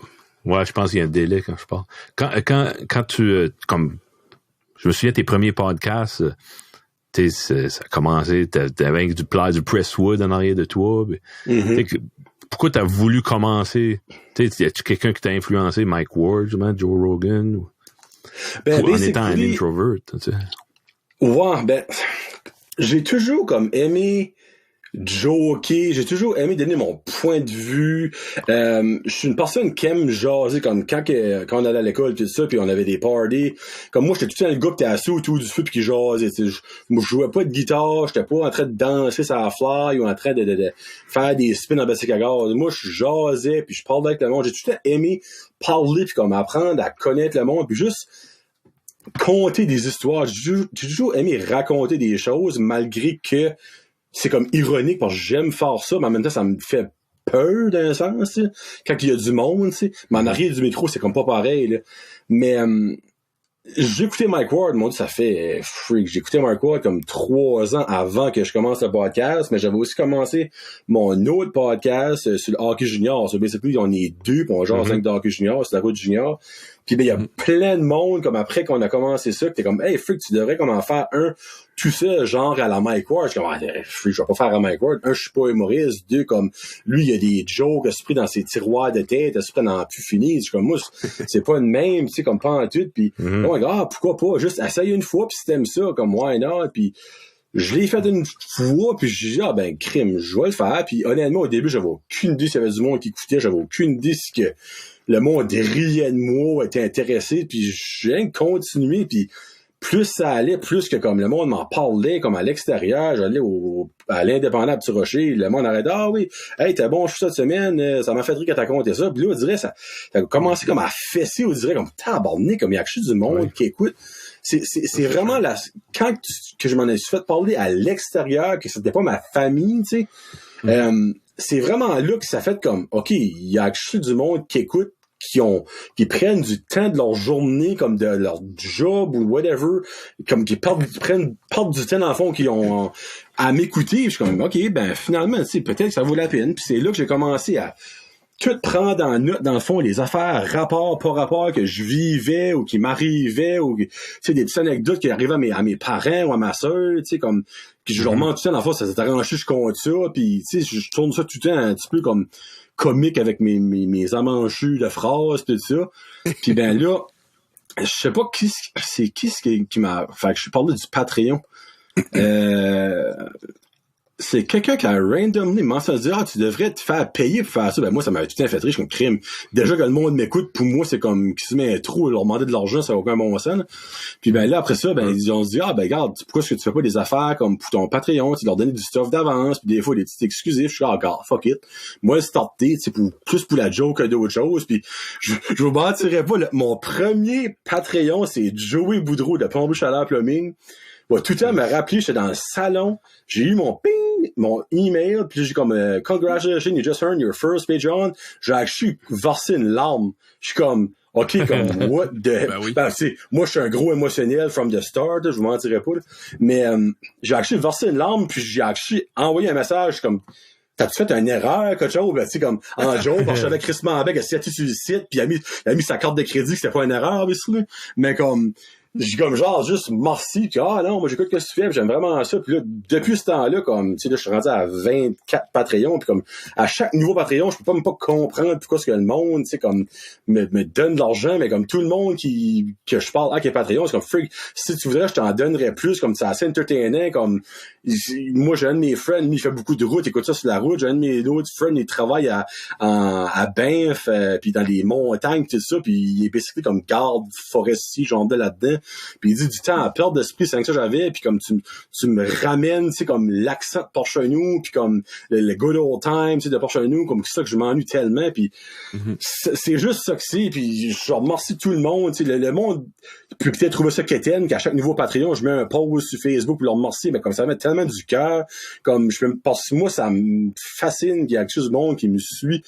ouais, je pense qu'il y a un délai quand je parle. Quand tu, comme, je me souviens tes premiers podcasts, ça a commencé, t'avais du presswood en arrière de toi. Pourquoi t'as voulu commencer? Y a-tu quelqu'un qui t'a influencé? Mike Ward, Joe Rogan? En étant un introvert, t'sais. Ouais, ben, j'ai toujours comme aimé joker, j'ai toujours aimé donner mon point de vue. Je suis une personne qui aime jaser, comme quand on allait à l'école tout ça, puis on avait des parties. Comme moi, j'étais tout le temps le gars qui était assis autour du feu puis qui jasait. Je jouais pas de guitare, j'étais pas en train de danser sur la fly ou en train de faire des spins en bicycle à gaz. Moi, je jasais puis je parlais avec le monde. J'ai tout le temps aimé parler puis comme apprendre à connaître le monde puis juste conter des histoires. J'ai toujours aimé raconter des choses malgré que c'est comme ironique parce que j'aime faire ça, mais en même temps, ça me fait peur d'un sens, t'sais. Quand il y a du monde, t'sais. Mais en arrière du micro, c'est comme pas pareil, là. Mais j'ai écouté Mike Ward, mon Dieu, ça fait freak. J'ai écouté Mike Ward comme 3 ans avant que je commence le podcast, mais j'avais aussi commencé mon autre podcast sur le hockey junior. So, basically, on est 2, puis on jase 5 de hockey junior, c'est la route junior. Puis ben, il y a plein de monde, comme après qu'on a commencé ça, que t'es comme, hey, freak, tu devrais comme en faire un tout ça, genre à la Mike Ward. Je suis comme, freak, je vais pas faire à Mike Ward. 1, je suis pas humoriste. 2, comme, lui, il y a des jokes à se pris dans ses tiroirs de tête, à se pris dans plus fini. Je suis comme, moi, c'est pas une même, tu sais, comme pas en tout. Puis, oh my God, pourquoi pas? Juste essaye une fois, puis si t'aimes ça, comme, why not? Puis, je l'ai fait une fois, puis j'ai dit, ben, crime, je vais le faire. Puis, honnêtement, au début, j'avais aucune idée s'il y avait du monde qui écoutait. J'avais aucune idée si que le monde riait de moi, était intéressé, puis j'ai continué, puis plus ça allait, plus que comme le monde m'en parlait, comme à l'extérieur, j'allais à l'indépendant à Petit Rocher, le monde arrêtait, ah oui, hey, t'es bon, je suis cette semaine, ça m'a fait rire quand t'as compté ça, puis là, on dirait, ça a commencé comme à fesser, on dirait comme tabarnak, comme il y a quelque chose du monde qui écoute. C'est vraiment quand que je m'en ai fait parler à l'extérieur, que c'était pas ma famille, tu sais, c'est vraiment là que ça fait comme, OK, il y a quelque chose du monde qui écoute, qui prennent du temps de leur journée, comme de leur job ou whatever, comme qui perdent du temps dans le fond, qui ont à m'écouter. Je suis comme, OK, ben finalement, tu sais, peut-être que ça vaut la peine. Puis c'est là que j'ai commencé à tout prendre en note, dans le fond, les affaires rapport, pas rapport que je vivais ou qui m'arrivaient, ou tu sais, des petites anecdotes qui arrivaient à mes parents ou à ma sœur, tu sais, comme, puis je leur montre tout le temps, dans le fond, ça s'est arrangé, je compte ça, puis tu sais, je tourne ça tout le temps un petit peu comme comique avec mes amanchus de phrases, tout ça. Puis ben là, je sais pas qui m'a... Fait que je parlais du Patreon. C'est quelqu'un qui a randomly mentionné, tu devrais te faire payer pour faire ça. Ben moi, ça m'avait tout fait rire, je suis comme crime. Déjà que le monde m'écoute, pour moi, c'est comme qui se met un trou, leur demander de l'argent, ça n'a aucun bon sens. Puis ben là, après ça, ben on se dit, ben regarde, pourquoi est-ce que tu fais pas des affaires comme pour ton Patreon, tu leur donnes du stuff d'avance, puis des fois des petites exclusifs, je suis là, regarde, fuck it. Moi, le starter, c'est plus pour la joke que d'autres choses, puis je vous mentirais pas, mon premier Patreon, c'est Joey Boudreau de Pompe Chaleur Plumbing. Bon, tout le temps me rappeler, j'étais dans le salon, j'ai eu mon ping, mon email, puis j'ai comme congratulations, you just earned your first Patreon. J'ai actually versé une larme. Je suis comme OK, comme what the ben oui. Ben, moi je suis un gros émotionnel from the start, je vous mentirais pas. Là. Mais j'ai actually versé une larme, puis j'ai actually envoyé un message comme t'as-tu fait une erreur, quelque chose? Ben, tu sais, comme, en joke, parce que je savais Chris Manbec a signé sur le site, puis il a mis sa carte de crédit, que c'était pas une erreur, obviously. Mais comme, j'ai comme genre juste merci, puis non, moi j'écoute ce que tu fais, puis j'aime vraiment ça. Puis là, depuis ce temps-là, comme, tu sais, là, je suis rendu à 24 Patreons, puis comme, à chaque nouveau Patreon, je peux pas même pas comprendre pourquoi ce que le monde, tu sais, comme, me donne de l'argent, mais comme tout le monde que je parle qui est Patreon, c'est comme, freak, si tu voudrais, je t'en donnerais plus, comme, c'est assez entertainant, comme, moi, j'ai un de mes friends, lui, il fait beaucoup de route, il écoute ça sur la route, j'ai un de mes autres friends, il travaille à Banff, puis dans les montagnes, tout ça, puis il est basically comme garde forestier, genre de là-dedans. Puis il dit du temps à perdre d'esprit, c'est que ça j'avais, puis comme tu me ramènes, tu sais, comme l'accent de Porchenou, puis comme le good old time, tu sais, de Porchenou, comme ça que je m'ennuie tellement, puis c'est juste ça que c'est, puis je remercie tout le monde, tu sais, le monde peut peut-être trouver ça quétaine, qu'à chaque nouveau Patreon, je mets un post sur Facebook pour leur remercier, mais comme ça met tellement du cœur, comme parce que moi, ça me fascine qu'il y a quelque chose de monde qui me suit.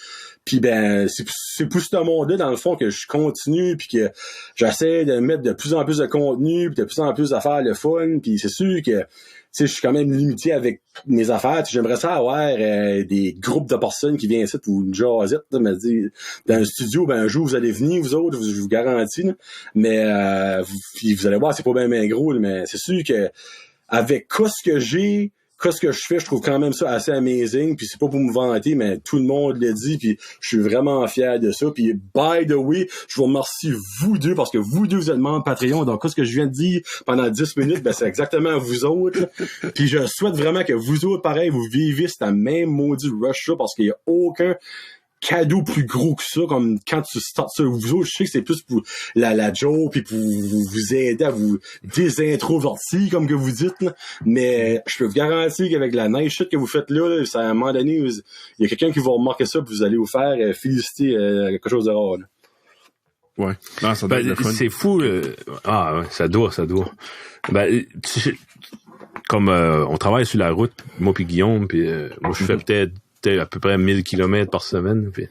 Puis ben c'est pour ce monde-là dans le fond que je continue puis que j'essaie de mettre de plus en plus de contenu puis de plus en plus d'affaires le fun puis c'est sûr que tu sais je suis quand même limité avec mes affaires. J'aimerais ça avoir des groupes de personnes qui viennent ici pour une jasette me dire dans un studio ben un jour vous allez venir vous autres je vous garantis là. Mais vous allez voir c'est pas bien gros là, mais c'est sûr que avec ce que j'ai ce que je fais, je trouve quand même ça assez amazing, puis c'est pas pour me vanter, mais tout le monde le dit, puis je suis vraiment fier de ça. Puis by the way, je vous remercie vous deux, parce que vous deux, vous êtes membres Patreon, donc ce que je viens de dire pendant 10 minutes, ben c'est exactement vous autres. Puis je souhaite vraiment que vous autres, pareil, vous vivez cette même maudit rush-là, parce qu'il y a aucun cadeau plus gros que ça, comme quand tu startes ça, vous autres, je sais que c'est plus pour la joke puis pour vous aider à vous désintrovertir, comme que vous dites, là. Mais je peux vous garantir qu'avec la nice shit que vous faites là, ça, à un moment donné, il y a quelqu'un qui va remarquer ça puis vous allez vous faire féliciter quelque chose de rare, là. Ouais. Non, ça doit être le fun. C'est fou. Ah, ouais, ça doit. Ben, comme on travaille sur la route, moi puis Guillaume, puis moi je fais peut-être à peu près 1000 km par semaine. Puis,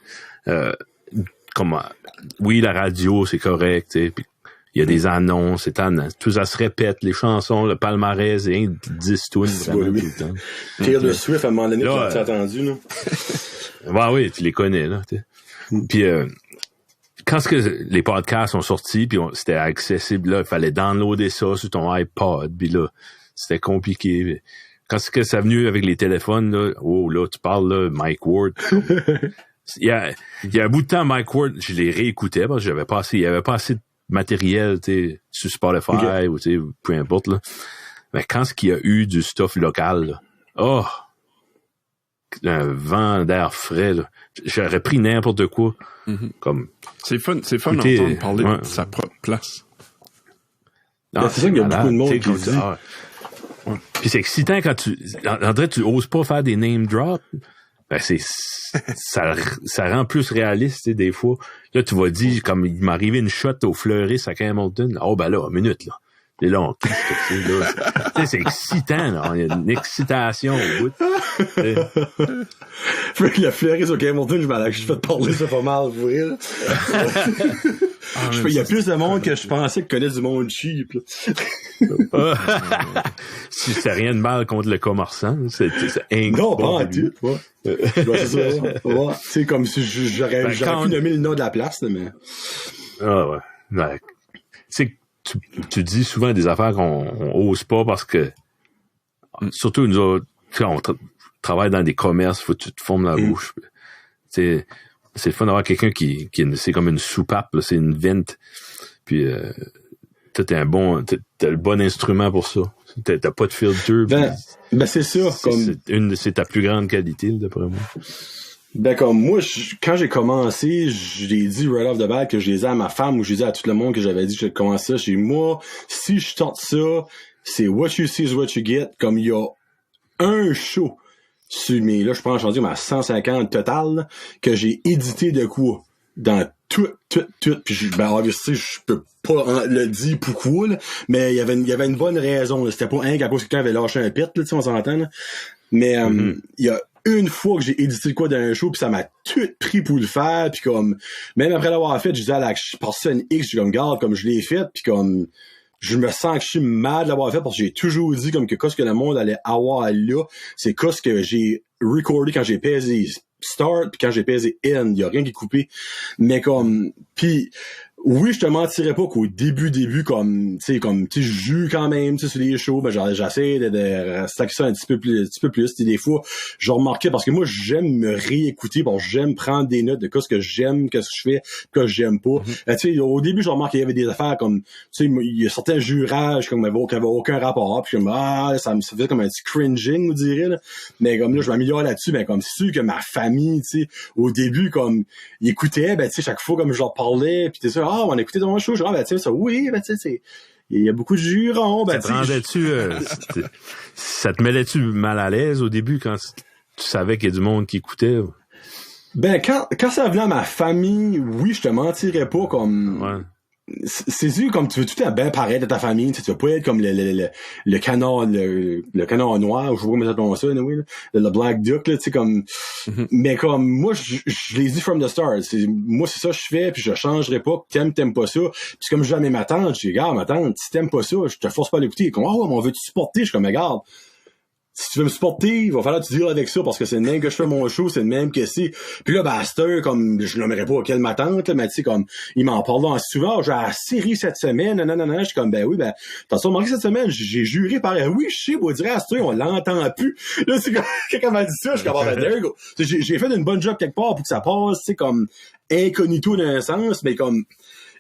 oui, la radio, c'est correct. Puis il y a des annonces, tout ça se répète, les chansons, le palmarès, et 10 tunes vraiment tout le temps. Taylor Swift, à un moment donné, tu as entendu, là. Bah oui, tu les connais, là. Puis quand les podcasts sont sortis, puis c'était accessible, là, il fallait downloader ça sur ton iPod, puis là, c'était compliqué. Puis, quand c'est venu avec les téléphones, là, là, tu parles, là, Mike Ward. Il y a un bout de temps, Mike Ward, je les réécoutais parce que il y avait pas assez de matériel, tu sais, sur Spotify ou, tu sais, peu importe, là. Mais quand il y a eu du stuff local, là, un vent d'air frais, là. J'aurais pris n'importe quoi. Comme. C'est fun d'entendre parler de sa propre place. Non, c'est ça qu'il y a beaucoup de monde qui dit. Ouais. Puis c'est excitant quand tu oses pas faire des name drops. Ben ça rend plus réaliste, tu sais, des fois. Là, tu vas dire, comme il m'est arrivé une shot au fleuriste à Hamilton. Oh, ben là, une minute, là. Et là, on kiffe, tu sais, c'est excitant, là. Il y a une excitation au bout. Le fleuriste au Hamilton, je fais parler ça pas mal, vous rire. Il y a plus de monde que je pensais que connaît du monde cheap, là. Si c'est rien de mal contre le commerçant, c'est non, pas en tout, ouais. C'est ça, ouais. C'est comme si j'aurais pu nommer le nom de la place, là, mais. Ah ouais. Ben, tu sais, tu dis souvent des affaires qu'on ose pas parce que, surtout nous autres, on travaille dans des commerces, faut que tu te formes la bouche. C'est le fun d'avoir quelqu'un qui c'est comme une soupape, là, c'est une vente. Puis t'as le bon instrument pour ça. T'as pas de filter. Ben c'est ça. C'est ta plus grande qualité, d'après moi. Ben comme moi, quand j'ai commencé, j'ai dit right off the bat que je les ai à ma femme ou je les ai à tout le monde que j'avais dit que j'ai commencé ça. Chez moi, si je tente ça, c'est what you see is what you get. Comme il y a un show sur mes, là je pense j'en dis à 150 total là, que j'ai édité de quoi dans tout puis obviously je peux pas le dire pourquoi là, mais il y avait une bonne raison là. C'était pas un qu'à cause que quelqu'un avait lâché un pit là, tu sais, on s'entend là. Mais il y a une fois que j'ai édité de quoi dans un show, puis ça m'a tout pris pour le faire, puis comme même après l'avoir fait, je disais à je passais une X, je comme garde comme je l'ai fait, puis comme je me sens que je suis mal de l'avoir fait parce que j'ai toujours dit comme que ce que le monde allait avoir là, c'est ce que j'ai recordé quand j'ai pesé start puis quand j'ai pesé end, il y a rien qui est coupé. Mais comme puis oui, je te mentirais pas qu'au début comme tu sais je joue quand même, tu sais sur les shows, ben j'essaie de stacker ça un petit peu plus, des fois je remarquais parce que moi j'aime me réécouter, bon j'aime prendre des notes de ce que j'aime, qu'est-ce que je fais, que j'aime pas. Tu sais au début je remarque qu'il y avait des affaires comme tu sais il y a certains jurages comme qui avaient aucun rapport, puis comme ça me faisait comme un petit cringing on dirait là. Mais comme là je m'améliore là-dessus, mais comme c'est sûr que ma famille, tu sais au début comme ils écoutaient, ben tu sais chaque fois comme je leur parlais, puis t'es sûr on a écouté dans mon show, genre, ben, tu sais, ça, oui, ben, tu sais, il y a beaucoup de jurons, ben, ça te rendait-tu, ça te mettait-tu mal à l'aise au début quand tu savais qu'il y a du monde qui écoutait? Ben, quand ça venait à ma famille, oui, je te mentirais pas comme, ouais. C'est sûr, comme tu veux tout bien paraître de ta famille, tu vas pas être comme le canard, le canard noir, ou je sais pas comment ça tombe ça, anyway, le Black Duck, là, tu sais, comme, mais comme, moi, je l'ai dit from the start, moi, c'est ça que je fais, puis je changerai pas, t'aimes pas ça, puis comme jamais ma tante, j'ai dit, regarde, ma tante, si t'aimes pas ça, je te force pas à l'écouter, comme, on veut te supporter, je suis comme, regarde, si tu veux me supporter, il va falloir que tu deals avec ça parce que c'est le même que je fais mon show, c'est le même que c'est. Puis là, Baster, comme je nommerais pas quelle ma tante, là, mais tu sais, comme il m'en parle souvent, j'ai la série cette semaine, non, je suis comme ben oui, ben t'as ça remarqué cette semaine, j'ai juré par oui, je sais, vous direz Baster, on l'entend plus. Là, c'est comme quelqu'un m'a dit ça, je suis comme ben there you go. J'ai fait une bonne job quelque part pour que ça passe, c'est comme incognito d'un sens, mais comme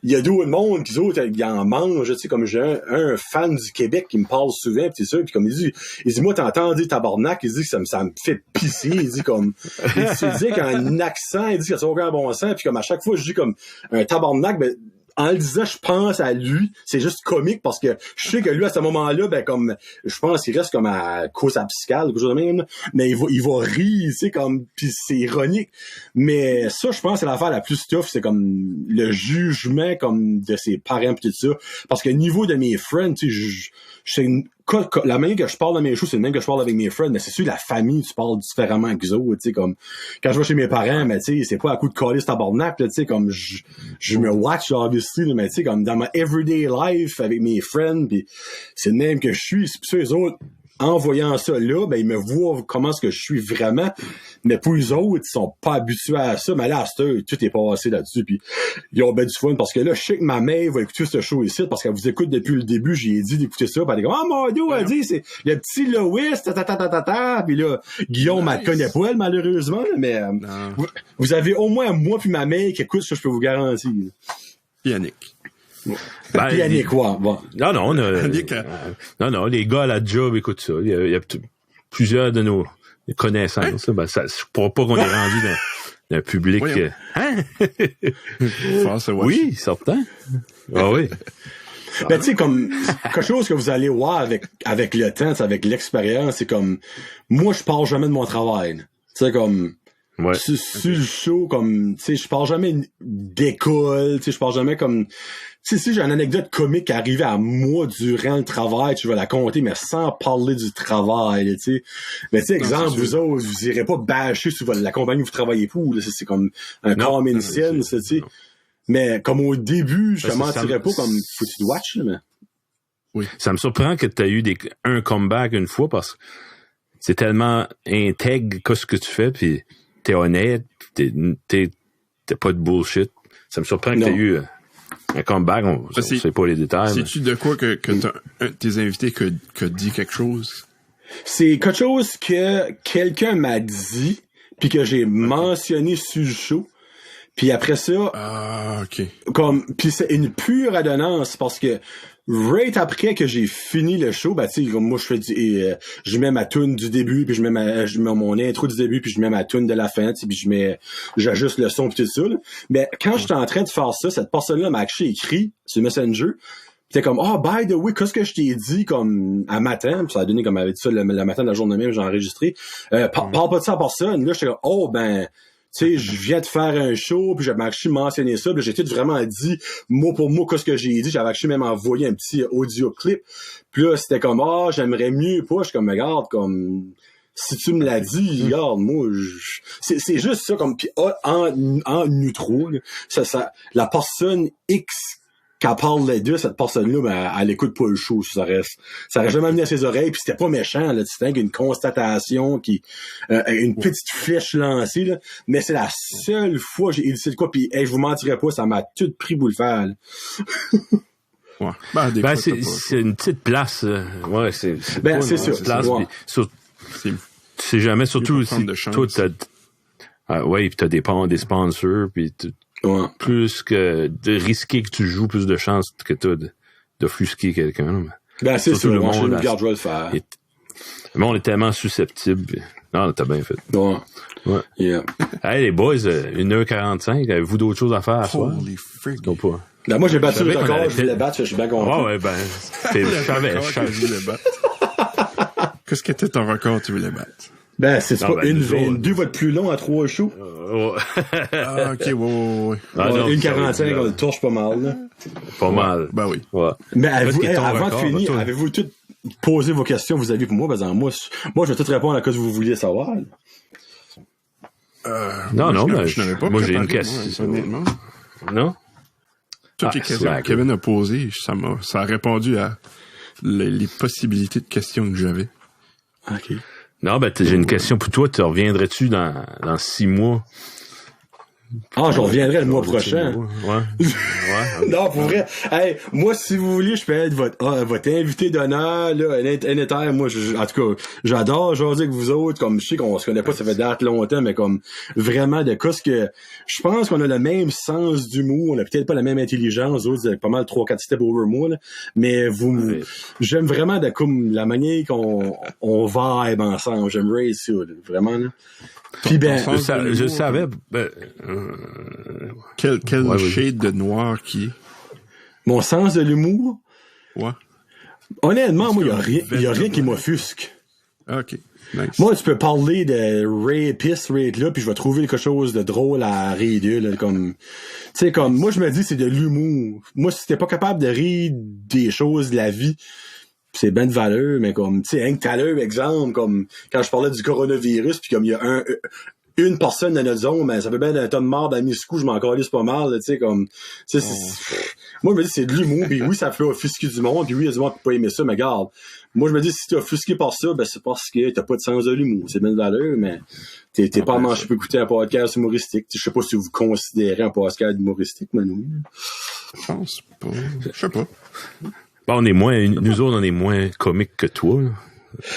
il y a d'autres monde qui autres ils en mangent, tu sais, comme j'ai un fan du Québec qui me parle souvent, pis c'est ça, puis comme il dit moi t'entends dire tabarnak, il dit que ça me fait pisser, il dit comme il dit qu'un accent, il dit que ça n'a aucun bon sens, puis comme à chaque fois je dis comme un tabarnak, ben en le disant, je pense à lui. C'est juste comique parce que je sais que lui, à ce moment-là, ben, comme, je pense qu'il reste comme à cause abscale ou quelque chose de même, mais il va rire, tu sais, comme, pis c'est ironique. Mais ça, je pense, c'est l'affaire la plus tough, c'est comme, le jugement, comme, de ses parents pis tout ça. Parce que niveau de mes friends, tu sais, la manière que je parle dans mes shows, c'est le même que je parle avec mes friends, mais c'est sûr, la famille, tu parles différemment que les autres, tu sais, comme, quand je vais chez mes parents, mais tu sais, c'est pas à coup de coller tabarnak, là, tu sais, comme, je me watch, obviously, mais tu sais, comme, dans ma everyday life, avec mes friends, pis c'est le même que je suis, c'est pour ça, les autres, en voyant ça là, ben, ils me voient comment est-ce que je suis vraiment, mais pour les autres, ils sont pas habitués à ça, mais là, à cette heure, tout est passé là-dessus, puis ils ont ben du fun, parce que là, je sais que ma mère va écouter ce show ici, parce qu'elle vous écoute depuis le début, j'ai dit d'écouter ça, pis elle est comme, mon Dieu, elle dit, c'est le petit Lois, pis là, Guillaume, elle connaît pas, elle, malheureusement, mais vous avez au moins moi puis ma mère qui écoute ça, je peux vous garantir. Yannick. Ben, Yannick, quoi. Bon. Non, les gars à la job écoutent ça. Il y a plusieurs de nos connaissances. Ben, ça, je crois pas qu'on est rendu dans un public. Oui, certain. Ah oui. Ben, tu sais, comme, quelque chose que vous allez voir avec le temps, avec l'expérience, c'est comme, moi, je parle jamais de mon travail. Tu sais, comme, Ouais. Sur le show, comme, tu sais, je parle jamais d'école, tu sais, je parle jamais comme, tu sais, si j'ai une anecdote comique qui arrivait à moi durant le travail, tu vas la compter, mais sans parler du travail, tu sais. Mais tu sais, exemple, vous autres, vous irez pas bâcher sur la compagnie où vous travaillez pour, là, c'est comme un common sense, tu sais. Mais comme au début, je te mentirais pas comme, faut que tu te watches, là, mais. Oui. Ça me surprend que tu as eu un comeback une fois parce que c'est tellement intègre que ce que tu fais, puis t'es honnête, t'es pas de bullshit. Ça me surprend que t'aies eu un comeback, on sait pas les détails. Sais-tu de quoi que tes invités que dit quelque chose? C'est quelque chose que quelqu'un m'a dit, puis que j'ai mentionné sur le show. Puis après ça, puis c'est une pure adonnance parce que right après que j'ai fini le show, ben tu sais, comme moi je fais je mets ma tune du début, puis je mets mon intro du début, puis je mets ma tune de la fin, puis j'ajuste le son puis tout ça. Là. Mais quand j'étais en train de faire ça, cette personne-là m'a écrit sur Messenger. C'était comme by the way, qu'est-ce que je t'ai dit comme à matin, puis ça a donné comme avait dit ça le matin de la journée même, j'ai enregistré. Parle pas de ça à personne. Là, j'étais comme tu sais, je viens de faire un show, puis j'avais actually mentionné ça, puis j'ai tout vraiment dit, mot pour mot, qu'est-ce que j'ai dit. J'avais actually même envoyé un petit audio clip. Puis là, c'était comme, j'aimerais mieux pas. Je suis comme, regarde, comme, si tu me l'as dit, regarde, moi, c'est juste ça, comme, pis en nous trois, ça, la personne X quand parle les deux, cette personne-là, ben, elle écoute pas le show, ça aurait jamais venu à ses oreilles, puis c'était pas méchant, là, c'était une constatation une petite flèche lancée, là, mais c'est la seule fois que j'ai édité de quoi, puis je vous mentirais pas, ça m'a tout pris boule fer, là. Ouais. C'est une petite place, ouais, c'est ça. Place, tu sais jamais, surtout aussi, toi, pis t'as des sponsors, pis plus que de risquer que tu joues, plus de chances que t'as d'offusquer quelqu'un. Ben, c'est sûr, le monde, je vais le faire. Le monde est tellement susceptible. Non, t'as bien fait. Ouais. Yeah. Hey, les boys, 1h45, avez-vous d'autres choses à faire à soir? Holy freak. Non, pas. Ben, moi, j'ai battu le record, je voulais battre, je suis bien content. Ouais, ben, je savais. Qu'est-ce que était ton record, tu voulais battre? Ben, c'est pas une 22 va être plus long à 3 shows. Ok, ouais. Une 45, on le torche pas mal, là. Pas mal. Ben oui. Ouais. Mais avant de finir, avez-vous tout posé vos questions vous aviez pour moi? Parce que moi, je vais tout répondre à ce que vous vouliez savoir. Non, mais je n'avais pas moi, j'ai une question. Honnêtement. Non? Toutes les questions que Kevin a posées, ça a répondu à les possibilités de questions que j'avais. OK. Non, ben, j'ai une question pour toi. Tu reviendrais-tu dans 6 mois? Je reviendrai le mois prochain. Ouais. Non, pour vrai. Hey, moi, si vous voulez, je peux être votre invité d'honneur, là, un éther. Moi, en tout cas, j'adore jaser avec vous autres. Comme, je sais qu'on se connaît pas, ça fait date longtemps, mais comme, vraiment, de quoi ce que, je pense qu'on a le même sens d'humour. On a peut-être pas la même intelligence. Vous autres, vous avez pas mal 3-4 steps over moi, là. Mais j'aime vraiment de, comme, la manière on vibe ensemble. J'aimerais ça, là, vraiment, là. Puis je savais. Quel shade de noir qui est? Mon sens de l'humour? Ouais. Honnêtement, moi, il y a rien qui m'offusque. OK. Nice. Moi, tu peux parler de rapiste, là, puis je vais trouver quelque chose de drôle à rire là, comme, tu sais, comme, moi, je me dis, c'est de l'humour. Moi, si t'es pas capable de rire des choses de la vie, c'est ben de valeur, mais comme, tu sais, tout à l'heure, exemple, comme, quand je parlais du coronavirus, puis comme il y a une personne dans notre zone, mais ça fait bien un tonne de mort dans Miscou, je m'en calisse pas mal, tu sais, comme, tu sais, moi, je me dis, c'est de l'humour, puis oui, ça fait offusquer du monde, puis oui, il y a du monde qui peut pas aimer ça, mais regarde, moi, je me dis, si t'es offusqué par ça, ben, c'est parce que t'as pas de sens de l'humour, c'est ben de valeur, mais t'es pas manché pour écouter un podcast humoristique, je sais pas si vous considérez un podcast humoristique, Manu. Je pense pas, je sais pas. Bon, nous autres, on est moins comiques que toi, là.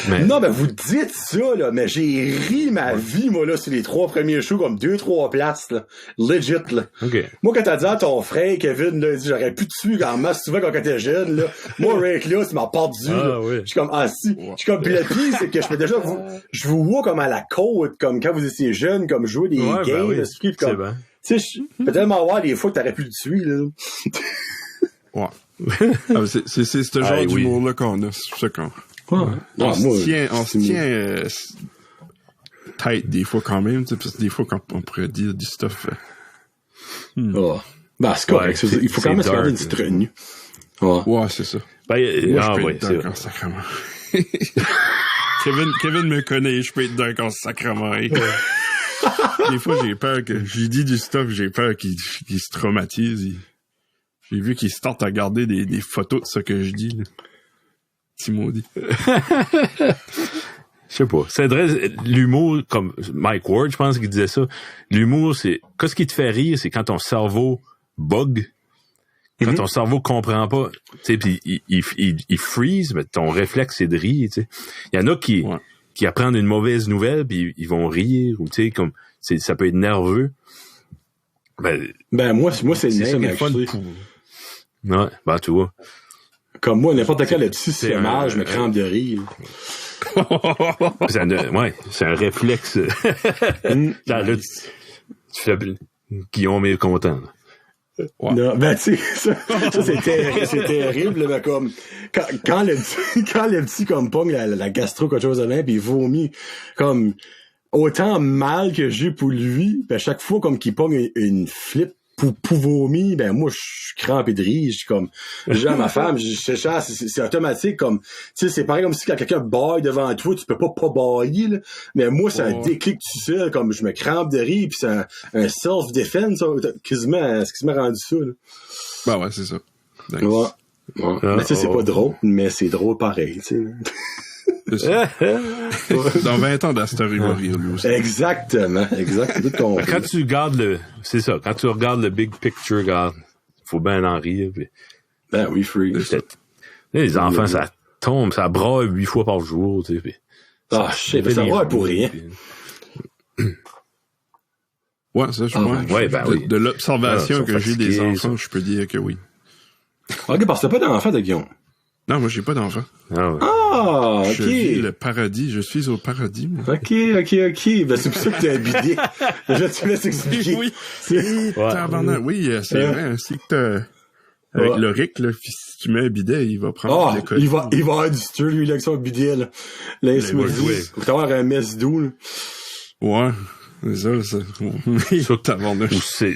Mais... Non, mais vous dites ça, là, mais j'ai ri ma vie, moi, là, sur les 3 premiers shows, comme 2-3 places, là. Legit, là. Okay. Moi, quand t'as dit à ton frère, Kevin, là, il dit, j'aurais pu te tuer en masse souvent quand t'étais jeune, là. Moi, Rick, là, tu m'as perdu, là. Oui. Je suis comme, si. Je suis comme, pis le pire, c'est que je vous vois comme à la côte, comme quand vous étiez jeune, comme jouer des games, oui. puis comme, bon. tu sais, je peux tellement voir des fois que t'aurais pu le tuer, là. Ouais. C'est ce genre d'humour-là qu'on a, c'est ça qu'on... Ouais. On se tient tight des fois quand même, parce que des fois quand on pourrait dire du stuff. Oh. Ben, c'est correct. Ouais, il faut quand même se garder une petite retenue. Ouais, c'est ça. Ben, Moi, je peux être dark en sacrement. Kevin me connaît, je peux être dark en sacrement. Des fois, j'ai peur que j'ai dit du stuff, j'ai peur qu'il se traumatise. J'ai vu qu'il se tente à garder des photos de ce que je dis. Là. Petit maudit. Je sais pas. C'est vrai, l'humour, comme Mike Ward, je pense qu'il disait ça. L'humour, c'est, qu'est-ce qui te fait rire, c'est quand ton cerveau bug. Quand ton cerveau comprend pas, tu sais, puis il freeze, mais ton réflexe, c'est de rire, tu sais. Il y en a qui apprennent une mauvaise nouvelle, puis ils vont rire, ou tu sais, comme, ça peut être nerveux. Ben moi, c'est le même, actually. Ouais, ben, tu vois. Comme moi, n'importe quel petit sémage, je me crampe de rire. C'est un réflexe. Là, tu fais Guillaume est content. Ouais. Non, ben tu sais, ça c'est terrible, mais comme quand le petit comme pogne la gastro quelque chose de même, puis il vomit comme autant mal que j'ai pour lui, ben chaque fois comme qu'il pogne une flip pour vomir, ben moi je crampé de rire, je suis comme j'ai à ma femme, c'est automatique, comme tu sais, c'est pareil comme si quand quelqu'un baille devant toi, tu peux pas bailler là, mais moi c'est un déclic tout seul, comme je me crampe de rire, puis c'est un self defense, quasiment rendu ça là. Ben ouais, c'est ça. Ouais. Mais tu sais, c'est pas drôle, mais c'est drôle pareil, tu sais. Dans 20 ans d'Astor, il va rire, lui aussi. Exactement. Quand tu regardes quand tu regardes le big picture, regarde, faut bien en rire. Puis, ben oui, free. Les enfants, ça tombe, ça braille 8 fois par jour, tu sais. Puis, je sais, ça braille pour rien. Ouais, ça, je pense. Ouais, ben oui. De l'observation que j'ai des enfants, je peux dire que oui. Ok, parce que t'as pas d'enfant de Guillaume. Non, moi, j'ai pas d'enfant. Ok. Je vis le paradis. Je suis au paradis, moi. Ok. Ben, c'est pour ça que t'as un bidet. Déjà, tu laisses expliquer. Oui. Oui, c'est vrai. Ainsi que t'as, avec le RIC, là, si tu mets un bidet, il va prendre l'école. Il va avoir du stir, lui, là, avec son bidet, là. Là, il se met faut avoir un mess doux, là. Ouais. C'est ça. Ça, tabarnouche. C'est...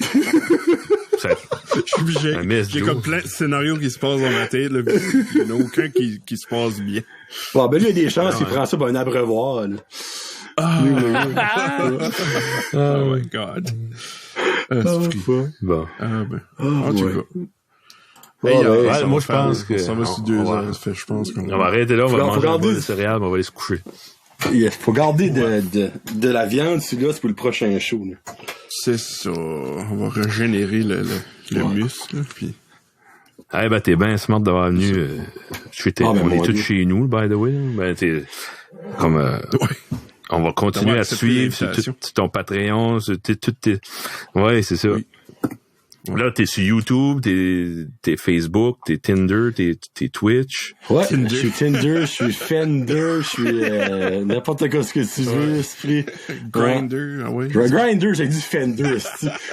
J'ai comme plein de scénarios qui se passent dans ma tête, là. Il n'y en a aucun qui se passe bien. Bon, ben, lui, il y a des chances qu'il prend ça pour un abreuvoir, là. Oh my God. Bon. En tout cas. Moi, je pense que... Ça va sur 2 heures, je pense qu'on... On va arrêter là, on va manger un bol de céréales, on va aller se coucher. Il faut garder de la viande, celui-là, c'est pour le prochain show, là. C'est ça. On va régénérer le muscle, puis... Ah, ben, t'es bien smart d'avoir venu, on est tous chez nous, by the way, ben, t'es, comme, on va continuer à suivre sur ton Patreon, sur ouais, c'est ça. Oui. Là, t'es sur YouTube, t'es Facebook, t'es Tinder, t'es Twitch. Ouais, je suis Tinder, je suis Fender, je suis n'importe quoi ce que tu veux, esprit. Grinder, ah ouais. Grinder, j'ai dit Fender,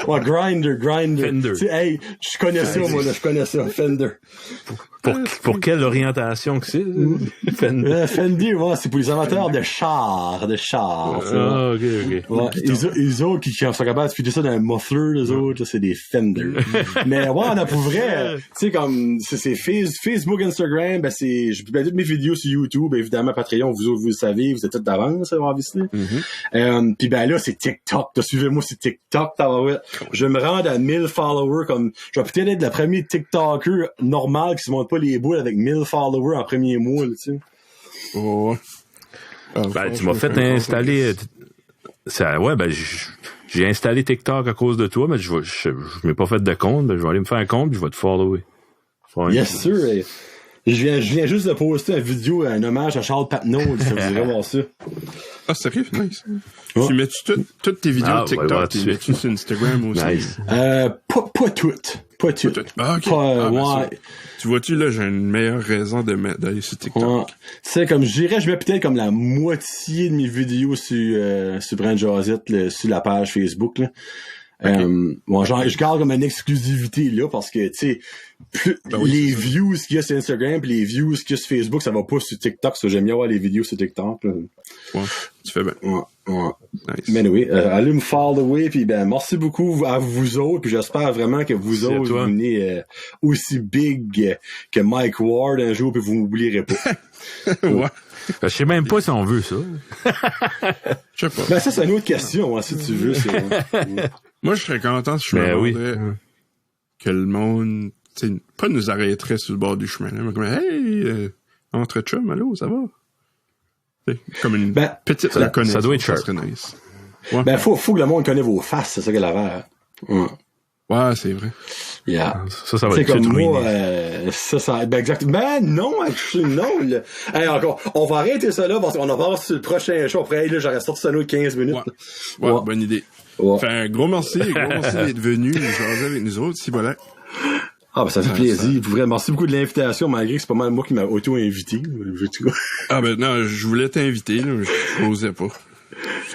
ouais, Grinder. Fender. Hey, je connais ça, moi, là, je connais ça, Fender. Pour quelle orientation que c'est? Fender? Fender, ouais, c'est pour les amateurs de chars. Ok. Ouais, les autres qui sont capables de filer ça dans un muffler, les autres, c'est des Fender. Mais ouais, on a pour vrai, tu sais, comme, c'est Facebook, Instagram, ben je publie toutes mes vidéos sur YouTube, évidemment, Patreon, vous le savez, vous êtes tous d'avance, obviously. Puis ben là, c'est TikTok. Suivez-moi sur TikTok, je vais me rendre à 1000 followers, comme, je vais peut-être être le premier TikToker normal qui se montre pas les boules avec 1000 followers en premier mois, tu sais. Oh. Ben, tu m'as fait installer, j'ai installé TikTok à cause de toi, mais je m'ai pas fait de compte, ben je vais aller me faire un compte puis je vais te follower. Yes, sir. Je viens juste de poster une vidéo, un hommage à Charles Patnaud, si vous irez voir ça. Ah, sérieux? Nice. Tu mets-tu toutes tes vidéos TikTok, tu mets-tu sur Instagram aussi? Nice. Pas toutes. Ah, ok. Ouais. Tu vois-tu, là, j'ai une meilleure raison d'aller sur TikTok. Ouais. Tu sais, comme je mets peut-être comme la moitié de mes vidéos sur Brand Josette, sur la page Facebook, là. Bon, genre, je garde comme une exclusivité là parce que, tu sais, les views qu'il y a sur Instagram pis les views qu'il y a sur Facebook, ça va pas sur TikTok. Ça, j'aime bien voir les vidéos sur TikTok. Là. Ouais, tu fais bien. Ouais. Nice. Mais oui, allez me follower puis ben merci beaucoup à vous autres puis j'espère vraiment que vous autres vous venez aussi big que Mike Ward un jour puis vous m'oublierez pas. Ouais. Je sais même pas si on veut ça. Je sais pas. Ben ça c'est une autre question hein, si tu veux. Moi je serais content si je me rendrais que le monde t'sais, pas nous arrêterait sur le bord du chemin. Là, mais comme hey, entre chum, allô, ça va? T'sais, comme une petite reconnaissance. Ça doit être cher. Nice. Ouais. Ben faut que le monde connaisse vos faces, c'est ça qu'elle a. Ouais, c'est vrai. Yeah. Ça va être comme moi, ruiné. exactement. Ben non, actually, non. Hey, encore, on va arrêter ça là parce qu'on en parle sur le prochain show. Après, là, j'aurais sorti ça là 15 minutes. Ouais, bonne idée. Ouais. Fait un gros merci d'être venu jaser avec nous autres, si voilà. Ah, ben, ça fait plaisir. Vraiment, merci beaucoup de l'invitation, malgré que c'est pas mal moi qui m'a auto-invité. Ah, ben, non, je voulais t'inviter, là, je n'osais pas.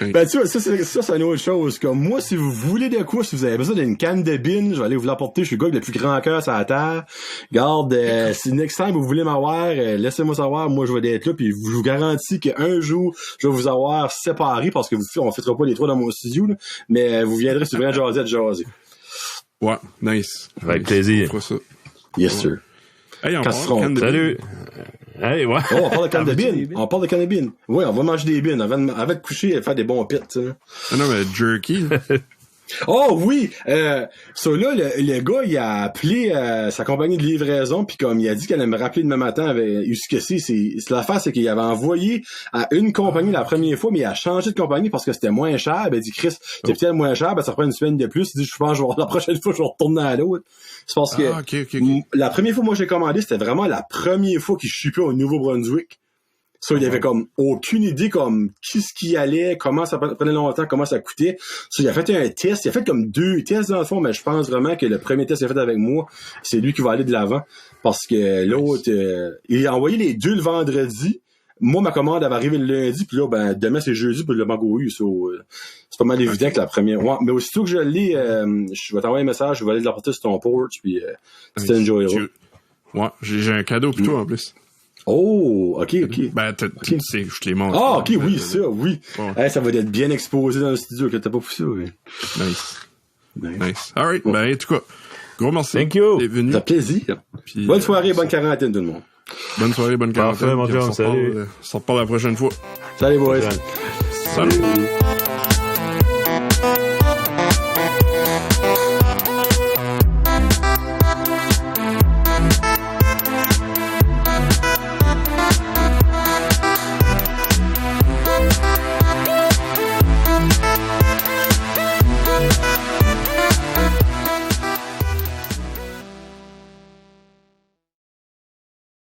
Ben, tu vois, ça, c'est une autre chose. Comme moi, si vous voulez de quoi, si vous avez besoin d'une canne de bin, je vais aller vous l'apporter. Je suis le gars avec le plus grand cœur sur la terre. Garde, si next time vous voulez m'avoir, laissez-moi savoir. Moi, je vais être là. Puis, je vous garantis qu'un jour, je vais vous avoir séparés parce que on fêtera pas les trois dans mon studio, là, mais vous viendrez sur Vrai Jaser de jaser. Ouais, nice. Avec plaisir. On fera ça. Yes, sir. Hey, on parle de Salut. Hey, ouais. Oh, on parle de canne de bin. On parle de canne de bin. Oui, on va manger des bines avant de coucher et faire des bons pits, tu sais. Ah non, mais jerky. Oh oui! Là, le gars, il a appelé sa compagnie de livraison, puis comme il a dit qu'elle allait me rappeler demain matin avec ce que c'est l'affaire, c'est qu'il avait envoyé à une compagnie la première fois, mais il a changé de compagnie parce que c'était moins cher. Ben, il dit, Chris, c'est peut-être moins cher, ben, ça prend une semaine de plus. Il dit, je pense que la prochaine fois, je vais retourner à l'autre. C'est parce que la première fois, moi, j'ai commandé, c'était vraiment la première fois qu'il shippait au Nouveau-Brunswick. Ça, il avait comme aucune idée comme qu'est-ce qui allait, comment ça prenait longtemps, comment ça coûtait. Ça, il a fait un test. Il a fait comme 2 tests dans le fond, mais je pense vraiment que le premier test qu'il a fait avec moi, c'est lui qui va aller de l'avant. Parce que l'autre, il a envoyé les 2 le vendredi. Moi, ma commande avait arrivé le lundi, puis là, ben, demain, c'est jeudi pour le mango eu. C'est pas mal évident que la première. Ouais, mais aussitôt que je l'ai, je vais t'envoyer un message, je vais aller l'apporter sur ton porch, puis c'était enjoyable. Ouais, j'ai un cadeau pour toi en plus. Oh, ok. Ben, tu sais, je te les montre. Ah, ok, oui, ça, oui. Ouais. Hey, ça va être bien exposé dans le studio, que t'as pas fou ça, oui. Nice. Alright, ben, en tout cas, gros merci. Thank you. T'es venu. Ça fait plaisir. Puis, bonne soirée, bonne quarantaine, tout le monde. Bonne soirée, bonne quarantaine. Parfait, mon John, salut. On se reparle la prochaine fois. Salut, boys. Salut.